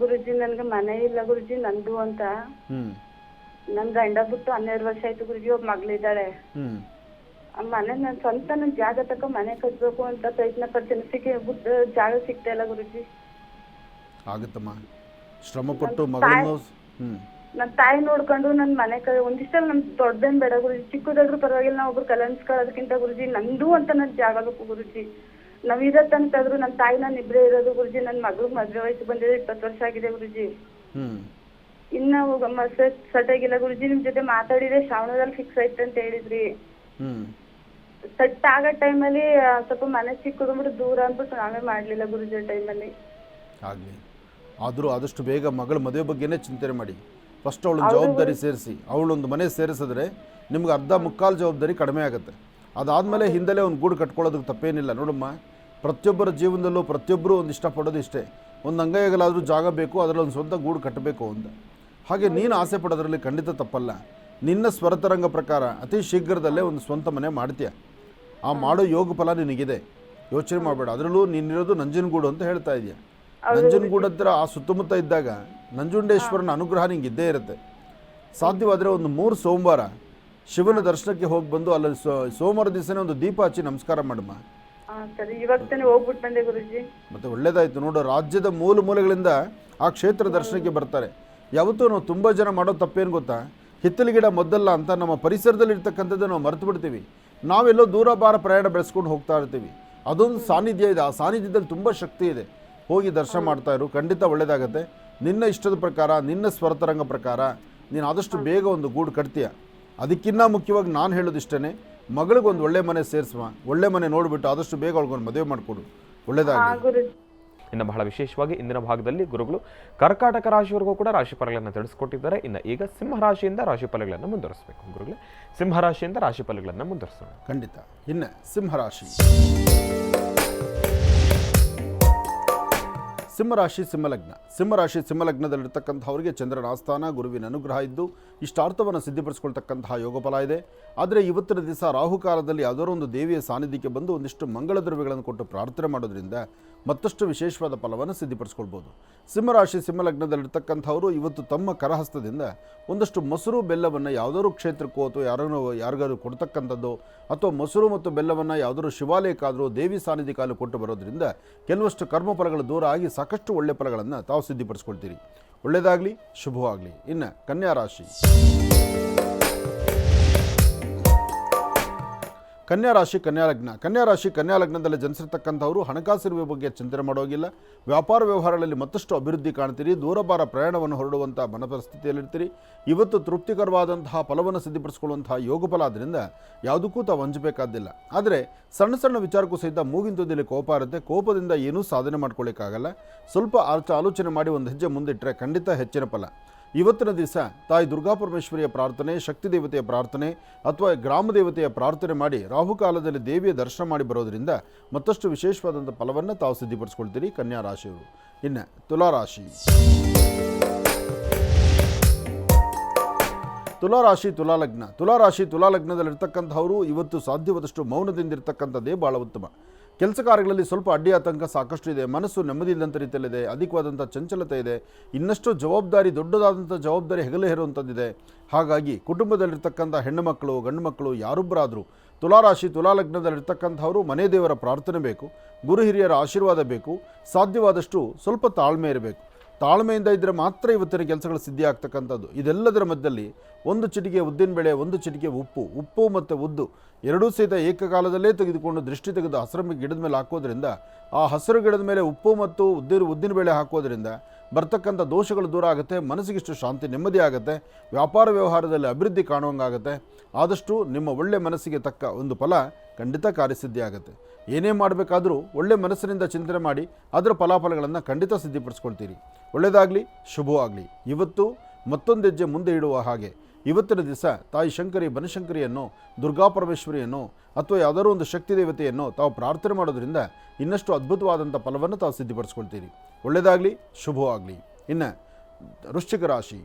ಗುರುಜಿ, ನನ್ಗೆ ಮನೆ ಇಲ್ಲ ಗುರುಜಿ, ನಂದು ಅಂತ. ನನ್ ಗಂಡ ಬಿಟ್ಟು 12 ವರ್ಷ ಆಯ್ತು ಗುರುಜಿ. ಒಬ್ಬ ಮಗಳಿದ್ದಾಳೆ. ಮನೆ ನನ್ ಸ್ವಂತ ನನ್ ಜಾಗ ತಕ್ಕ ಮನೆ ಕಟ್ಬೇಕು ಅಂತ ಪ್ರಯತ್ನ ಪಡ್ತೀನಿ. ಜಾಗ ಸಿಗ್ತಾ ಇಲ್ಲ ಗುರುಜಿ. ಆಗುತ್ತಮ್ಮ, ಶ್ರಮ ಪಟ್ಟು ಮಗಳನ್ನು ನನ್ ತಾಯಿ ನೋಡ್ಕೊಂಡು ನನ್ ಮನೆ ಒಂದಿಷ್ಟಲ್ಲಿ ನನ್ ದೊಡ್ಡದೇನ್ ಬೇಡ ಗುರುಜಿ, ಚಿಕ್ಕದಾದ್ರೂ ಪರವಾಗಿಲ್ಲ. ನಾವು ಒಬ್ರು ಕಲ್ಯಾಣಿಸ್ಕೊಳ್ಳೋದಕ್ಕಿಂತ ಗುರುಜಿ ನಂದು ಅಂತ ನನ್ ಜಾಗ ಬೇಕು ಗುರುಜಿ. ನಾವ್ ಇರತ್ತಂತಾದ್ರು ನನ್ ತಾಯಿ ನಾನು ಇಬ್ರೇ ಇರೋದು ಗುರುಜಿ. ನನ್ ಮಗಳು ಮದ್ವೆ ವಯಸ್ಸು ಬಂದಿದೆ, 20 ವರ್ಷ ಆಗಿದೆ ಗುರುಜಿ. ಇನ್ನ ಸೆಟ್ ಗುರುಜಿ. ನಿಮ್ ಜೊತೆ ಮಾತಾಡಿದ್ರೆ ಶ್ರಾವಣದಲ್ಲಿ ಫಿಕ್ಸ್ ಆಯ್ತು ಅಂತ ಹೇಳಿದ್ರಿ. ಸೆಟ್ ಆಗೋ ಟೈಮಲ್ಲಿ ಸ್ವಲ್ಪ ಮನೆ ಚಿಕ್ಕದ್ಬಿಟ್ಟು ದೂರ ಅಂದ್ಬಿಟ್ಟು ನಾವೇ ಮಾಡ್ಲಿಲ್ಲ ಗುರುಜಿ ಟೈಮಲ್ಲಿ. ಆಗಲಿ, ಆದರೂ ಆದಷ್ಟು ಬೇಗ ಮಗಳ ಮದುವೆ ಬಗ್ಗೆನೇ ಚಿಂತನೆ ಮಾಡಿ. ಫಸ್ಟ್ ಅವಳನ್ನ ಜವಾಬ್ದಾರಿ ಸೇರಿಸಿ, ಅವಳೊಂದು ಮನೆ ಸೇರಿಸಿದ್ರೆ ನಿಮ್ಗೆ ಅರ್ಧ ಮುಕ್ಕಾಲು ಜವಾಬ್ದಾರಿ ಕಡಿಮೆ ಆಗುತ್ತೆ. ಅದಾದಮೇಲೆ ಹಿಂದಲೇ ಒಂದು ಗೂಡು ಕಟ್ಕೊಳ್ಳೋದಕ್ಕೆ ತಪ್ಪೇನಿಲ್ಲ. ನೋಡಮ್ಮ, ಪ್ರತಿಯೊಬ್ಬರ ಜೀವನದಲ್ಲೂ ಪ್ರತಿಯೊಬ್ಬರು ಒಂದು ಇಷ್ಟಪಡೋದು ಇಷ್ಟೇ, ಒಂದು ಅಂಗೈಗಲಾದರೂ ಜಾಗ ಬೇಕು, ಅದರಲ್ಲಿ ಒಂದು ಸ್ವಂತ ಗೂಡು ಕಟ್ಟಬೇಕು ಅಂತ. ಹಾಗೆ ನೀನು ಆಸೆ ಪಡೋದ್ರಲ್ಲಿ ಖಂಡಿತ ತಪ್ಪಲ್ಲ. ನಿನ್ನ ಸ್ವರತರಂಗ ಪ್ರಕಾರ ಅತಿ ಶೀಘ್ರದಲ್ಲೇ ಒಂದು ಸ್ವಂತ ಮನೆ ಮಾಡ್ತೀಯ. ಆ ಮಾಡೋ ಯೋಗ ಫಲ ನಿನಗಿದೆ, ಯೋಚನೆ ಮಾಡಬೇಡ. ಅದರಲ್ಲೂ ನೀನಿರೋದು ನಂಜನಗೂಡು ಅಂತ ಹೇಳ್ತಾ ಇದೆಯಾ. ನಂಜನಗೂಡು ಹತ್ರ ಆ ಸುತ್ತಮುತ್ತ ಇದ್ದಾಗ ನಂಜುಂಡೇಶ್ವರನ ಅನುಗ್ರಹ ನಿಂಗೆ ಇದ್ದೇ ಇರುತ್ತೆ. ಸಾಧ್ಯವಾದರೆ ಒಂದು 3 ಸೋಮವಾರ ಶಿವನ ದರ್ಶನಕ್ಕೆ ಹೋಗಿ ಬಂದು ಅಲ್ಲಿ ಸೋಮವಾರ ದಿವಸನೇ ಒಂದು ದೀಪ ಹಚ್ಚಿ ನಮಸ್ಕಾರ ಮಾಡಮ್ಮ. ಸರಿ, ಇವಾಗ ತಾನೇ ಹೋಗ್ಬಿಟ್ಟು ಬಂದೆ ಗುರುಜಿ. ಮತ್ತೆ ಒಳ್ಳೇದಾಯ್ತು ನೋಡು. ರಾಜ್ಯದ ಮೂಲೆಗಳಿಂದ ಆ ಕ್ಷೇತ್ರ ದರ್ಶನಕ್ಕೆ ಬರ್ತಾರೆ. ಯಾವತ್ತೂ ನಾವು ತುಂಬ ಜನ ಮಾಡೋ ತಪ್ಪೇನು ಗೊತ್ತಾ, ಹಿತ್ತಲು ಗಿಡ ಮೊದಲ್ಲ ಅಂತ ನಮ್ಮ ಪರಿಸರದಲ್ಲಿ ಇರ್ತಕ್ಕಂಥದ್ದು ನಾವು ಮರೆತು ಬಿಡ್ತೀವಿ. ನಾವೆಲ್ಲೋ ದೂರ ಬಾರ ಪ್ರಯಾಣ ಬೆಳೆಸ್ಕೊಂಡು ಹೋಗ್ತಾ ಇರ್ತೀವಿ. ಅದೊಂದು ಸಾನ್ನಿಧ್ಯ ಇದೆ, ಆ ಸಾನ್ನಿಧ್ಯದಲ್ಲಿ ತುಂಬ ಶಕ್ತಿ ಇದೆ. ಹೋಗಿ ದರ್ಶನ ಮಾಡ್ತಾ ಇರು, ಖಂಡಿತ ಒಳ್ಳೆಯದಾಗತ್ತೆ. ನಿನ್ನ ಇಷ್ಟದ ಪ್ರಕಾರ, ನಿನ್ನ ಸ್ವರತರಂಗ ಪ್ರಕಾರ ನೀನು ಆದಷ್ಟು ಬೇಗ ಒಂದು ಗೂಡು ಕಟ್ತೀಯ. ಅದಕ್ಕಿಂತ ಮುಖ್ಯವಾಗಿ ನಾನು ಹೇಳೋದಿಷ್ಟೇ, ಮಗಳಿಗೊಂದು ಒಳ್ಳೆ ಮನೆ ಸೇರಿಸುವ, ಒಳ್ಳೆ ಮನೆ ನೋಡಿಬಿಟ್ಟು ಆದಷ್ಟು ಬೇಗ ಅವಳಿಗೊಂದು ಮದುವೆ ಮಾಡಿಕೊಡು, ಒಳ್ಳೆಯದಾಗಲಿ. ಇನ್ನು ಬಹಳ ವಿಶೇಷವಾಗಿ ಇಂದಿನ ಭಾಗದಲ್ಲಿ ಗುರುಗಳು ಕರ್ಕಾಟಕ ರಾಶಿಯವರೆಗೂ ಕೂಡ ರಾಶಿಫಲಗಳನ್ನು ತಿಳಿಸ್ಕೊಟ್ಟಿದ್ದಾರೆ. ಇನ್ನು ಈಗ ಸಿಂಹರಾಶಿಯಿಂದ ರಾಶಿಫಲಗಳನ್ನು ಮುಂದುವರಿಸಬೇಕು. ಗುರುಗಳೇ, ಸಿಂಹರಾಶಿಯಿಂದ ರಾಶಿಫಲಗಳನ್ನು ಮುಂದುವರಿಸೋಣ. ಖಂಡಿತ. ಇನ್ನು ಸಿಂಹರಾಶಿ, ಸಿಂಹರಾಶಿ ಸಿಂಹಲಗ್ನ. ಸಿಂಹರಾಶಿ ಸಿಂಹಲಗ್ನದಲ್ಲಿರ್ತಕ್ಕಂಥವರಿಗೆ ಚಂದ್ರನ ಆಸ್ಥಾನ, ಗುರುವಿನ ಅನುಗ್ರಹ ಇದ್ದು ಇಷ್ಟಾರ್ಥವನ್ನು ಸಿದ್ಧಿಪಡಿಸ್ಕೊಳ್ತಕ್ಕಂತಹ ಯೋಗ ಫಲ ಇದೆ. ಆದರೆ ಇವತ್ತಿನ ದಿವಸ ರಾಹುಕಾಲದಲ್ಲಿ ಯಾವುದೋ ಒಂದು ದೇವಿಯ ಸಾನ್ನಿಧ್ಯಕ್ಕೆ ಬಂದು ಒಂದಿಷ್ಟು ಮಂಗಳ ದ್ರವ್ಯಗಳನ್ನು ಕೊಟ್ಟು ಪ್ರಾರ್ಥನೆ ಮಾಡೋದ್ರಿಂದ ಮತ್ತಷ್ಟು ವಿಶೇಷವಾದ ಫಲವನ್ನು ಸಿದ್ಧಿಪಡಿಸ್ಕೊಳ್ಬೋದು. ಸಿಂಹರಾಶಿ ಸಿಂಹಲಗ್ನದಲ್ಲಿರ್ತಕ್ಕಂಥವರು ಇವತ್ತು ತಮ್ಮ ಕರಹಸ್ತದಿಂದ ಒಂದಷ್ಟು ಮೊಸರು ಬೆಲ್ಲವನ್ನು ಯಾವುದಾದ್ರು ಕ್ಷೇತ್ರಕ್ಕೋ ಅಥವಾ ಯಾರಿಗಾದ್ರು ಕೊಡ್ತಕ್ಕಂಥದ್ದು, ಅಥವಾ ಮೊಸರು ಮತ್ತು ಬೆಲ್ಲವನ್ನು ಯಾವುದಾದ್ರು ಶಿವಾಲಯಕ್ಕಾದರೂ ದೇವಿ ಸಾನ್ನಿಧ್ಯಕ್ಕಾದರೂ ಕೊಟ್ಟು ಬರೋದ್ರಿಂದ ಕೆಲವಷ್ಟು ಕರ್ಮಫಲಗಳು ದೂರ ಆಗಿ ಸಾಕಷ್ಟು ಒಳ್ಳೆ ಫಲಗಳನ್ನು ತಾವು ಸಿದ್ಧಿಪಡಿಸ್ಕೊಳ್ತೀರಿ. ಒಳ್ಳೆಯದಾಗಲಿ, ಶುಭವಾಗಲಿ. ಇನ್ನು ಕನ್ಯಾ ರಾಶಿ, ಕನ್ಯಾ ಲಗ್ನದಲ್ಲಿ ಜನಿಸಿರ್ತಕ್ಕಂಥವರು ಹಣಕಾಸಿನ ಬಗ್ಗೆ ಚಿಂತನೆ ಮಾಡೋಗಿಲ್ಲ. ವ್ಯಾಪಾರ ವ್ಯವಹಾರಗಳಲ್ಲಿ ಮತ್ತಷ್ಟು ಅಭಿವೃದ್ಧಿ ಕಾಣ್ತೀರಿ. ದೂರಭಾರ ಪ್ರಯಾಣವನ್ನು ಹೊರಡುವಂಥ ಮನಪರಿಸ್ಥಿತಿಯಲ್ಲಿರ್ತೀರಿ. ಇವತ್ತು ತೃಪ್ತಿಕರವಾದಂತಹ ಫಲವನ್ನು ಸಿದ್ಧಿಪಡಿಸ್ಕೊಳ್ಳುವಂತಹ ಯೋಗ ಫಲ ಆದ್ದರಿಂದ ಯಾವುದಕ್ಕೂ ತಾವು ಹಂಚಬೇಕಾದಿಲ್ಲ. ಆದರೆ ಸಣ್ಣ ಸಣ್ಣ ವಿಚಾರಕ್ಕೂ ಸಹಿತ ಮೂಗಿನ ತುದಿಯಲ್ಲಿ ಕೋಪ ಇರುತ್ತೆ. ಕೋಪದಿಂದ ಏನೂ ಸಾಧನೆ ಮಾಡ್ಕೊಳ್ಳಿಕ್ಕಾಗಲ್ಲ. ಸ್ವಲ್ಪ ಆಲೋಚನೆ ಮಾಡಿ ಒಂದು ಹೆಜ್ಜೆ ಮುಂದಿಟ್ಟರೆ ಖಂಡಿತ ಹೆಚ್ಚಿನ ಫಲ. ಇವತ್ತಿನ ದಿವಸ ತಾಯಿ ದುರ್ಗಾಪರಮೇಶ್ವರಿಯ ಪ್ರಾರ್ಥನೆ, ಶಕ್ತಿ ದೇವತೆಯ ಪ್ರಾರ್ಥನೆ ಅಥವಾ ಗ್ರಾಮ ದೇವತೆಯ ಪ್ರಾರ್ಥನೆ ಮಾಡಿ ರಾಹುಕಾಲದಲ್ಲಿ ದೇವಿಯ ದರ್ಶನ ಮಾಡಿ ಬರೋದರಿಂದ ಮತ್ತಷ್ಟು ವಿಶೇಷವಾದಂಥ ಫಲವನ್ನು ತಾವು ಸಿದ್ಧಿಪಡಿಸ್ಕೊಳ್ತೀರಿ ಕನ್ಯಾ ರಾಶಿಯವರು. ಇನ್ನು ತುಲಾರಾಶಿ, ತುಲಾಲಗ್ನದಲ್ಲಿರ್ತಕ್ಕಂಥವರು ಇವತ್ತು ಸಾಧ್ಯವಾದಷ್ಟು ಮೌನದಿಂದಿರ್ತಕ್ಕಂಥದ್ದೇ ಭಾಳ ಉತ್ತಮ. ಕೆಲಸ ಕಾರ್ಯಗಳಲ್ಲಿ ಸ್ವಲ್ಪ ಅಡ್ಡಿ ಆತಂಕ ಸಾಕಷ್ಟು ಇದೆ. ಮನಸ್ಸು ನೆಮ್ಮದಿ ಇಲ್ಲದಂಥ ರೀತಿಯಲ್ಲಿದೆ. ಅಧಿಕವಾದಂಥ ಚಂಚಲತೆ ಇದೆ. ಇನ್ನಷ್ಟು ಜವಾಬ್ದಾರಿ, ದೊಡ್ಡದಾದಂಥ ಜವಾಬ್ದಾರಿ ಹೆಗಲೇ ಹೇರುವಂಥದ್ದಿದೆ. ಹಾಗಾಗಿ ಕುಟುಂಬದಲ್ಲಿರ್ತಕ್ಕಂಥ ಹೆಣ್ಣು ಮಕ್ಕಳು, ಗಂಡು ಮಕ್ಕಳು ಯಾರೊಬ್ಬರಾದರೂ ತುಲಾಲಗ್ನದಲ್ಲಿರ್ತಕ್ಕಂಥವರು ಮನೆ ದೇವರ ಪ್ರಾರ್ಥನೆ ಬೇಕು, ಗುರು ಹಿರಿಯರ ಆಶೀರ್ವಾದ ಬೇಕು, ಸಾಧ್ಯವಾದಷ್ಟು ಸ್ವಲ್ಪ ತಾಳ್ಮೆ ಇರಬೇಕು. ತಾಳ್ಮೆಯಿಂದ ಇದ್ದರೆ ಮಾತ್ರ ಇವತ್ತಿನ ಕೆಲಸಗಳು ಸಿದ್ಧಿ ಆಗ್ತಕ್ಕಂಥದ್ದು. ಇದೆಲ್ಲದರ ಮಧ್ಯದಲ್ಲಿ ಒಂದು ಚಿಟಿಕೆ ಉದ್ದಿನಬೇಳೆ, ಒಂದು ಚಿಟಿಕೆ ಉಪ್ಪು ಮತ್ತು ಉದ್ದು ಎರಡೂ ಸಹಿತ ಏಕಕಾಲದಲ್ಲೇ ತೆಗೆದುಕೊಂಡು ದೃಷ್ಟಿ ತೆಗೆದು ಹಸಿರು ಗಿಡದ ಮೇಲೆ ಹಾಕೋದ್ರಿಂದ, ಆ ಹಸಿರು ಗಿಡದ ಮೇಲೆ ಉಪ್ಪು ಮತ್ತು ಉದ್ದಿನಬೇಳೆ ಹಾಕೋದ್ರಿಂದ ಬರ್ತಕ್ಕಂಥ ದೋಷಗಳು ದೂರ ಆಗುತ್ತೆ. ಮನಸ್ಸಿಗಿಷ್ಟು ಶಾಂತಿ, ನೆಮ್ಮದಿ ಆಗುತ್ತೆ. ವ್ಯಾಪಾರ ವ್ಯವಹಾರದಲ್ಲಿ ಅಭಿವೃದ್ಧಿ ಕಾಣುವಂಗಾಗುತ್ತೆ. ಆದಷ್ಟು ನಿಮ್ಮ ಒಳ್ಳೆ ಮನಸ್ಸಿಗೆ ತಕ್ಕ ಒಂದು ಫಲ ಖಂಡಿತ ಕಾರ್ಯಸಿದ್ಧಿ ಆಗುತ್ತೆ. ಏನೇ ಮಾಡಬೇಕಾದರೂ ಒಳ್ಳೆ ಮನಸ್ಸಿನಿಂದ ಚಿಂತನೆ ಮಾಡಿ ಅದರ ಫಲಾಫಲಗಳನ್ನು ಖಂಡಿತ ಸಿದ್ಧಿಪಡಿಸ್ಕೊಳ್ತೀರಿ. ಒಳ್ಳೆಯದಾಗಲಿ, ಶುಭವಾಗಲಿ. ಇವತ್ತು ಮತ್ತೊಂದು ಹೆಜ್ಜೆ ಮುಂದೆ ಇಡುವ ಹಾಗೆ ಇವತ್ತಿನ ದಿವಸ ತಾಯಿ ಶಂಕರಿ, ಬನಶಂಕರಿಯನ್ನು, ದುರ್ಗಾಪರಮೇಶ್ವರಿಯನ್ನು ಅಥವಾ ಯಾವುದಾದ್ರೂ ಒಂದು ಶಕ್ತಿ ದೇವತೆಯನ್ನು ತಾವು ಪ್ರಾರ್ಥನೆ ಮಾಡೋದ್ರಿಂದ ಇನ್ನಷ್ಟು ಅದ್ಭುತವಾದಂಥ ಫಲವನ್ನು ತಾವು ಸಿದ್ಧಿಪಡಿಸ್ಕೊಳ್ತೀರಿ. ಒಳ್ಳೆಯದಾಗಲಿ, ಶುಭವಾಗಲಿ. ಇನ್ನು ವೃಶ್ಚಿಕ ರಾಶಿ,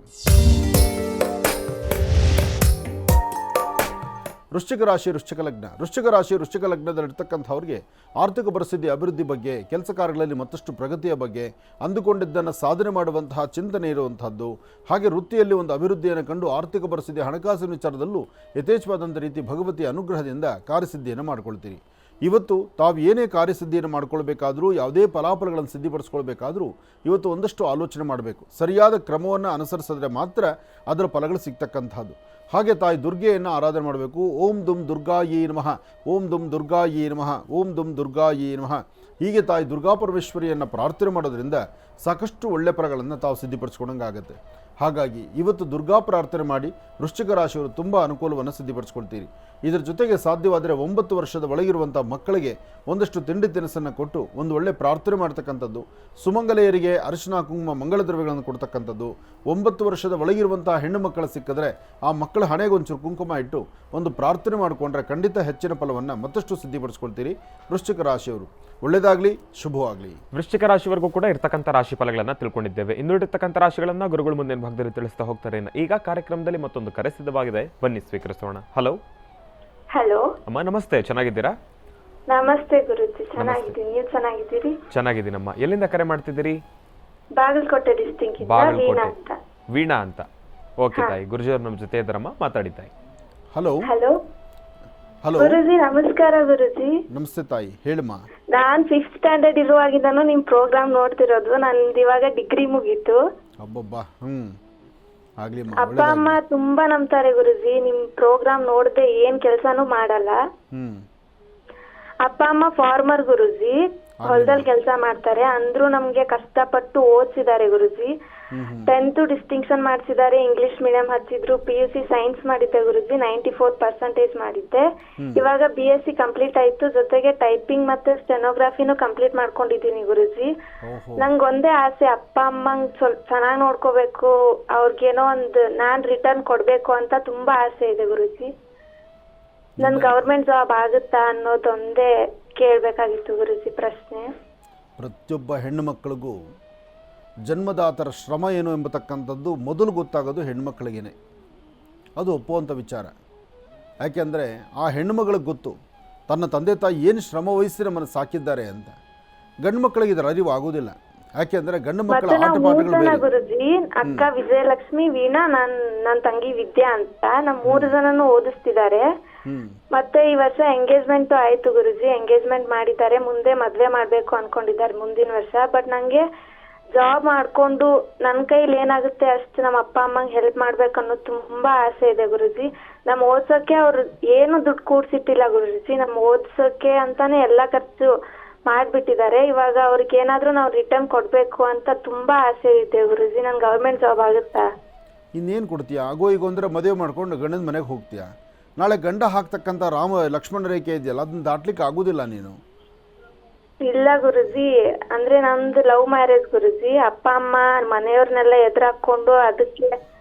ವೃಶ್ಚಿಕ ಲಗ್ನದಲ್ಲಿರ್ತಕ್ಕಂಥವ್ರಿಗೆ ಆರ್ಥಿಕ ಪರಿಸ್ಥಿತಿ, ಅಭಿವೃದ್ಧಿ ಬಗ್ಗೆ, ಕೆಲಸ ಕಾರ್ಯಗಳಲ್ಲಿ ಮತ್ತಷ್ಟು ಪ್ರಗತಿಯ ಬಗ್ಗೆ, ಅಂದುಕೊಂಡಿದ್ದನ್ನು ಸಾಧನೆ ಮಾಡುವಂತಹ ಚಿಂತನೆ ಇರುವಂತಹದ್ದು. ಹಾಗೆ ವೃತ್ತಿಯಲ್ಲಿ ಒಂದು ಅಭಿವೃದ್ಧಿಯನ್ನು ಕಂಡು ಆರ್ಥಿಕ ಪರಿಸ್ಥಿತಿ, ಹಣಕಾಸಿನ ವಿಚಾರದಲ್ಲೂ ಯಥೇಚ್ಛವಾದಂಥ ರೀತಿ ಭಗವತಿಯ ಅನುಗ್ರಹದಿಂದ ಕಾರ್ಯಸಿದ್ಧಿಯನ್ನು ಮಾಡಿಕೊಳ್ತೀರಿ. ಇವತ್ತು ತಾವು ಏನೇ ಕಾರ್ಯಸಿದ್ಧಿಯನ್ನು ಮಾಡ್ಕೊಳ್ಬೇಕಾದ್ರೂ, ಯಾವುದೇ ಫಲಾಫಲಗಳನ್ನು ಸಿದ್ಧಿಪಡಿಸ್ಕೊಳ್ಬೇಕಾದ್ರೂ ಇವತ್ತು ಒಂದಷ್ಟು ಆಲೋಚನೆ ಮಾಡಬೇಕು. ಸರಿಯಾದ ಕ್ರಮವನ್ನು ಅನುಸರಿಸಿದ್ರೆ ಮಾತ್ರ ಅದರ ಫಲಗಳು ಸಿಗ್ತಕ್ಕಂಥದ್ದು. ಹಾಗೆ ತಾಯಿ ದುರ್ಗೆಯನ್ನು ಆರಾಧನೆ ಮಾಡಬೇಕು. ಓಂ ದುಂ ದುರ್ಗಾಯೇ ನಮಃ, ಓಂ ದುಂ ದುರ್ಗಾಯೇ ನಮಃ, ಓಂ ದುಂ ದುರ್ಗಾಯೇ ನಮಃ. ಹೀಗೆ ತಾಯಿ ದುರ್ಗಾಪರಮೇಶ್ವರಿಯನ್ನು ಪ್ರಾರ್ಥನೆ ಮಾಡೋದ್ರಿಂದ ಸಾಕಷ್ಟು ಒಳ್ಳೆ ಫಲಗಳನ್ನು ತಾವು ಸಿದ್ಧಿಪಡಿಸ್ಕೊಂಡಂಗಾಗುತ್ತೆ. ಹಾಗಾಗಿ ಇವತ್ತು ದುರ್ಗಾ ಪ್ರಾರ್ಥನೆ ಮಾಡಿ ವೃಶ್ಚಿಕ ರಾಶಿಯವರು ತುಂಬ ಅನುಕೂಲವನ್ನು ಸಿದ್ಧಪಡಿಸ್ಕೊಳ್ತೀರಿ. ಇದರ ಜೊತೆಗೆ ಸಾಧ್ಯವಾದರೆ 9 ವರ್ಷದ ಒಳಗಿರುವಂಥ ಮಕ್ಕಳಿಗೆ ಒಂದಷ್ಟು ತಿಂಡಿ ತಿನಿಸನ್ನು ಕೊಟ್ಟು ಒಂದು ಒಳ್ಳೆ ಪ್ರಾರ್ಥನೆ ಮಾಡ್ತಕ್ಕಂಥದ್ದು, ಸುಮಂಗಲೆಯರಿಗೆ ಅರಿಶಿನ ಕುಂಕುಮ ಮಂಗಳ ದ್ರವ್ಯಗಳನ್ನು ಕೊಡ್ತಕ್ಕಂಥದ್ದು, 9 ವರ್ಷದ ಒಳಗಿರುವಂಥ ಹೆಣ್ಣು ಮಕ್ಕಳು ಸಿಕ್ಕಿದ್ರೆ ಆ ಮಕ್ಕಳ ಹಣೆಗೆ ಒಂಚೂರು ಕುಂಕುಮ ಇಟ್ಟು ಒಂದು ಪ್ರಾರ್ಥನೆ ಮಾಡಿಕೊಂಡ್ರೆ ಖಂಡಿತ ಹೆಚ್ಚಿನ ಫಲವನ್ನು ಮತ್ತಷ್ಟು ಸಿದ್ಧಪಡಿಸ್ಕೊಳ್ತೀರಿ ವೃಶ್ಚಿಕ ರಾಶಿಯವರು. ಒಳ್ಳೆಯದಾಗಲಿ, ಶುಭವಾಗಲಿ. ವೃಶ್ಚಿಕ ರಾಶಿವರೆಗೂ ಕೂಡ ಇರ್ತಕ್ಕಂಥ ರಾಶಿ ಫಲಗಳನ್ನು ತಿಳ್ಕೊಂಡಿದ್ದೇವೆ. ಇನ್ನುಳಿರ್ತಕ್ಕಂಥ ರಾಶಿಗಳನ್ನು ಗುರುಗಳು ಮುಂದಿನ ಭಾಗದಲ್ಲಿ ತಿಳಿಸ್ತಾ ಹೋಗ್ತಾರೆ. ಈಗ ಕಾರ್ಯಕ್ರಮದಲ್ಲಿ ಮತ್ತೊಂದು ಕರೆ ಸಿದ್ಧವಾಗಿದೆ, ಬನ್ನಿ ಸ್ವೀಕರಿಸೋಣ. ಹಲೋ ಹಲೋ ಅಮ್ಮ, ನಮಸ್ತೆ. ಚೆನ್ನಾಗಿದ್ದೀರಾ? ನಮಸ್ತೆ ಗುರುಜಿ, ಚೆನ್ನಾಗಿದ್ದೀನಿ. ನೀವು ಚೆನ್ನಾಗಿದ್ದೀರಿ? ಚೆನ್ನಾಗಿದ್ದೀನಮ್ಮ. ಎಲ್ಲಿಂದ ಕರೆ ಮಾಡ್ತಿದ್ದೀರಿ? ಬಾಗಲಕೋಟೆ ಡಿಸ್ಟ್ರಿಕ್ಟ್ ಇಂದ ವೀಣಾ ಅಂತ. ವೀಣಾ ಅಂತ. ಓಕೆ ತಾಯಿ, ಗುರುಜಿಯವರು ನಮ್ಮ ಜೊತೆ ಇದ್ದಾರಮ್ಮ, ಮಾತಾಡಿ ತಾಯಿ. ಹಲೋ ಹಲೋ ಹಲೋ ಗುರುಜಿ, ನಮಸ್ಕಾರ ಗುರುಜಿ. ನಮಸ್ತೆ ತಾಯಿ, ಹೇಳಮ್ಮ. ನಾನ್ 5th ಸ್ಟ್ಯಾಂಡರ್ಡ್ ಇರುವಾಗಿಂದನು ನಿಮ್ ಪ್ರೋಗ್ರಾಮ್ ನೋಡ್ತಿರೋದು. ನಂದು ಇವಾಗ ಡಿಗ್ರಿ ಮುಗೀತು. ಅಬ್ಬಬ್ಬಾ, ಆಗ್ಲಿ ಅಮ್ಮ, ಅಪ್ಪ ಅಮ್ಮ ತುಂಬಾ ನಂಬ್ತಾರೆ ಗುರುಜಿ. ನಿಮ್ ಪ್ರೋಗ್ರಾಮ್ ನೋಡದೆ ಏನ್ ಕೆಲ್ಸಾನು ಮಾಡಲ್ಲ. ಅಪ್ಪ ಅಮ್ಮ ಫಾರ್ಮರ್ ಗುರುಜಿ, ಹೊಲದಲ್ಲಿ ಕೆಲಸ ಮಾಡ್ತಾರೆ. ಅಂದ್ರೂ ನಮ್ಗೆ ಕಷ್ಟಪಟ್ಟು ಓದಿಸಿದ್ದಾರೆ ಗುರುಜಿ. 10th ಡಿಸ್ಟಿಂಕ್ಷನ್ ಮಾಡಿಸಿದ್ದಾರೆ. ಇಂಗ್ಲಿಷ್ ಮೀಡಿಯಂ ಹಚ್ಚಿದ್ರು. PUC ಸೈನ್ಸ್ ಮಾಡಿದ್ದೆ ಗುರುಜಿ, 94% ಮಾಡಿದ್ದೆ. ಇವಾಗ BSc ಕಂಪ್ಲೀಟ್ ಆಯ್ತು. ಜೊತೆಗೆ ಟೈಪಿಂಗ್ ಮತ್ತೆ ಸ್ಟೆನೋಗ್ರಾಫಿನೂ ಕಂಪ್ಲೀಟ್ ಮಾಡ್ಕೊಂಡಿದ್ದೀನಿ ಗುರುಜಿ. ನಂಗೊಂದೇ ಆಸೆ, ಅಪ್ಪ ಅಮ್ಮಂಗ್ ಸ್ವಲ್ಪ ಚೆನ್ನಾಗಿ ನೋಡ್ಕೋಬೇಕು, ಅವ್ರಿಗೇನೋ ಒಂದು ನಾನ್ ರಿಟರ್ನ್ ಕೊಡ್ಬೇಕು ಅಂತ ತುಂಬಾ ಆಸೆ ಇದೆ ಗುರುಜಿ. ನನ್ ಗವರ್ಮೆಂಟ್ ಜಾಬ್ ಆಗುತ್ತಾ ಅನ್ನೋದೊಂದೇ ಕೇಳಬೇಕಾಗಿತ್ತು ಗುರುಜಿ ಪ್ರಶ್ನೆ. ಪ್ರತಿಯೊಬ್ಬ ಹೆಣ್ಣು ಮಕ್ಕಳಿಗೂ ಜನ್ಮದಾತರ ಶ್ರಮ ಏನು ಎಂಬತಕ್ಕಂಥದ್ದು ಮೊದಲು ಗೊತ್ತಾಗೋದು ಹೆಣ್ಮಕ್ಳಿಗೇನೆ. ಅದು ಒಪ್ಪುವಂಥ ವಿಚಾರ. ಯಾಕೆಂದರೆ ಆ ಹೆಣ್ಣುಮಗಳಿಗೆ ಗೊತ್ತು ತನ್ನ ತಂದೆ ತಾಯಿ ಏನು ಶ್ರಮ ವಹಿಸಿ ನಮ್ಮನ್ನು ಸಾಕಿದ್ದಾರೆ ಅಂತ. ಗಂಡು ಮಕ್ಕಳಿಗೆ ಇದರ ಅರಿವು ಆಗೋದಿಲ್ಲ. ಯಾಕೆಂದ್ರೆ ಗಂಡು ಮಕ್ಕಳ ಆಟ ಪಾಠಗಳು ಗುರುಜಿ, ಅಕ್ಕ ವಿಜಯಲಕ್ಷ್ಮಿ, ವೀಣಾ, ನನ್ನ ತಂಗಿ ವಿದ್ಯಾ ಅಂತ ನಮ್ 3 ಜನನು ಓದಿಸ್ತಿದ್ದಾರೆ. ಮತ್ತೆ ಈ ವರ್ಷ ಎಂಗೇಜ್ಮೆಂಟ್ ಆಯ್ತು ಗುರುಜಿ. ಎಂಗೇಜ್ಮೆಂಟ್ ಮಾಡಿದ್ದಾರೆ. ಮುಂದೆ ಮದ್ವೆ ಮಾಡ್ಬೇಕು ಅನ್ಕೊಂಡಿದ್ದಾರೆ ಮುಂದಿನ ವರ್ಷ. ಬಟ್ ನಂಗೆ ಜಾಬ್ ಮಾಡ್ಕೊಂಡು ನನ್ ಕೈಲಿ ಏನಾಗುತ್ತೆ ಅಷ್ಟು ನಮ್ಮ ಅಪ್ಪ ಅಮ್ಮಂಗೆ ಹೆಲ್ಪ್ ಮಾಡ್ಬೇಕು ಅನ್ನೋದು ತುಂಬಾ ಆಸೆ ಇದೆ ಗುರುಜಿ. ನಮ್ ಓದ್ಸೋಕೆ ಅವ್ರು ಏನು ದುಡ್ಡು ಕೂಡ್ಸಿಟ್ಟಿಲ್ಲ ಗುರುಜಿ. ನಮ್ ಓದ್ಸೋಕೆ ಅಂತಾನೆ ಎಲ್ಲಾ ಖರ್ಚು ಮಾಡ್ಬಿಟ್ಟಿದ್ದಾರೆ. ಇವಾಗ ಅವ್ರಿಗೆ ಏನಾದ್ರೂ ನಾವು ರಿಟರ್ನ್ ಕೊಡ್ಬೇಕು ಅಂತ ತುಂಬಾ ಆಸೆ ಇದೆ ಗುರುಜಿ. ನನ್ ಗವರ್ಮೆಂಟ್ ಜಾಬ್ ಆಗುತ್ತಾ? ಇನ್ನೇನು ಕೊಡ್ತೀಯ? ಆಗೋ ಈಗ ಅಂದ್ರೆ ಮದುವೆ ಮಾಡ್ಕೊಂಡು ಗಂಡನ ಮನೆಗೆ ಹೋಗ್ತೀಯ. ನಾಳೆ ಗಂಡ ಹಾಕ್ತಕ್ಕಂಥ ಲಕ್ಷ್ಮಣ ರೇಖೆ ಇದೆಯಲ್ಲ, ಅದನ್ನ ದಾಟ್ಲಿಕ್ಕೆ ಆಗೋದಿಲ್ಲ ನೀನು. ಇಲ್ಲ ಗುರುಜಿ, ಅಂದ್ರೆ ನಮ್ದು ಲವ್ ಮ್ಯಾರೇಜ್ ಗುರುಜಿ. ಅಪ್ಪ ಅಮ್ಮ ಮನೆಯವ್ರನ್ನೆಲ್ಲ ಎದುರಾಕೊಂಡು ಅದಕ್ಕೆ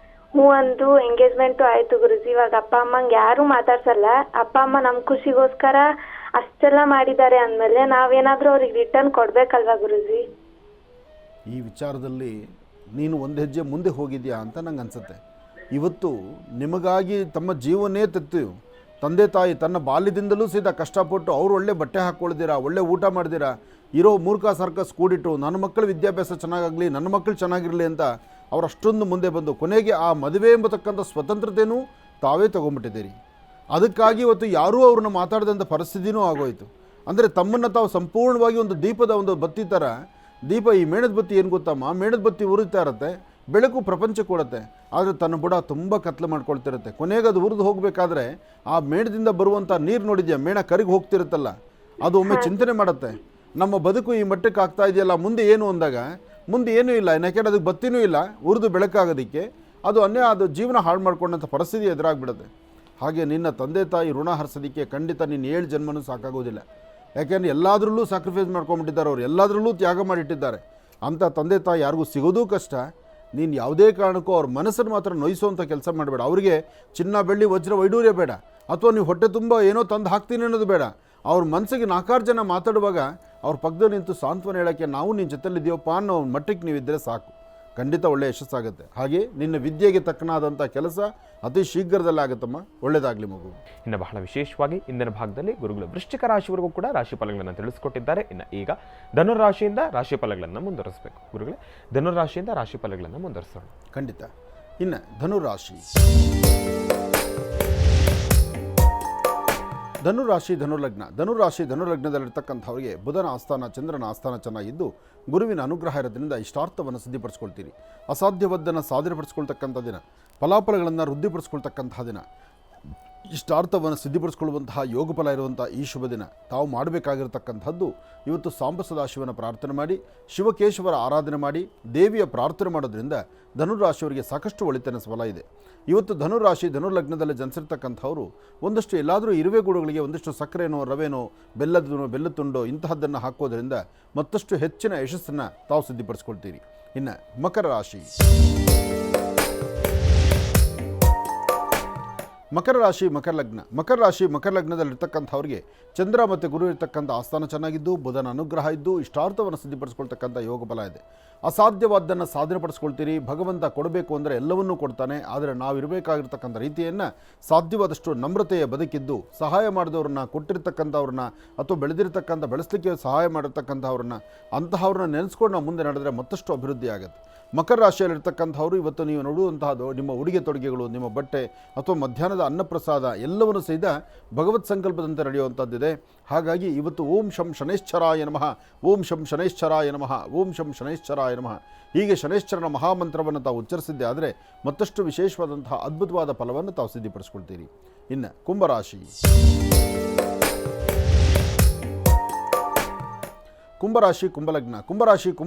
ಹೂ ಅಂದು ಎಂಗೇಜ್ಮೆಂಟ್ ಆಯ್ತು ಗುರುಜಿ. ಇವಾಗ ಅಪ್ಪ ಅಮ್ಮಂಗೆ ಯಾರು ಮಾತಾಡ್ಸಲ್ಲ. ಅಪ್ಪ ಅಮ್ಮ ನಮ್ ಖುಷಿಗೋಸ್ಕರ ಅಷ್ಟೆಲ್ಲ ಮಾಡಿದ್ದಾರೆ ಅಂದ್ಮೇಲೆ ನಾವೇನಾದ್ರೂ ಅವ್ರಿಗೆ ರಿಟರ್ನ್ ಕೊಡ್ಬೇಕಲ್ವಾ ಗುರುಜಿ? ಈ ವಿಚಾರದಲ್ಲಿ ನೀನು ಒಂದು ಹೆಜ್ಜೆ ಮುಂದೆ ಹೋಗಿದ್ಯಾ ಅಂತ ನಂಗೆ ಅನ್ಸುತ್ತೆ. ಇವತ್ತು ನಿಮಗಾಗಿ ತಮ್ಮ ಜೀವನೇ ತೆತ್ತು ತಂದೆ ತಾಯಿ ತನ್ನ ಬಾಲ್ಯದಿಂದಲೂ ಸೀದಾ ಕಷ್ಟಪಟ್ಟು ಅವ್ರು ಒಳ್ಳೆ ಬಟ್ಟೆ ಹಾಕ್ಕೊಳ್ದಿರಾ, ಒಳ್ಳೆ ಊಟ ಮಾಡ್ದಿರಾ, ಇರೋ ಮೂರ್ಖ ಸರ್ಕಸ್ ಕೂಡಿಟ್ಟು ನನ್ನ ಮಕ್ಕಳ ವಿದ್ಯಾಭ್ಯಾಸ ಚೆನ್ನಾಗಾಗಲಿ, ನನ್ನ ಮಕ್ಕಳು ಚೆನ್ನಾಗಿರಲಿ ಅಂತ ಅವ್ರು ಅಷ್ಟೊಂದು ಮುಂದೆ ಬಂದು ಕೊನೆಗೆ ಆ ಮದುವೆ ಎಂಬತಕ್ಕಂಥ ಸ್ವತಂತ್ರತೆಯೂ ತಾವೇ ತೊಗೊಂಡ್ಬಿಟ್ಟಿದ್ದೀರಿ. ಅದಕ್ಕಾಗಿ ಇವತ್ತು ಯಾರೂ ಅವ್ರನ್ನ ಮಾತಾಡಿದಂಥ ಪರಿಸ್ಥಿತಿನೂ ಆಗೋಯ್ತು. ಅಂದರೆ ತಮ್ಮನ್ನು ತಾವು ಸಂಪೂರ್ಣವಾಗಿ ಒಂದು ದೀಪದ ಒಂದು ಬತ್ತಿ ಥರ, ದೀಪ ಈ ಮೇಣದ ಬತ್ತಿ ಏನು ಗೊತ್ತಮ್ಮ, ಮೇಣದ ಬತ್ತಿ ಉರಿತಾ ಇರುತ್ತೆ, ಬೆಳಕು ಪ್ರಪಂಚ ಕೊಡುತ್ತೆ. ಆದರೆ ತನ್ನ ಬುಡ ತುಂಬ ಕತ್ಲೆ ಮಾಡ್ಕೊಳ್ತಿರುತ್ತೆ. ಕೊನೆಗೆ ಅದು ಉರಿದು ಹೋಗಬೇಕಾದ್ರೆ ಆ ಮೇಣದಿಂದ ಬರುವಂಥ ನೀರು ನೋಡಿದ್ಯಾ, ಮೇಣ ಕರಿಗೆ ಹೋಗ್ತಿರುತ್ತಲ್ಲ, ಅದು ಒಮ್ಮೆ ಚಿಂತನೆ ಮಾಡುತ್ತೆ, ನಮ್ಮ ಬದುಕು ಈ ಮಟ್ಟಕ್ಕೆ ಆಗ್ತಾ ಇದೆಯಲ್ಲ, ಮುಂದೆ ಏನು ಅಂದಾಗ ಮುಂದೆ ಏನೂ ಇಲ್ಲ. ಯಾಕೆಂದರೆ ಅದಕ್ಕೆ ಬತ್ತಿನೂ ಇಲ್ಲ, ಉರಿದು ಬೆಳಕಾಗೋದಕ್ಕೆ ಅದು ಜೀವನ ಹಾಳು ಮಾಡ್ಕೊಂಡಂಥ ಪರಿಸ್ಥಿತಿ ಎದುರಾಗ್ಬಿಡುತ್ತೆ. ಹಾಗೆ ನಿನ್ನ ತಂದೆ ತಾಯಿ ಋಣ ಹರಿಸೋದಕ್ಕೆ ಖಂಡಿತ ನಿನ್ನ 7 ಜನ್ಮನೂ ಸಾಕಾಗೋದಿಲ್ಲ. ಯಾಕೆಂದರೆ ಎಲ್ಲದರಲ್ಲೂ ಸ್ಯಾಕ್ರಿಫೈಸ್ ಮಾಡ್ಕೊಂಡ್ಬಿಟ್ಟಿದ್ದಾರೆ, ಅವರು ಎಲ್ಲದರಲ್ಲೂ ತ್ಯಾಗ ಮಾಡಿಟ್ಟಿದ್ದಾರೆ. ಅಂಥ ತಂದೆ ತಾಯಿ ಯಾರಿಗೂ ಸಿಗೋದೂ ಕಷ್ಟ. ನೀನು ಯಾವುದೇ ಕಾರಣಕ್ಕೂ ಅವ್ರ ಮನಸ್ಸನ್ನು ಮಾತ್ರ ನೋಯಿಸುವಂಥ ಕೆಲಸ ಮಾಡಬೇಡ. ಅವರಿಗೆ ಚಿನ್ನ ಬೆಳ್ಳಿ ವಜ್ರ ವೈಡೂರ್ಯ ಬೇಡ, ಅಥವಾ ನೀವು ಹೊಟ್ಟೆ ತುಂಬ ಏನೋ ತಂದು ಹಾಕ್ತೀನಿ ಅನ್ನೋದು ಬೇಡ. ಅವ್ರ ಮನಸ್ಸಿಗೆ 4 ಜನ ಮಾತಾಡುವಾಗ ಅವ್ರ ಪಕ್ಕದಲ್ಲಿ ನಿಂತು ಸಾಂತ್ವನ ಹೇಳೋಕ್ಕೆ ನಾವು ನಿನ್ನ ಜೊತೆಲಿದ್ದೀವಪ್ಪ ಅನ್ನೋ ಮಟ್ಟಕ್ಕೆ ನೀವಿದ್ದರೆ ಸಾಕು, ಖಂಡಿತ ಒಳ್ಳೆಯ ಯಶಸ್ಸಾಗುತ್ತೆ. ಹಾಗೆ ನಿನ್ನ ವಿದ್ಯೆಗೆ ತಕ್ಕನಾದಂಥ ಕೆಲಸ ಅತಿ ಶೀಘ್ರದಲ್ಲೇ ಆಗುತ್ತಮ್ಮ. ಒಳ್ಳೆಯದಾಗಲಿ ಮಗು. ಇನ್ನು ಬಹಳ ವಿಶೇಷವಾಗಿ ಇಂದಿನ ಭಾಗದಲ್ಲಿ ಗುರುಗಳು ವೃಶ್ಚಿಕ ರಾಶಿವರೆಗೂ ಕೂಡ ರಾಶಿ ಫಲಗಳನ್ನು ತಿಳಿಸ್ಕೊಟ್ಟಿದ್ದಾರೆ. ಇನ್ನು ಈಗ ಧನುರಾಶಿಯಿಂದ ರಾಶಿ ಫಲಗಳನ್ನು ಮುಂದುವರಿಸಬೇಕು. ಗುರುಗಳೇ, ಧನುರಾಶಿಯಿಂದ ರಾಶಿ ಫಲಗಳನ್ನು ಮುಂದುವರಿಸೋಣ. ಖಂಡಿತ. ಇನ್ನು ಧನುರಾಶಿ ಧನುಲಗ್ನದಲ್ಲಿರ್ತಕ್ಕಂಥವರಿಗೆ ಬುಧನ ಆಸ್ಥಾನ, ಚಂದ್ರನ ಆಸ್ಥಾನ ಚೆನ್ನಾಗಿದ್ದು ಗುರುವಿನ ಅನುಗ್ರಹ ಇರೋದ್ರಿಂದ ಇಷ್ಟಾರ್ಥವನ್ನು ಸಿದ್ಧಿಪಡಿಸ್ಕೊಳ್ತೀರಿ. ಅಸಾಧ್ಯವಾದ್ದನ್ನು ಸಾಧನೆಪಡಿಸ್ಕೊಳ್ತಕ್ಕಂಥ ದಿನ, ಫಲಾಫಲಗಳನ್ನು ವೃದ್ಧಿಪಡಿಸ್ಕೊಳ್ತಕ್ಕಂಥ ದಿನ. ಇಷ್ಟಾರ್ಥವನ್ನು ಸಿದ್ಧಿಪಡಿಸ್ಕೊಳ್ಳುವಂತಹ ಯೋಗಫಲ ಇರುವಂಥ ಈ ಶುಭ ದಿನ ತಾವು ಮಾಡಬೇಕಾಗಿರತಕ್ಕಂಥದ್ದು ಇವತ್ತು ಸಾಂಬ ಸದಾಶಿವನ ಪ್ರಾರ್ಥನೆ ಮಾಡಿ ಶಿವಕೇಶವರ ಆರಾಧನೆ ಮಾಡಿ ದೇವಿಯ ಪ್ರಾರ್ಥನೆ ಮಾಡೋದ್ರಿಂದ ಧನುರಾಶಿಯವರಿಗೆ ಸಾಕಷ್ಟು ಒಳಿತಿನ ಫಲ ಇದೆ. ಇವತ್ತು ಧನುರಾಶಿ ಧನುರ್ಲಗ್ನದಲ್ಲಿ ಜನಿಸಿರ್ತಕ್ಕಂಥವರು ಒಂದಷ್ಟು ಎಲ್ಲಾದರೂ ಇರುವೆ ಗೂಡುಗಳಿಗೆ ಒಂದಿಷ್ಟು ಸಕ್ಕರೆನೋ ರವೆನೋ ಬೆಲ್ಲದ ತುಂಡೋ ಇಂತಹದ್ದನ್ನು ಹಾಕೋದ್ರಿಂದ ಮತ್ತಷ್ಟು ಹೆಚ್ಚಿನ ಯಶಸ್ಸನ್ನು ತಾವು ಸಿದ್ಧಿಪಡಿಸ್ಕೊಳ್ತೀರಿ. ಇನ್ನು ಮಕರ ರಾಶಿ. ಮಕರ ರಾಶಿ ಮಕರ ಲಗ್ನದಲ್ಲಿರ್ತಕ್ಕಂಥವ್ರಿಗೆ ಚಂದ್ರ ಮತ್ತು ಗುರು ಇರ್ತಕ್ಕಂಥ ಆಸ್ಥಾನ ಚೆನ್ನಾಗಿದ್ದು ಬುಧನ ಅನುಗ್ರಹ ಇದ್ದು ಇಷ್ಟಾರ್ಥವನ್ನು ಸಿದ್ಧಿಪಡಿಸ್ಕೊಳ್ತಕ್ಕಂಥ ಯೋಗ ಬಲ ಇದೆ. ಅಸಾಧ್ಯವಾದ್ದನ್ನು ಸಾಧನೆಪಡಿಸ್ಕೊಳ್ತೀರಿ. ಭಗವಂತ ಕೊಡಬೇಕು ಅಂದರೆ ಎಲ್ಲವನ್ನೂ ಕೊಡ್ತಾನೆ. ಆದರೆ ನಾವಿರಬೇಕಾಗಿರ್ತಕ್ಕಂಥ ರೀತಿಯನ್ನು ಸಾಧ್ಯವಾದಷ್ಟು ನಮ್ರತೆಯ ಬದುಕಿದ್ದು ಸಹಾಯ ಮಾಡಿದವ್ರನ್ನ, ಕೊಟ್ಟಿರ್ತಕ್ಕಂಥವ್ರನ್ನ ಅಥವಾ ಬೆಳೆಸಲಿಕ್ಕೆ ಸಹಾಯ ಮಾಡಿರ್ತಕ್ಕಂಥವ್ರನ್ನ ಅಂತಹವ್ರನ್ನ ನೆನೆಸ್ಕೊಂಡು ನಾವು ಮುಂದೆ ನಡೆದರೆ ಮತ್ತಷ್ಟು ಅಭಿವೃದ್ಧಿ ಆಗುತ್ತೆ. ಮಕರ ರಾಶಿಯಲ್ಲಿರ್ತಕ್ಕಂಥವ್ರು ಇವತ್ತು ನೀವು ನೋಡುವಂತಹದ್ದು ನಿಮ್ಮ ಉಡುಗೆ ತೊಡುಗೆಗಳು, ನಿಮ್ಮ ಬಟ್ಟೆ ಅಥವಾ ಮಧ್ಯಾಹ್ನದ ಅನ್ನಪ್ರಸಾದ ಎಲ್ಲವನ್ನೂ ಸಹಿತ ಭಗವತ್ ಸಂಕಲ್ಪದಂತೆ ನಡೆಯುವಂಥದ್ದಿದೆ. ಹಾಗಾಗಿ ಇವತ್ತು ಓಂ ಶಂ ಶನೈಶ್ಚರಾಯ ನಮಃ, ಓಂ ಶಂ ಶನೈಶ್ಚರಾಯ ನಮಃ, ಓಂ ಶಂ ಶನೈಶ್ಚರಾಯ ನಮಃ ಹೀಗೆ ಶನೈಶ್ಚರನ ಮಹಾಮಂತ್ರವನ್ನು ತಾವು ಉಚ್ಚರಿಸಿದ್ದೆ ಆದರೆ ಮತ್ತಷ್ಟು ವಿಶೇಷವಾದಂತಹ ಅದ್ಭುತವಾದ ಫಲವನ್ನು ತಾವು ಸಿದ್ಧಿಪಡಿಸ್ಕೊಳ್ತೀರಿ. ಇನ್ನು ಕುಂಭರಾಶಿ.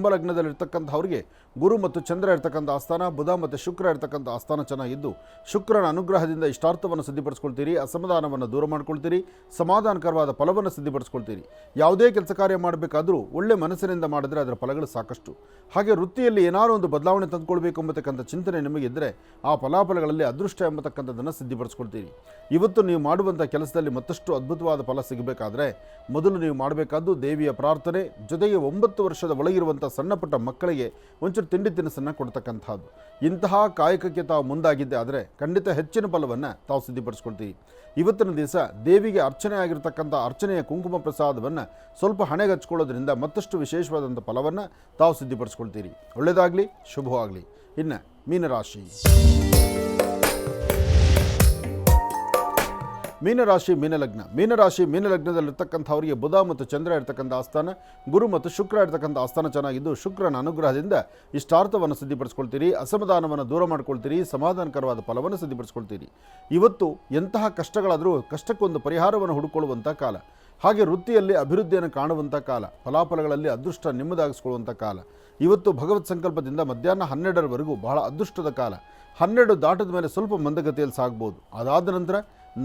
ಕುಂಭಲಗ್ನದಲ್ಲಿರ್ತಕ್ಕಂಥವ್ರಿಗೆ ಗುರು ಮತ್ತು ಚಂದ್ರ ಇರ್ತಕ್ಕಂಥ ಆಸ್ಥಾನ, ಬುಧ ಮತ್ತು ಶುಕ್ರ ಇರ್ತಕ್ಕಂಥ ಆಸ್ಥಾನ ಚೆನ್ನಾಗಿದ್ದು ಶುಕ್ರನ ಅನುಗ್ರಹದಿಂದ ಇಷ್ಟಾರ್ಥವನ್ನು ಸಿದ್ಧಿಪಡಿಸ್ಕೊಳ್ತೀರಿ. ಅಸಮಾಧಾನವನ್ನು ದೂರ ಮಾಡ್ಕೊಳ್ತೀರಿ. ಸಮಾಧಾನಕರವಾದ ಫಲವನ್ನು ಸಿದ್ಧಿಪಡಿಸ್ಕೊಳ್ತೀರಿ. ಯಾವುದೇ ಕೆಲಸ ಕಾರ್ಯ ಮಾಡಬೇಕಾದರೂ ಒಳ್ಳೆ ಮನಸ್ಸಿನಿಂದ ಮಾಡಿದ್ರೆ ಅದರ ಫಲಗಳು ಸಾಕಷ್ಟು. ಹಾಗೆ ವೃತ್ತಿಯಲ್ಲಿ ಏನಾದರೂ ಒಂದು ಬದಲಾವಣೆ ತಂದುಕೊಳ್ಬೇಕು ಎಂಬತಕ್ಕಂಥ ಚಿಂತನೆ ನಿಮಗಿದ್ದರೆ ಆ ಫಲಾಫಲಗಳಲ್ಲಿ ಅದೃಷ್ಟ ಎಂಬತಕ್ಕಂಥದ್ದನ್ನು ಸಿದ್ಧಿಪಡಿಸ್ಕೊಳ್ತೀರಿ. ಇವತ್ತು ನೀವು ಮಾಡುವಂಥ ಕೆಲಸದಲ್ಲಿ ಮತ್ತಷ್ಟು ಅದ್ಭುತವಾದ ಫಲ ಸಿಗಬೇಕಾದ್ರೆ ಮೊದಲು ನೀವು ಮಾಡಬೇಕಾದ್ದು ದೇವಿಯ ಪ್ರಾರ್ಥನೆ, ಜೊತೆಗೆ 9 ವರ್ಷದ ಒಳಗಿರುವಂಥ ಸಣ್ಣ ಪುಟ್ಟ ಮಕ್ಕಳಿಗೆ ಒಂಚೂರು ತಿಂಡಿ ತಿನಿಸನ್ನು ಕೊಡ್ತಕ್ಕಂಥದ್ದು. ಇಂತಹ ಕಾಯಕಕ್ಕೆ ತಾವು ಮುಂದಾಗಿದ್ದೆ ಆದರೆ ಖಂಡಿತ ಹೆಚ್ಚಿನ ಫಲವನ್ನು ತಾವು ಸಿದ್ಧಿಪಡಿಸ್ಕೊಳ್ತೀವಿ. ಇವತ್ತಿನ ದಿವಸ ದೇವಿಗೆ ಅರ್ಚನೆ ಆಗಿರ್ತಕ್ಕಂಥ ಅರ್ಚನೆಯ ಕುಂಕುಮ ಪ್ರಸಾದವನ್ನು ಸ್ವಲ್ಪ ಹಣೆಗೆ ಹಚ್ಕೊಳ್ಳೋದ್ರಿಂದ ಮತ್ತಷ್ಟು ವಿಶೇಷವಾದಂಥ ಫಲವನ್ನು ತಾವು ಸಿದ್ಧಿಪಡಿಸ್ಕೊಳ್ತೀರಿ. ಒಳ್ಳೆಯದಾಗಲಿ, ಶುಭವಾಗಲಿ. ಇನ್ನು ಮೀನರಾಶಿ. ಮೀನಲಗ್ನದಲ್ಲಿರ್ತಕ್ಕಂಥವರಿಗೆ ಬುಧ ಮತ್ತು ಚಂದ್ರ ಇರ್ತಕ್ಕಂಥ ಆಸ್ಥಾನ, ಗುರು ಮತ್ತು ಶುಕ್ರ ಇರ್ತಕ್ಕಂಥ ಆಸ್ಥಾನ ಚೆನ್ನಾಗಿದ್ದು ಶುಕ್ರನ ಅನುಗ್ರಹದಿಂದ ಇಷ್ಟಾರ್ಥವನ್ನು ಸಿದ್ಧಿಪಡಿಸ್ಕೊಳ್ತೀರಿ. ಅಸಮಾಧಾನವನ್ನು ದೂರ ಮಾಡ್ಕೊಳ್ತೀರಿ. ಸಮಾಧಾನಕರವಾದ ಫಲವನ್ನು ಸಿದ್ಧಿಪಡಿಸ್ಕೊಳ್ತೀರಿ. ಇವತ್ತು ಎಂತಹ ಕಷ್ಟಗಳಾದರೂ ಕಷ್ಟಕ್ಕೊಂದು ಪರಿಹಾರವನ್ನು ಹುಡುಕೊಳ್ಳುವಂಥ ಕಾಲ. ಹಾಗೆ ವೃತ್ತಿಯಲ್ಲಿ ಅಭಿವೃದ್ಧಿಯನ್ನು ಕಾಣುವಂಥ ಕಾಲ. ಫಲಾಫಲಗಳಲ್ಲಿ ಅದೃಷ್ಟ ನಿಮ್ಮದಾಗಿಸ್ಕೊಳ್ಳುವಂಥ ಕಾಲ. ಇವತ್ತು ಭಗವತ್ ಸಂಕಲ್ಪದಿಂದ ಮಧ್ಯಾಹ್ನ 12ರವರೆಗೂ ಬಹಳ ಅದೃಷ್ಟದ ಕಾಲ. 12 ದಾಟದ ಮೇಲೆ ಸ್ವಲ್ಪ ಮಂದಗತಿಯಲ್ಲಿ ಸಾಗ್ಬೋದು. ಅದಾದ ನಂತರ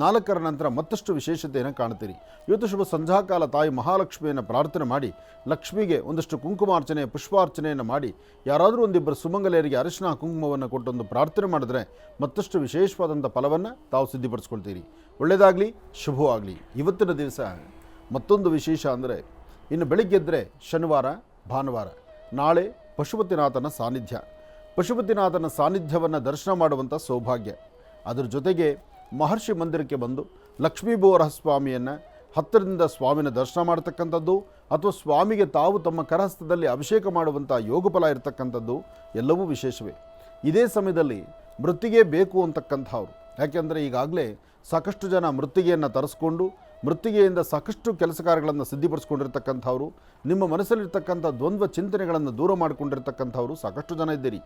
4ರ ನಂತರ ಮತ್ತಷ್ಟು ವಿಶೇಷತೆಯನ್ನು ಕಾಣ್ತೀರಿ. ಇವತ್ತು ಶುಭ ಸಂಧ್ಯಾಕಾಲ ತಾಯಿ ಮಹಾಲಕ್ಷ್ಮಿಯನ್ನು ಪ್ರಾರ್ಥನೆ ಮಾಡಿ ಲಕ್ಷ್ಮಿಗೆ ಒಂದಷ್ಟು ಕುಂಕುಮಾರ್ಚನೆ, ಪುಷ್ಪಾರ್ಚನೆಯನ್ನು ಮಾಡಿ ಯಾರಾದರೂ ಒಂದಿಬ್ಬರು ಸುಮಂಗಲೆಯರಿಗೆ ಅರಿಶಿನ ಕುಂಕುಮವನ್ನು ಕೊಟ್ಟೊಂದು ಪ್ರಾರ್ಥನೆ ಮಾಡಿದ್ರೆ ಮತ್ತಷ್ಟು ವಿಶೇಷವಾದಂಥ ಫಲವನ್ನು ತಾವು ಸಿದ್ಧಿಪಡಿಸ್ಕೊಳ್ತೀರಿ. ಒಳ್ಳೆಯದಾಗಲಿ, ಶುಭವಾಗಲಿ. ಇವತ್ತಿನ ದಿವಸ ಮತ್ತೊಂದು ವಿಶೇಷ ಅಂದರೆ ಇನ್ನು ಬೆಳಿಗ್ಗೆದ್ದರೆ ಶನಿವಾರ, ಭಾನುವಾರ, ನಾಳೆ ಪಶುಪತಿನಾಥನ ಸಾನ್ನಿಧ್ಯವನ್ನು ದರ್ಶನ ಮಾಡುವಂಥ ಸೌಭಾಗ್ಯ. ಅದರ ಜೊತೆಗೆ ಮಹರ್ಷಿ ಮಂದಿರಕ್ಕೆ ಬಂದು ಲಕ್ಷ್ಮೀಬೋರಹ ಸ್ವಾಮಿಯನ್ನು ಹತ್ತಿರದಿಂದ ಸ್ವಾಮಿನ ದರ್ಶನ ಮಾಡತಕ್ಕಂಥದ್ದು ಅಥವಾ ಸ್ವಾಮಿಗೆ ತಾವು ತಮ್ಮ ಕರಹಸ್ತದಲ್ಲಿ ಅಭಿಷೇಕ ಮಾಡುವಂಥ ಯೋಗಫಲ ಇರತಕ್ಕಂಥದ್ದು ಎಲ್ಲವೂ ವಿಶೇಷವೇ. ಇದೇ ಸಮಯದಲ್ಲಿ ಮೃತ್ತಿಗೆ ಬೇಕು ಅಂತಕ್ಕಂಥವ್ರು, ಯಾಕೆಂದರೆ ಈಗಾಗಲೇ ಸಾಕಷ್ಟು ಜನ ಮೃತ್ತಿಗೆಯನ್ನು ತರಿಸ್ಕೊಂಡು ಮೃತ್ತಿಗೆಯಿಂದ ಸಾಕಷ್ಟು ಕೆಲಸ ಕಾರ್ಯಗಳನ್ನು ಸಿದ್ಧಿಪಡಿಸ್ಕೊಂಡಿರ್ತಕ್ಕಂಥವ್ರು, ನಿಮ್ಮ ಮನಸ್ಸಲ್ಲಿರ್ತಕ್ಕಂಥ ದ್ವಂದ್ವ ಚಿಂತನೆಗಳನ್ನು ದೂರ ಮಾಡಿಕೊಂಡಿರ್ತಕ್ಕಂಥವ್ರು ಸಾಕಷ್ಟು ಜನ ಇದ್ದೀರಿ.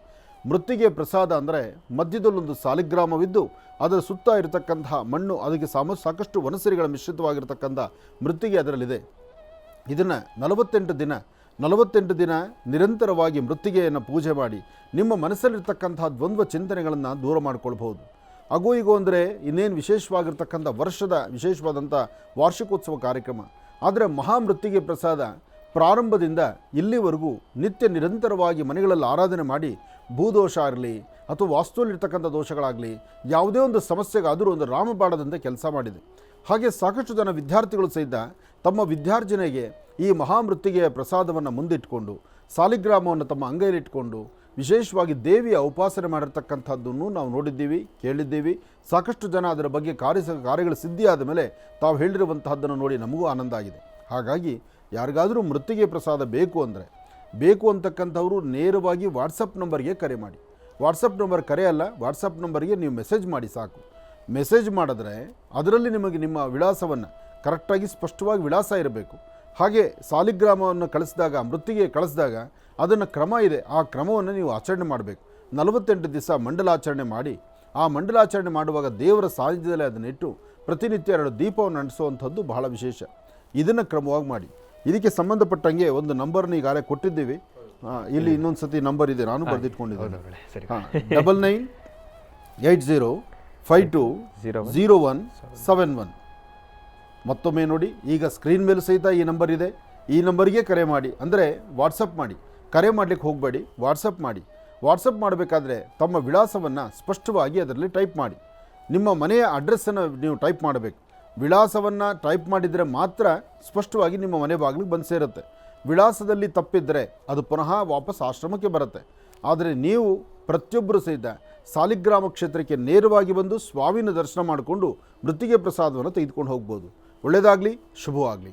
ಮೃತ್ತಿಗೆ ಪ್ರಸಾದ ಅಂದರೆ ಮಧ್ಯದಲ್ಲೊಂದು ಸಾಲಿಗ್ರಾಮವಿದ್ದು ಅದರ ಸುತ್ತ ಇರತಕ್ಕಂತಹ ಮಣ್ಣು, ಅದಕ್ಕೆ ಸಾಕಷ್ಟು ವನಸಿರಿಗಳ ಮಿಶ್ರಿತವಾಗಿರ್ತಕ್ಕಂಥ ಮೃತ್ತಿಗೆ ಅದರಲ್ಲಿದೆ. ಇದನ್ನು 48 ದಿನ ನಿರಂತರವಾಗಿ ಮೃತ್ತಿಗೆಯನ್ನು ಪೂಜೆ ಮಾಡಿ ನಿಮ್ಮ ಮನಸ್ಸಲ್ಲಿರ್ತಕ್ಕಂತಹ ದ್ವಂದ್ವ ಚಿಂತನೆಗಳನ್ನು ದೂರ ಮಾಡಿಕೊಳ್ಬಹುದು. ಆಗೋ ಈಗೋ ಅಂದರೆ ಇನ್ನೇನು ವಿಶೇಷವಾಗಿರ್ತಕ್ಕಂಥ ವರ್ಷದ ವಿಶೇಷವಾದಂಥ ವಾರ್ಷಿಕೋತ್ಸವ ಕಾರ್ಯಕ್ರಮ. ಆದರೆ ಮಹಾಮೃತ್ತಿಗೆ ಪ್ರಸಾದ ಪ್ರಾರಂಭದಿಂದ ಇಲ್ಲಿವರೆಗೂ ನಿತ್ಯ ನಿರಂತರವಾಗಿ ಮನೆಗಳಲ್ಲಿ ಆರಾಧನೆ ಮಾಡಿ ಭೂದೋಷ ಇರಲಿ ಅಥವಾ ವಾಸ್ತುವಲ್ಲಿರ್ತಕ್ಕಂಥ ದೋಷಗಳಾಗಲಿ ಯಾವುದೇ ಒಂದು ಸಮಸ್ಯೆಗಾದರೂ ಒಂದು ರಾಮಬಾಣದಂತೆ ಕೆಲಸ ಮಾಡಿದೆ. ಹಾಗೆ ಸಾಕಷ್ಟು ಜನ ವಿದ್ಯಾರ್ಥಿಗಳು ಸಹಿತ ತಮ್ಮ ವಿದ್ಯಾರ್ಜನೆಗೆ ಈ ಮಹಾಮೃತ್ತಿಗೆಯ ಪ್ರಸಾದವನ್ನು ಮುಂದಿಟ್ಕೊಂಡು ಸಾಲಿಗ್ರಾಮವನ್ನು ತಮ್ಮ ಅಂಗೈಲಿಟ್ಕೊಂಡು ವಿಶೇಷವಾಗಿ ದೇವಿಯ ಉಪಾಸನೆ ಮಾಡಿರ್ತಕ್ಕಂಥದ್ದನ್ನು ನಾವು ನೋಡಿದ್ದೀವಿ, ಕೇಳಿದ್ದೀವಿ. ಸಾಕಷ್ಟು ಜನ ಅದರ ಬಗ್ಗೆ ಕಾರ್ಯಗಳು ಸಿದ್ಧಿಯಾದ ಮೇಲೆ ತಾವು ಹೇಳಿರುವಂತಹದ್ದನ್ನು ನೋಡಿ ನಮಗೂ ಆನಂದ ಆಗಿದೆ. ಹಾಗಾಗಿ ಯಾರಿಗಾದರೂ ಮೃತ್ತಿಗೆ ಪ್ರಸಾದ ಬೇಕು ಅಂತಕ್ಕಂಥವರು ನೇರವಾಗಿ ವಾಟ್ಸಪ್ ನಂಬರ್ಗೆ ಕರೆ ಮಾಡಿ. ವಾಟ್ಸಪ್ ನಂಬರ್ ಕರೆ ಅಲ್ಲ, ವಾಟ್ಸಪ್ ನಂಬರ್ಗೆ ನೀವು ಮೆಸೇಜ್ ಮಾಡಿ ಸಾಕು. ಮೆಸೇಜ್ ಮಾಡಿದ್ರೆ ಅದರಲ್ಲಿ ನಿಮಗೆ ನಿಮ್ಮ ವಿಳಾಸವನ್ನು ಕರೆಕ್ಟಾಗಿ ಸ್ಪಷ್ಟವಾಗಿ ವಿಳಾಸ ಇರಬೇಕು. ಹಾಗೆ ಸಾಲಿಗ್ರಾಮವನ್ನು ಮೃತ್ತಿಗೆ ಕಳಿಸಿದಾಗ ಅದನ್ನು ಕ್ರಮ ಇದೆ, ಆ ಕ್ರಮವನ್ನು ನೀವು ಆಚರಣೆ ಮಾಡಬೇಕು. 48 ದಿವಸ ಮಂಡಲಾಚರಣೆ ಮಾಡಿ ಆ ಮಂಡಲಾಚರಣೆ ಮಾಡುವಾಗ ದೇವರ ಸಾನ್ನಿಧ್ಯದಲ್ಲಿ ಅದನ್ನಿಟ್ಟು ಪ್ರತಿನಿತ್ಯ 2 ದೀಪವನ್ನು ಅಂಟಿಸುವಂಥದ್ದು ಬಹಳ ವಿಶೇಷ. ಇದನ್ನು ಕ್ರಮವಾಗಿ ಮಾಡಿ. ಇದಕ್ಕೆ ಸಂಬಂಧಪಟ್ಟಂಗೆ ಒಂದು ನಂಬರ್ನ ಈಗಾಗಲೇ ಕೊಟ್ಟಿದ್ದೀವಿ. ಇಲ್ಲಿ ಇನ್ನೊಂದು ಸತಿ ನಂಬರ್ ಇದೆ, ನಾನು ಬರೆದಿಟ್ಕೊಂಡಿದ್ದೇನೆ. 9980520171. ಮತ್ತೊಮ್ಮೆ ನೋಡಿ, ಈಗ ಸ್ಕ್ರೀನ್ ಮೇಲೆ ಸಹಿತ ಈ ನಂಬರ್ ಇದೆ. ಈ ನಂಬರಿಗೆ ಕರೆ ಮಾಡಿ, ಅಂದರೆ ವಾಟ್ಸಪ್ ಮಾಡಿ. ಕರೆ ಮಾಡಲಿಕ್ಕೆ ಹೋಗಬೇಡಿ, ವಾಟ್ಸಪ್ ಮಾಡಿ. ವಾಟ್ಸಪ್ ಮಾಡಬೇಕಾದ್ರೆ ತಮ್ಮ ವಿಳಾಸವನ್ನು ಸ್ಪಷ್ಟವಾಗಿ ಅದರಲ್ಲಿ ಟೈಪ್ ಮಾಡಿ. ನಿಮ್ಮ ಮನೆಯ ಅಡ್ರೆಸ್ಸನ್ನು ನೀವು ಟೈಪ್ ಮಾಡಬೇಕು. ವಿಳಾಸವನ್ನು ಟೈಪ್ ಮಾಡಿದರೆ ಮಾತ್ರ ಸ್ಪಷ್ಟವಾಗಿ ನಿಮ್ಮ ಮನೆ ಬಾಗಿಲಿಗೆ ಬಂದು ಸೇರುತ್ತೆ. ವಿಳಾಸದಲ್ಲಿ ತಪ್ಪಿದ್ದರೆ ಅದು ಪುನಃ ವಾಪಸ್ ಆಶ್ರಮಕ್ಕೆ ಬರುತ್ತೆ. ಆದರೆ ನೀವು ಪ್ರತಿಯೊಬ್ಬರು ಸಹಿತ ಸಾಲಿಗ್ರಾಮ ಕ್ಷೇತ್ರಕ್ಕೆ ನೇರವಾಗಿ ಬಂದು ಸ್ವಾಮಿನ ದರ್ಶನ ಮಾಡಿಕೊಂಡು ಮೃತ್ತಿಗೆ ಪ್ರಸಾದವನ್ನು ತೆಗೆದುಕೊಂಡು ಹೋಗ್ಬೋದು. ಒಳ್ಳೆಯದಾಗಲಿ, ಶುಭವಾಗಲಿ.